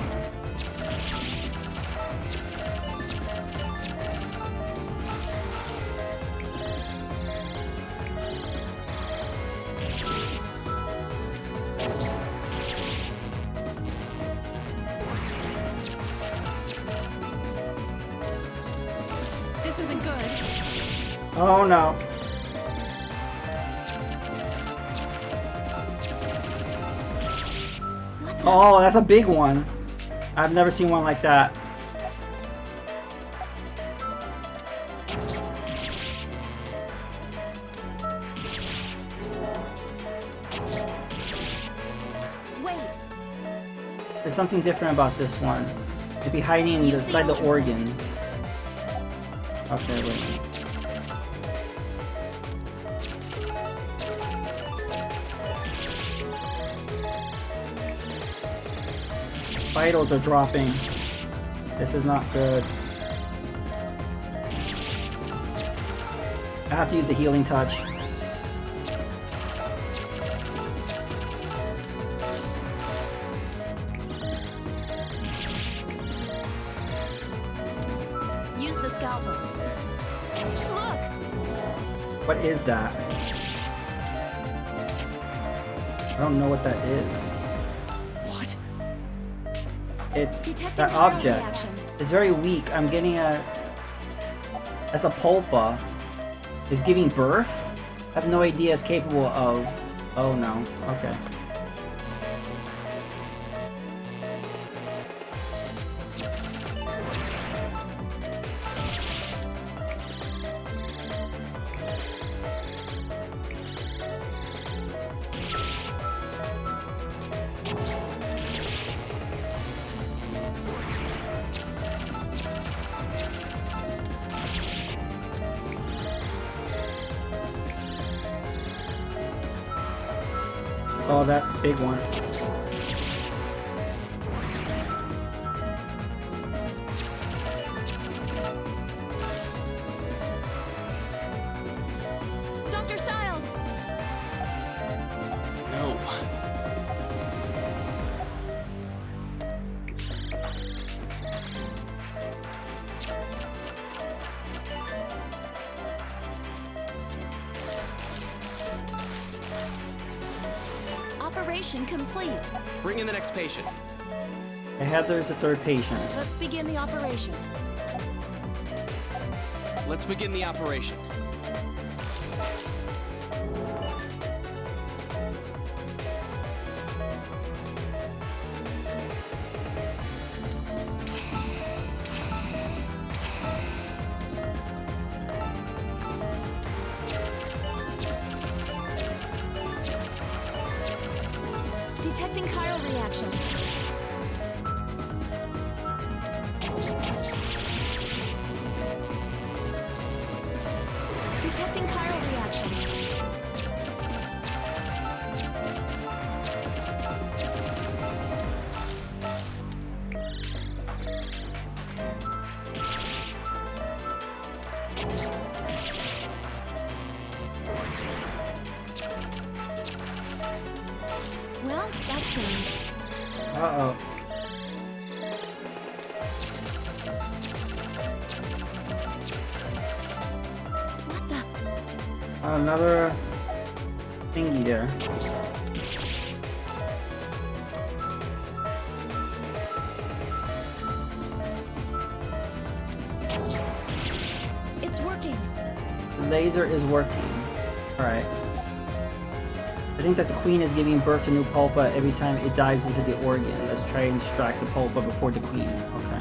[SPEAKER 2] This isn't good.
[SPEAKER 1] Oh no.
[SPEAKER 2] What the?
[SPEAKER 1] Oh, that's a big one. I've never seen one like that.
[SPEAKER 2] wait.
[SPEAKER 1] There's something different about this one. It'd be hiding inside the organs. Okay, wait. Vitals are dropping. This is not good. I have to use the healing touch.
[SPEAKER 2] Use the scalpel. Look!
[SPEAKER 1] What is that? I don't know what that is.
[SPEAKER 4] What?
[SPEAKER 1] It's
[SPEAKER 2] Detecting
[SPEAKER 1] that
[SPEAKER 2] viral
[SPEAKER 1] object.
[SPEAKER 2] reaction.
[SPEAKER 1] It's very weak. I'm getting a... As a pulpa is giving birth? I have no idea it's capable of... Oh no. Okay. Oh, that big one.
[SPEAKER 2] Dr. Styles!
[SPEAKER 4] No.
[SPEAKER 2] Operation complete.
[SPEAKER 4] Bring in the next patient.
[SPEAKER 1] I had there's a third patient.
[SPEAKER 2] Let's begin the operation.
[SPEAKER 4] Let's begin the operation.
[SPEAKER 2] Detecting chiral reaction. Detecting chiral reaction. Well, that's done.
[SPEAKER 1] Uh-oh.
[SPEAKER 2] What the?
[SPEAKER 1] Another thingy there.
[SPEAKER 2] It's working.
[SPEAKER 1] The laser is working. Alright. I think that the queen is giving birth to new pulpa every time it dives into the organ. Let's try and extract the pulpa before the queen. Okay.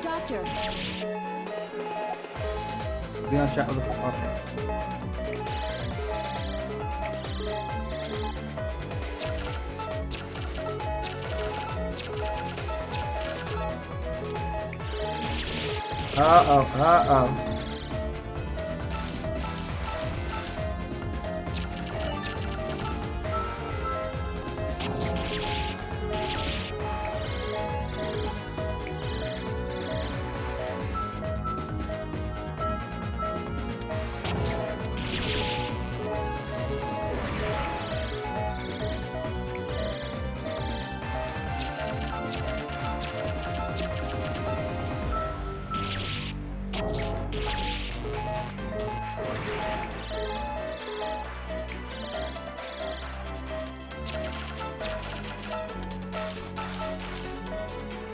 [SPEAKER 2] Doctor,
[SPEAKER 1] We want to check with the... Okay. Uh-oh, uh-oh.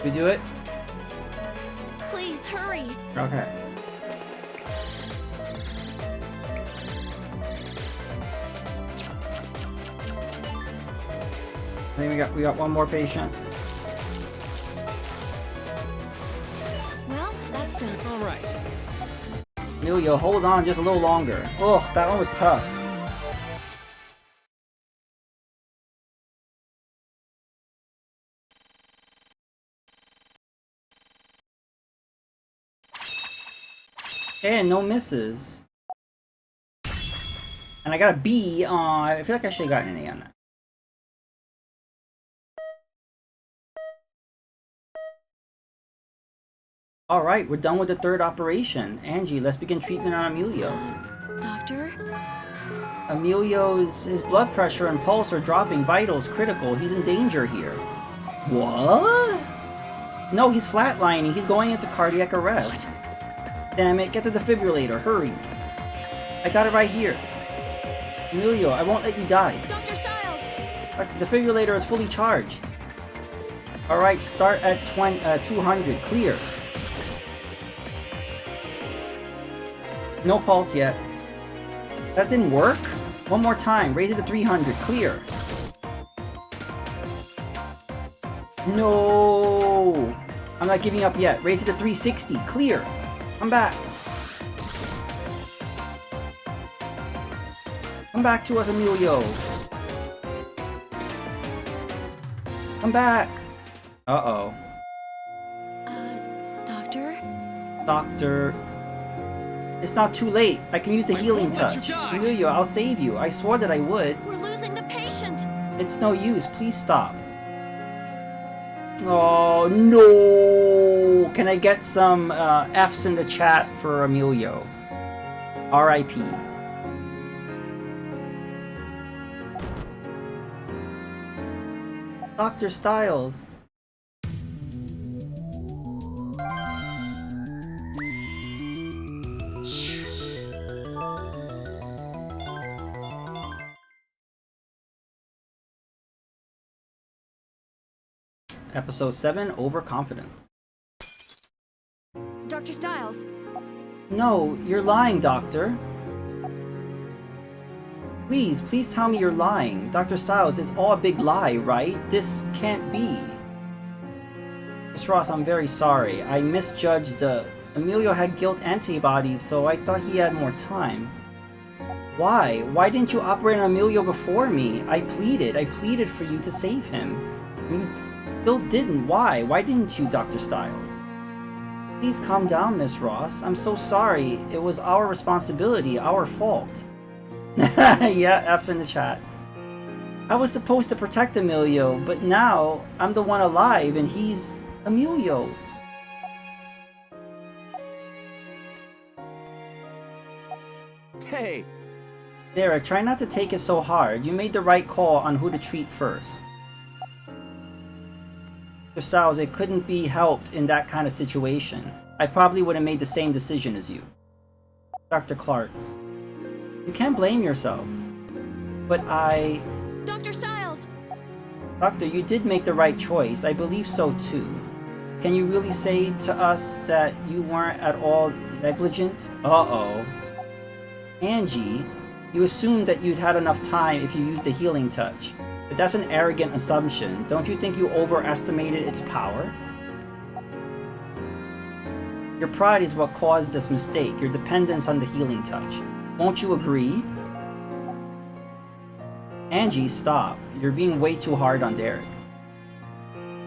[SPEAKER 1] We do it?
[SPEAKER 2] Please, hurry.
[SPEAKER 1] Okay. I think we got one more patient.
[SPEAKER 2] Well, that's done.
[SPEAKER 3] All right.
[SPEAKER 1] Emilio, hold on just a little longer. Oh, that one was tough. And no misses. And I got a B. I feel like I should have gotten an A on that. Alright, we're done with the third operation. Angie, let's begin treatment on Emilio.
[SPEAKER 2] Doctor?
[SPEAKER 1] Emilio's his blood pressure and pulse are dropping, vitals critical. He's in danger here. What? No, he's flatlining. He's going into cardiac arrest. Damn it, get the defibrillator, hurry. I got it right here. Emilio, I won't let you die.
[SPEAKER 2] Dr. Styles!
[SPEAKER 1] The defibrillator is fully charged. Alright, start at 200, clear. No pulse yet. That didn't work? One more time, raise it to 300, clear. No! I'm not giving up yet, raise it to 360, clear. Come back. Come back to us, Emilio. Come back. Uh-oh.
[SPEAKER 2] Doctor?
[SPEAKER 1] Doctor. It's not too late. I can use the healing
[SPEAKER 3] won't let you
[SPEAKER 1] touch.
[SPEAKER 3] die.
[SPEAKER 1] Emilio, I'll save you. I swore that I would.
[SPEAKER 2] We're losing the patient!
[SPEAKER 1] It's no use. Please stop. Oh, no. Can I get some F's in the chat for Emilio? R.I.P. Dr. Styles. Episode 7, Overconfidence.
[SPEAKER 2] Dr. Styles!
[SPEAKER 1] No, you're lying, Doctor. Please tell me you're lying. Dr. Styles, it's all a big lie, right? This can't be. Miss Ross, I'm very sorry. I misjudged the... Emilio had guilt antibodies, so I thought he had more time. Why? Why didn't you operate on Emilio before me? I pleaded for you to save him. You still didn't. Why? Why didn't you, Dr. Styles? Please calm down, Miss Ross. I'm so sorry. It was our responsibility, our fault. Yeah, F in the chat. I was supposed to protect Emilio, but now I'm the one alive and he's Emilio.
[SPEAKER 4] Hey!
[SPEAKER 1] Derek, try not to take it so hard. You made the right call on who to treat first. Mr. Styles, it couldn't be helped in that kind of situation. I probably would have made the same decision as you. Dr. Clarks. You can't blame yourself. But
[SPEAKER 2] Dr. Styles!
[SPEAKER 1] Doctor, you did make the right choice. I believe so too. Can you really say to us that you weren't at all negligent? Uh-oh. Angie, you assumed that you'd had enough time if you used the healing touch. But that's an arrogant assumption. Don't you think you overestimated its power? Your pride is what caused this mistake, your dependence on the healing touch. Won't you agree? Angie, stop. You're being way too hard on Derek.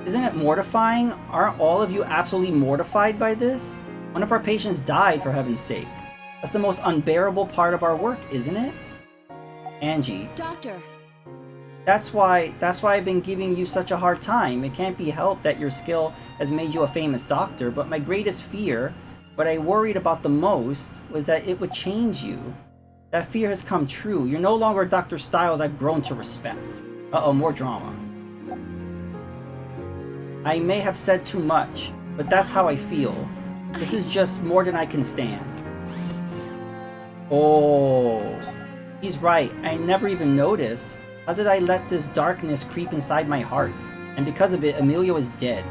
[SPEAKER 1] Isn't it mortifying? Aren't all of you absolutely mortified by this? One of our patients died, for heaven's sake. That's the most unbearable part of our work, isn't it? Angie.
[SPEAKER 2] Doctor!
[SPEAKER 1] That's why I've been giving you such a hard time. It can't be helped that your skill has made you a famous doctor, but my greatest fear, what I worried about the most, was that it would change you. That fear has come true. You're no longer Dr. Styles I've grown to respect. Uh-oh, more drama. I may have said too much, but that's how I feel. This is just more than I can stand. Oh, he's right. I never even noticed. How did I let this darkness creep inside my heart? And because of it, Emilio is dead.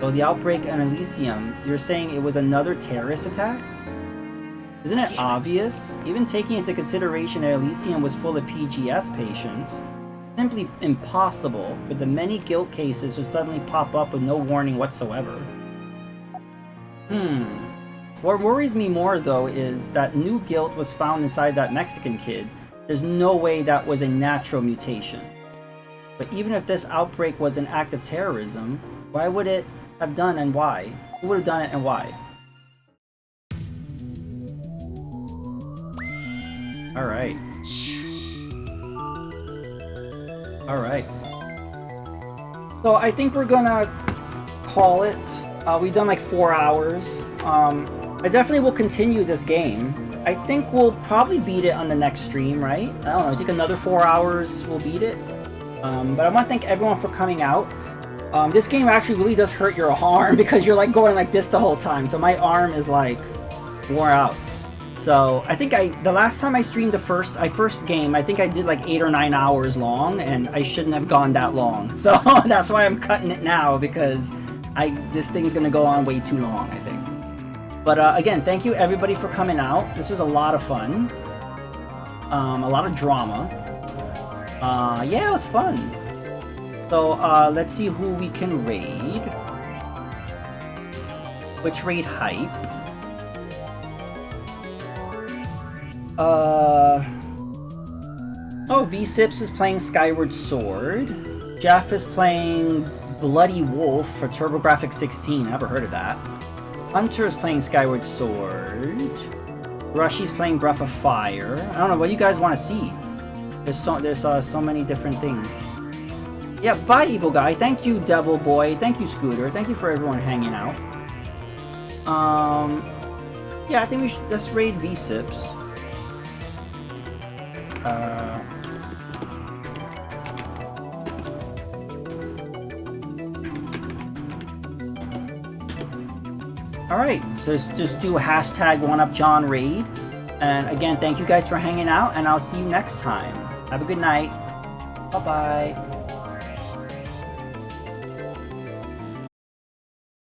[SPEAKER 1] So the outbreak in Elysium, you're saying it was another terrorist attack? Isn't it obvious? Even taking into consideration that Elysium was full of PGS patients, simply impossible for the many guilt cases to suddenly pop up with no warning whatsoever. What worries me more, though, is that new guilt was found inside that Mexican kid. There's no way that was a natural mutation. But even if this outbreak was an act of terrorism, why would it have done and why? Who would have done it and why? Alright. Alright. So I think we're gonna call it. We've done like 4 hours. I definitely will continue this game. I think we'll probably beat it on the next stream, right? I don't know, I think another 4 hours we'll beat it. But I want to thank everyone for coming out. This game actually really does hurt your arm because you're like going like this the whole time. So my arm is like wore out. So I think the last time I streamed the first game, I think I did like 8 or 9 hours long, and I shouldn't have gone that long. So that's why I'm cutting it now, because this thing's gonna go on way too long, I think. But again, thank you everybody for coming out. This was a lot of fun. A lot of drama. Yeah, it was fun. So let's see who we can raid. Which raid hype? Oh, V-Sips is playing Skyward Sword. Jeff is playing Bloody Wolf for TurboGrafx 16. Never heard of that. Hunter is playing Skyward Sword. Rushy's playing Breath of Fire. I don't know, what do you guys want to see? There's so many different things. Yeah, bye, Evil Guy. Thank you, Devil Boy. Thank you, Scooter. Thank you for everyone hanging out. Yeah, I think we should, let's raid V-Sips. Alright, so just do hashtag 1UpJohn raid. And again, thank you guys for hanging out, and I'll see you next time. Have a good night. Bye-bye.